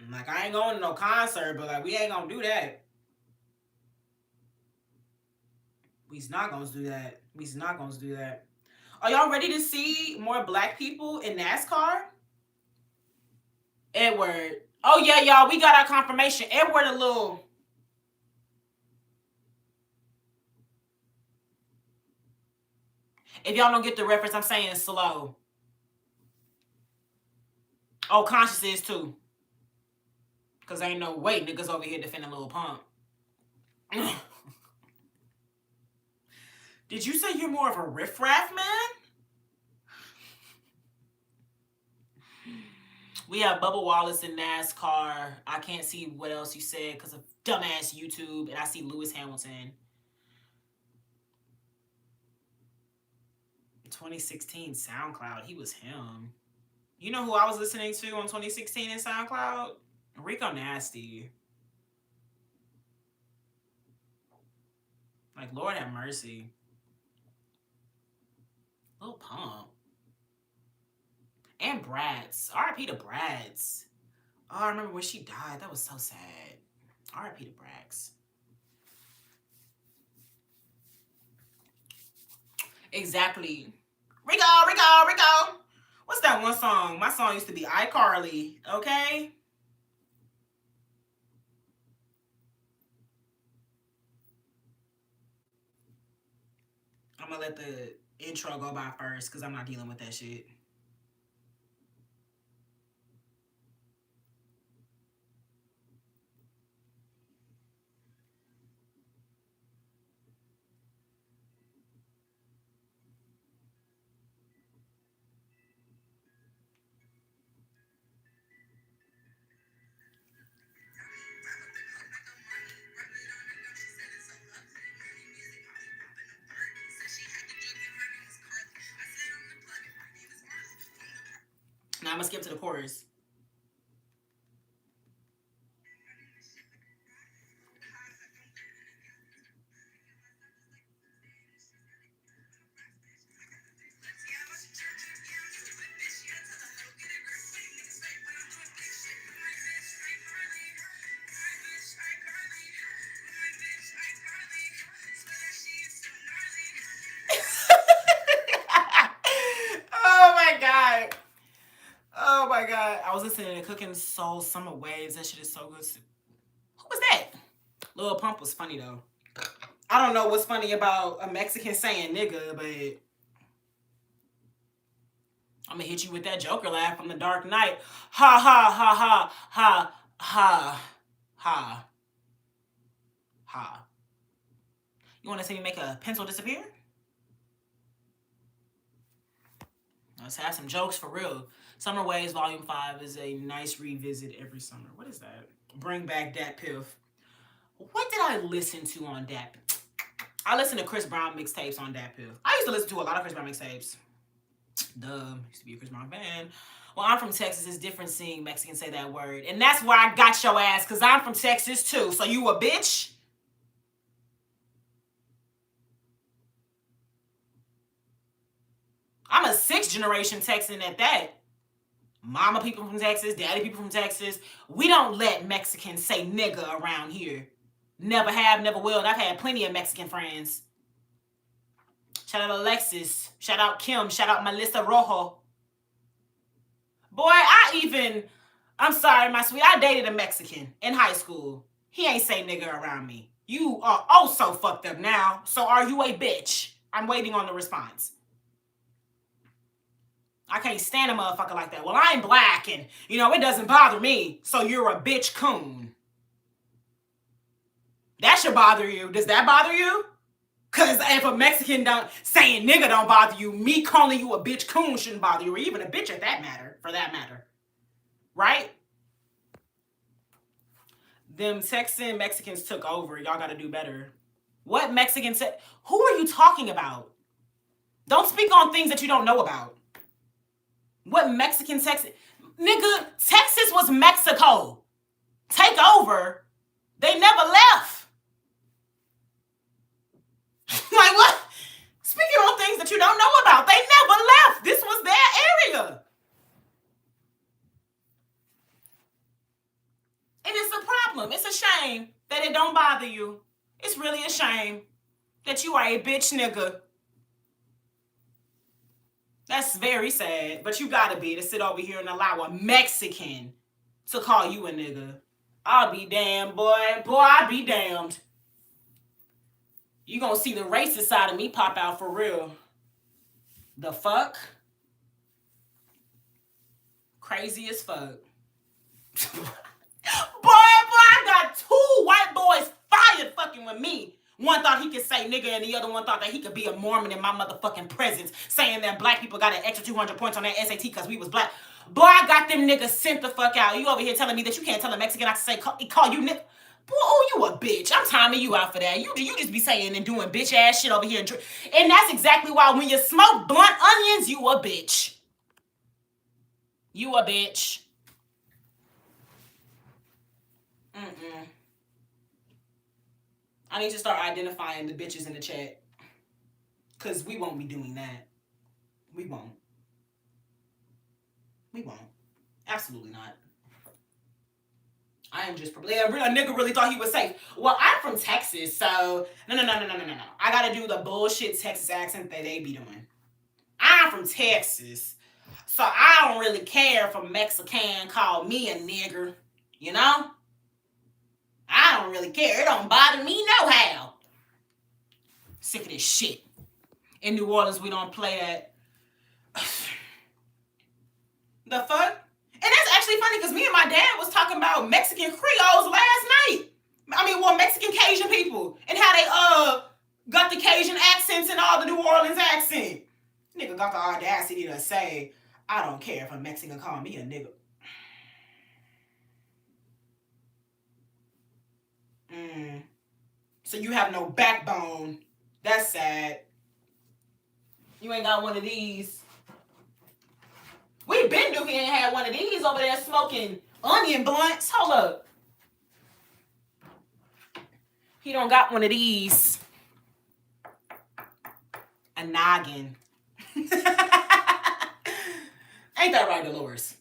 Like, I ain't going to no concert, but like, we ain't gonna do that. We's not gonna do that. Are y'all ready to see more black people in NASCAR? Edward. Oh yeah, y'all, we got our confirmation. Edward a little... If y'all don't get the reference, I'm saying slow. Oh, Conscious is too. Because ain't no way niggas over here defending Lil Pump. Did you say you're more of a riffraff man? We have Bubba Wallace in NASCAR. I can't see what else you said because of dumbass YouTube. And I see Lewis Hamilton. 2016 SoundCloud. He was him. You know who I was listening to on 2016 in SoundCloud? Rico Nasty. Like, Lord have mercy. Lil Pump. And Bratz. R.I.P. to Bratz. Oh, I remember when she died. That was so sad. R.I.P. to Bratz. Exactly. Rico. What's that one song? My song used to be iCarly. Okay? I'm gonna let the intro go by first because I'm not dealing with that shit. Now I'm gonna skip to the chorus. Oh my god. I was listening to Cooking Soul Summer Waves. That shit is so good. Who was that? Lil Pump was funny though. I don't know what's funny about a Mexican saying nigga, but I'm gonna hit you with that Joker laugh from The Dark Knight. Ha ha ha ha ha ha ha ha. You wanna see me make a pencil disappear? Let's have some jokes for real. Summer Waves Volume 5 is a nice revisit every summer. What is that? Bring back Dat Piff. What did I listen to on Dat? I listened to Chris Brown mixtapes on Dat Piff. I used to listen to a lot of Chris Brown mixtapes. Duh, used to be a Chris Brown fan. Well, I'm from Texas. It's different seeing Mexicans say that word. And that's where I got your ass, because I'm from Texas too. So you a bitch? I'm a 6th generation Texan at that. Mama people from Texas, daddy people from Texas. We don't let Mexicans say nigga around here. Never have, never will. And I've had plenty of Mexican friends. Shout out Alexis. Shout out Kim. Shout out Melissa Rojo. Boy, I'm sorry, my sweet. I dated a Mexican in high school. He ain't say nigga around me. You are also fucked up now. So are you a bitch? I'm waiting on the response. I can't stand a motherfucker like that. Well, I'm black and, it doesn't bother me. So you're a bitch coon. That should bother you. Does that bother you? Because if a Mexican saying nigga don't bother you, me calling you a bitch coon shouldn't bother you, or even a bitch for that matter. Right? Them Texan Mexicans took over. Y'all got to do better. What Mexican said? Who are you talking about? Don't speak on things that you don't know about. What Mexican Texas? Nigga, Texas was Mexico. Take over. They never left. Like what? Speaking on things that you don't know about. They never left. This was their area. And it's a problem. It's a shame that it don't bother you. It's really a shame that you are a bitch nigga. That's very sad, but you gotta be to sit over here and allow a Mexican to call you a nigga. I'll be damned, boy. Boy, I'll be damned. You gonna see the racist side of me pop out for real. The fuck? Crazy as fuck. Boy, I got 2 white boys fired fucking with me. One thought he could say nigga and the other one thought that he could be a Mormon in my motherfucking presence, saying that black people got an extra 200 points on that SAT because we was black. Boy, I got them niggas sent the fuck out. You over here telling me that you can't tell a Mexican not to say call you nigga. Boy, oh, you a bitch. I'm timing you out for that. You just be saying and doing bitch ass shit over here. And that's exactly why when you smoke blunt onions, you a bitch. You a bitch. I need to start identifying the bitches in the chat. Because we won't be doing that. We won't. Absolutely not. I am just a nigga really thought he was safe. Well, I'm from Texas, so no. I gotta do the bullshit Texas accent that they be doing. I'm from Texas, so I don't really care if a Mexican call me a nigger, I don't really care. It don't bother me no how. Sick of this shit. In New Orleans, we don't play that. The fuck? And that's actually funny because me and my dad was talking about Mexican Creoles last night. Mexican Cajun people. And how they got the Cajun accents and all the New Orleans accent. Nigga got the audacity to say, I don't care if a Mexican call me a nigga. So you have no backbone. That's sad. You ain't got one of these. We been Dookie ain't had one of these over there smoking onion blunts. Hold up. He don't got one of these. A noggin. Ain't that right, Dolores?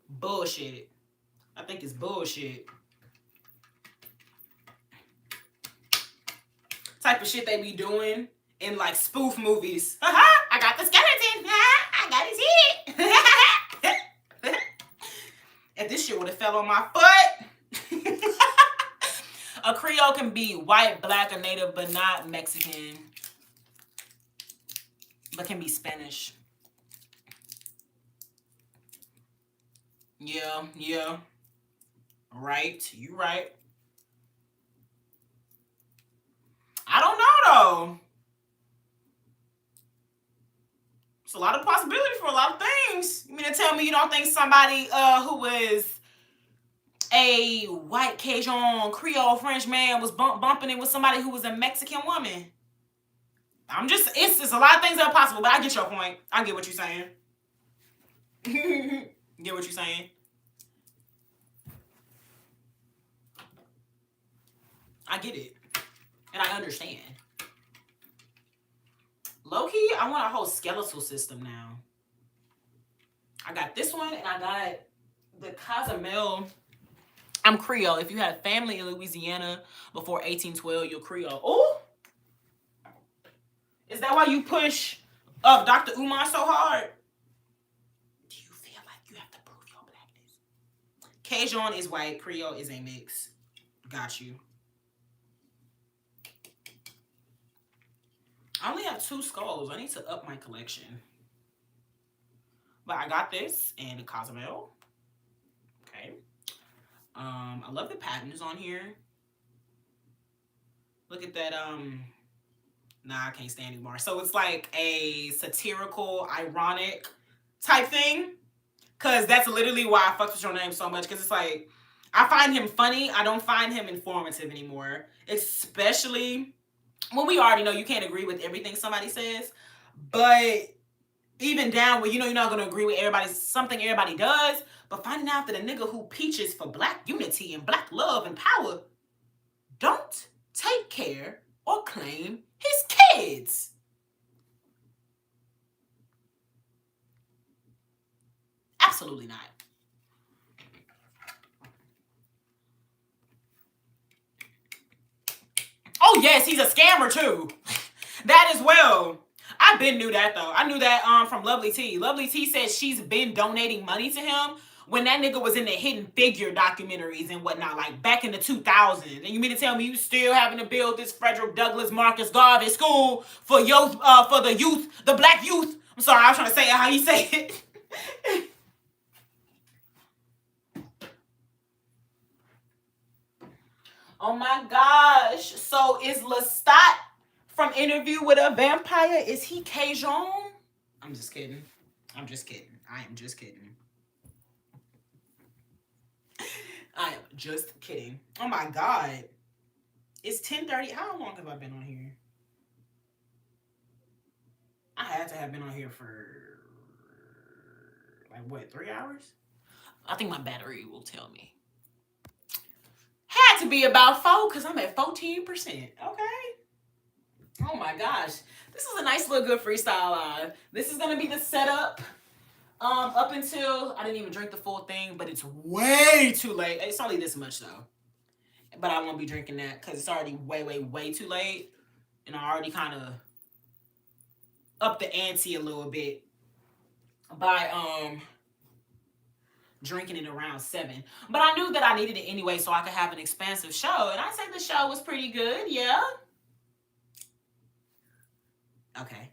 Bullshit. I think it's bullshit. Type of shit they be doing in like spoof movies. I got the skeleton. I got his head. If this shit would have fell on my foot. A Creole can be white, black, or native, but not Mexican. But can be Spanish. Yeah. Right. You right. I don't know though. It's a lot of possibilities. things? You mean to tell me you don't think somebody who was a white Cajun Creole French man was bumping it with somebody who was a Mexican woman? It's a lot of things that are possible, but I get your point. I get what you're saying. Get what you're saying? I get it. And I understand. Low-key, I want a whole skeletal system now. I got this one, and I got the Cozumel. I'm Creole. If you had family in Louisiana before 1812, you're Creole. Oh! Is that why you push Dr. Umar so hard? Do you feel like you have to prove your blackness? Cajun is white. Creole is a mix. Got you. I only have 2 skulls. I need to up my collection. But I got this and the Cozumel. Okay. I love the patterns on here. Look at that. Nah, I can't stand anymore. So it's like a satirical, ironic type thing. Because that's literally why I fucked with your name so much. Because it's like, I find him funny. I don't find him informative anymore. Especially when we already know you can't agree with everything somebody says. But even down where you know you're not going to agree with something everybody does. But finding out that a nigga who peaches for black unity and black love and power don't take care or claim his kids. Absolutely not. Oh yes, he's a scammer too. That as well. I been knew that though. I knew that from Lovely T. Lovely T said she's been donating money to him when that nigga was in the Hidden Figure documentaries and whatnot, like back in the 2000s. And you mean to tell me you still having to build this Frederick Douglass Marcus Garvey school for the youth, the black youth? I'm sorry, I was trying to say it how he say it. Oh my gosh. So is Lestat from Interview with a Vampire, is he Cajun? I'm just kidding. I'm just kidding. I am just kidding. I am just kidding. Oh my God. It's 10:30. How long have I been on here? I had to have been on here for like what, 3 hours? I think my battery will tell me. Had to be about 4 because I'm at 14%. Okay. Oh my gosh. This is a nice little good freestyle live. This is going to be the setup up until, I didn't even drink the full thing, but it's way too late. It's only this much though. But I won't be drinking that because it's already way too late. And I already kind of upped the ante a little bit by drinking it around 7. But I knew that I needed it anyway so I could have an expansive show. And I said the show was pretty good, yeah. Okay.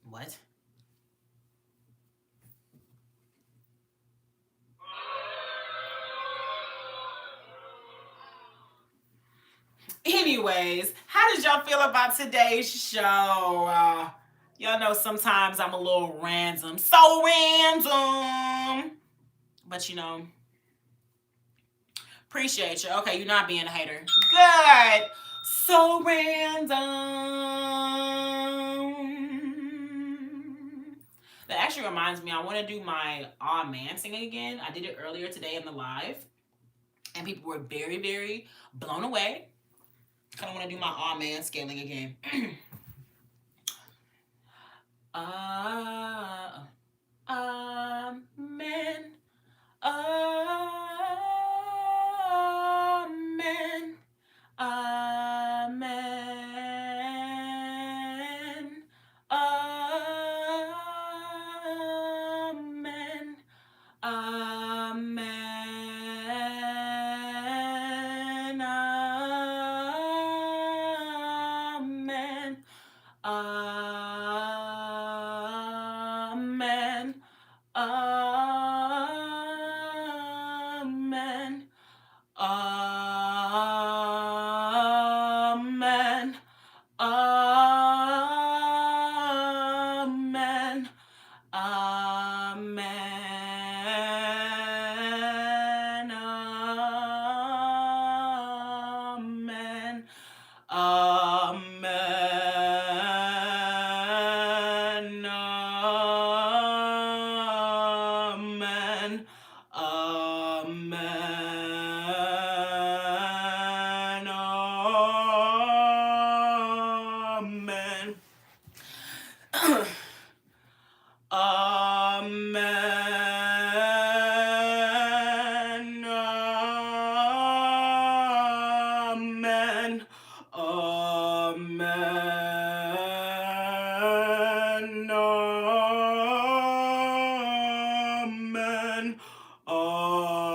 What? Anyways, how did y'all feel about today's show? Y'all know sometimes I'm a little random. So random. But you know, appreciate you. Okay, you're not being a hater. Good. So random. That actually reminds me, I want to do my Aw Man singing again. I did it earlier today in the live. And people were very blown away. Kind of want to do my Aw Man scaling again. Amen. Amen. Amen. Amen. Amen. Amen. Amen. Amen. Amen. Amen. Amen. Amen. Amen. Amen. Amen.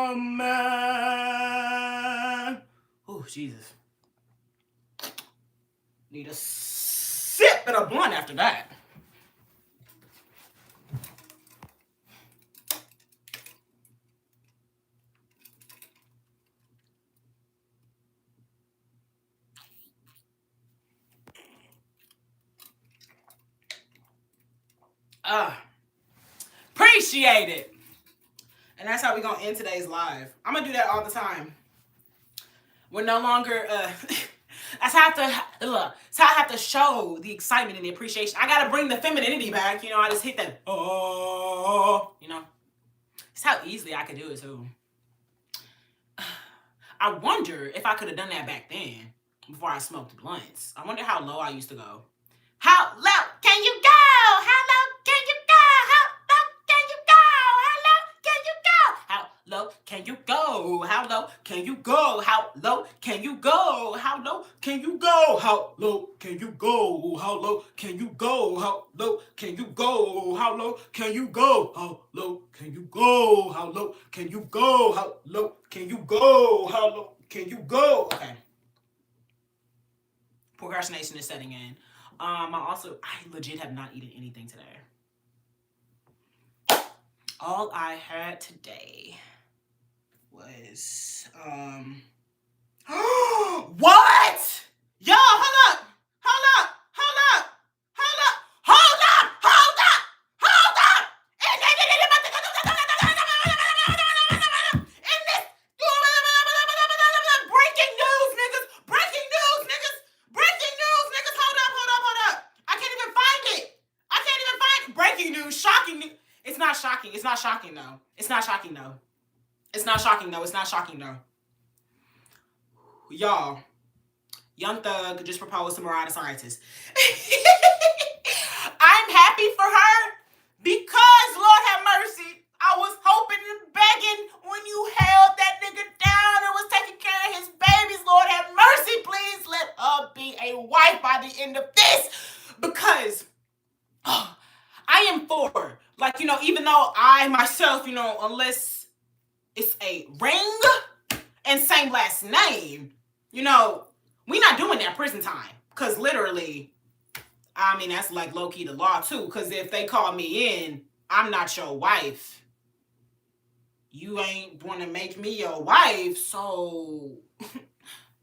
Amen. Oh, Jesus. Need a sip and a blunt after that. Appreciate it. And that's how we're going to end today's live. I'm going to do that all the time. We're no longer... That's how I have to show the excitement and the appreciation. I got to bring the femininity back. You know, I just hit that, oh, you know. It's how easily I could do it, too. I wonder if I could have done that back then, before I smoked blunts. I wonder how low I used to go. How low can you go? How low can you go? How low can you go? How low can you go? How low can you go? How low can you go? How low can you go? How low can you go? How low can you go? How low can you go? How low can you go? How low can you go? How low can you go? How low can you go? How low can you go? Okay. Procrastination is setting in. I legit have not eaten anything today. All I had today was, what? Yo, hold up. It's not shocking though. Y'all, Young Thug just proposed to Mariah the Scientist. I'm happy for her because, Lord have mercy, I was hoping and begging when you held that nigga down and was taking care of his babies. Lord have mercy, please let her be a wife by the end of this, because I am for, like, you know, even though I myself, you know, unless it's a ring and same last name, you know, we not doing that prison time. Because literally, I mean, that's like low-key the law too. Because if they call me in, I'm not your wife. You ain't want to make me your wife, so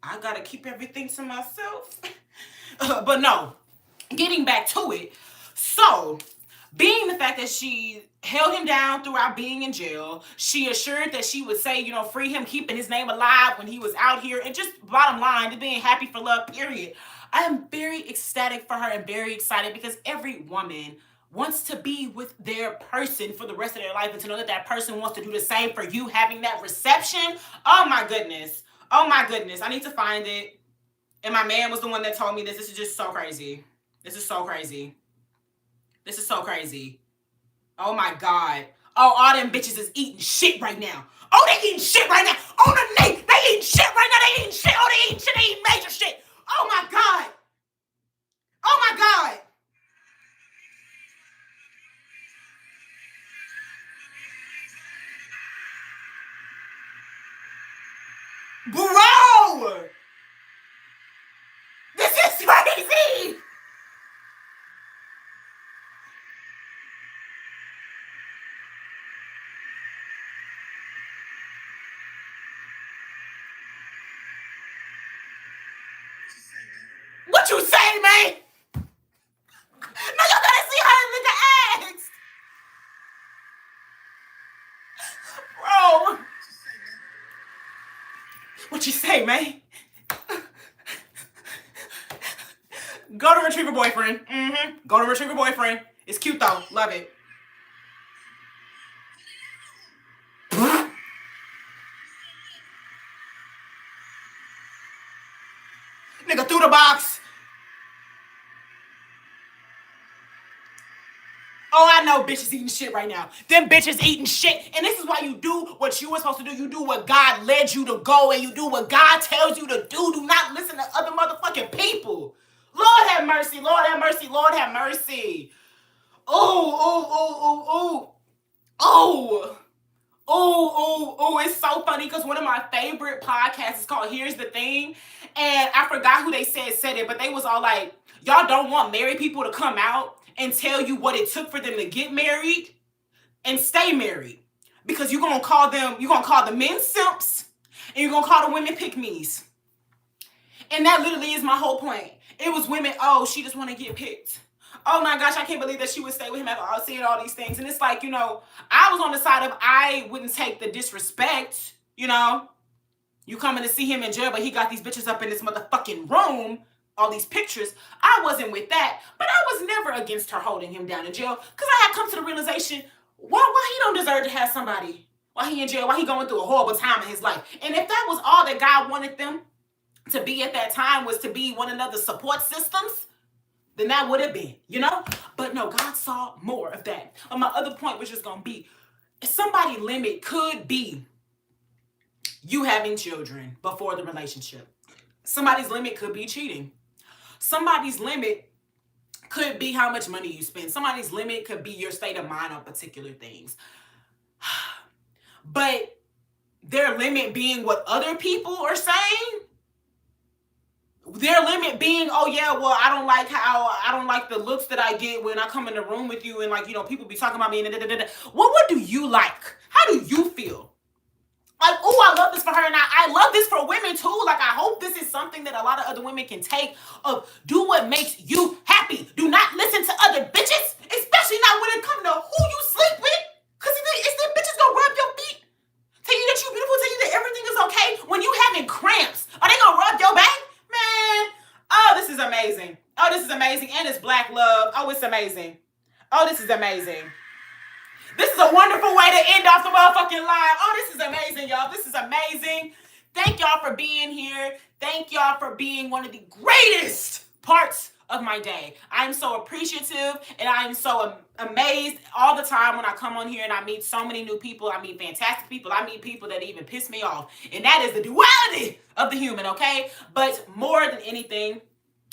I got to keep everything to myself. But no, getting back to it. So, being the fact that she held him down throughout being in jail, she assured that she would say, you know, free him, keeping his name alive when he was out here, and just bottom line, to being happy for love, period. I am very ecstatic for her and very excited because every woman wants to be with their person for the rest of their life, and to know that that person wants to do the same for you, having that reception. Oh my goodness. I need to find it. And my man was the one that told me this. This is just so crazy. This is so crazy. Oh my God. Oh, all them bitches is eating shit right now. Oh, they eating shit right now. Oh, they eating shit right now. They eating shit. Oh, they eating shit. They eating major shit. Oh my God. Bro! This is crazy! What you say, man? No, you gotta see how the nigga acts! Bro! What you say, man? Go to Retriever Boyfriend. Go to Retriever Boyfriend. It's cute though. Love it. Nigga threw the box. Oh, I know bitches eating shit right now. Them bitches eating shit. And this is why you do what you were supposed to do. You do what God led you to go, and you do what God tells you to do. Do not listen to other motherfucking people. Lord have mercy. Lord have mercy. Lord have mercy. Oh. It's so funny because one of my favorite podcasts is called Here's the Thing. And I forgot who they said it, but they was all like, y'all don't want married people to come out and tell you what it took for them to get married and stay married. Because you're going to call the men simps, and you're going to call the women pick-me's. And that literally is my whole point. It was women, oh, she just want to get picked. Oh my gosh, I can't believe that she would stay with him after seeing all these things. And it's like, you know, I was on the side of I wouldn't take the disrespect, you know. You coming to see him in jail, but he got these bitches up in this motherfucking room, all these pictures. I wasn't with that, but I was never against her holding him down in jail because I had come to the realization, why he don't deserve to have somebody? Why he in jail? Why he going through a horrible time in his life? And if that was all that God wanted them to be at that time, was to be one another's support systems, then that would have been, you know? But no, God saw more of that. And my other point was just going to be, somebody's limit could be you having children before the relationship. Somebody's limit could be cheating. Somebody's limit could be how much money you spend. Somebody's limit could be your state of mind on particular things. But their limit being what other people are saying, their limit being, oh yeah, well, I don't like the looks that I get when I come in the room with you, and like, you know, people be talking about me and Well, what do you like? How do you feel? Like, oh, I love this for her, and I love this for women too. Like, I hope this is something that a lot of other women can take of, do what makes you happy. Do not listen to other bitches, especially not when it comes to who you sleep with. Because is them bitches gonna rub your feet? Tell you that you're beautiful, tell you that everything is okay when you having cramps. Are they gonna rub your back? Man, oh, this is amazing. Oh, this is amazing. And it's Black love. Oh, it's amazing. Oh, this is amazing. This is a wonderful way to end off the motherfucking live. Oh, this is amazing, y'all. This is amazing. Thank y'all for being here. Thank y'all for being one of the greatest parts of my day. I'm so appreciative, and I'm so amazed all the time when I come on here and I meet so many new people. I meet fantastic people. I meet people that even piss me off. And that is the duality of the human, okay? But more than anything,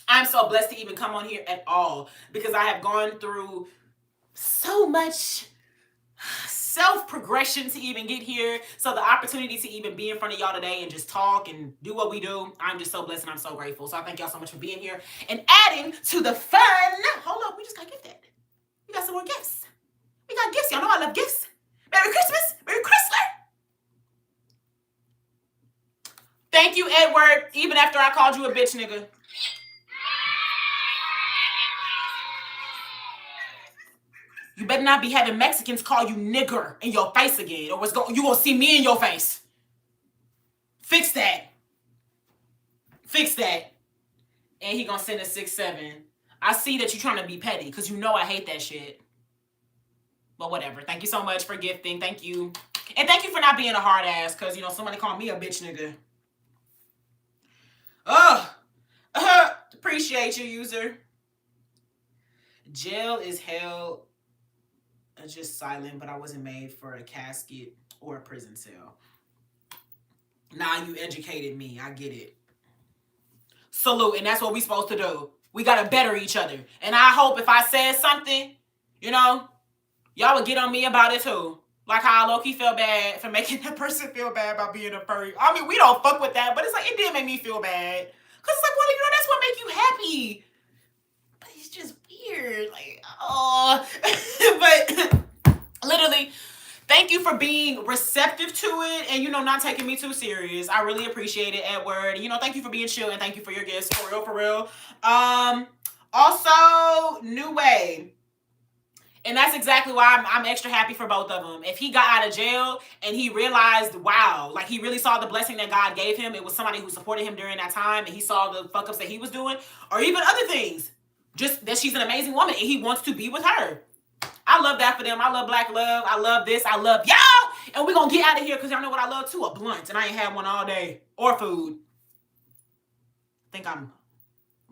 I'm so blessed to even come on here at all, because I have gone through so much self-progression to even get here. So the opportunity to even be in front of y'all today and just talk and do what we do, I'm just so blessed and I'm so grateful. So I thank y'all so much for being here and adding to the fun. Hold up, we just got gifted. We got some more gifts. We got gifts. Y'all know I love gifts. Merry Christmas. Merry Chrysler. Thank you, Edward, even after I called you a bitch nigga. You better not be having Mexicans call you nigger in your face again, or you gonna see me in your face. Fix that. Fix that. And he gonna send a 6-7. I see that you're trying to be petty, because you know I hate that shit. But whatever. Thank you so much for gifting. Thank you. And thank you for not being a hard ass, because, you know, somebody called me a bitch nigga. Appreciate you, user. Jail is hell. Just silent, but I wasn't made for a casket or a prison cell. Nah, you educated me. I get it. Salute, and that's what we supposed to do. We gotta better each other. And I hope if I said something, you know, y'all would get on me about it too. Like how I low-key felt bad for making that person feel bad about being a furry. I mean, we don't fuck with that, but it's like, it did make me feel bad. Because it's like, well, you know, that's what make you happy. But it's just weird. Like, oh. But literally, thank you for being receptive to it and, you know, not taking me too serious. I really appreciate it, Edward. You know, thank you for being chill and thank you for your gifts. For real, for real. Also, New Way. And that's exactly why I'm extra happy for both of them. If he got out of jail and he realized, wow, like he really saw the blessing that God gave him, it was somebody who supported him during that time, and he saw the fuck ups that he was doing, or even other things, just that she's an amazing woman and he wants to be with her. I love that for them. I love Black love. I love this. I love y'all. And we're going to get out of here because y'all know what I love too, a blunt. And I ain't had one all day. Or food. I think I'm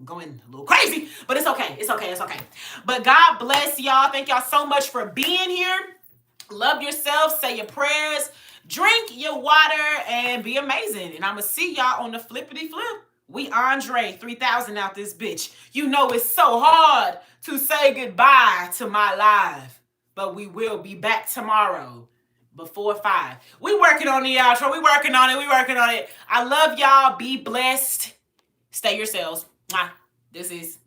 I'm going a little crazy, but it's okay. It's okay. It's okay. But God bless y'all. Thank y'all so much for being here. Love yourself. Say your prayers. Drink your water and be amazing. And I'm going to see y'all on the flippity flip. We Andre 3000 out this bitch. You know it's so hard to say goodbye to my life. But we will be back tomorrow before 5. We working on the outro. We working on it. We working on it. I love y'all. Be blessed. Stay yourselves. Mwah. This is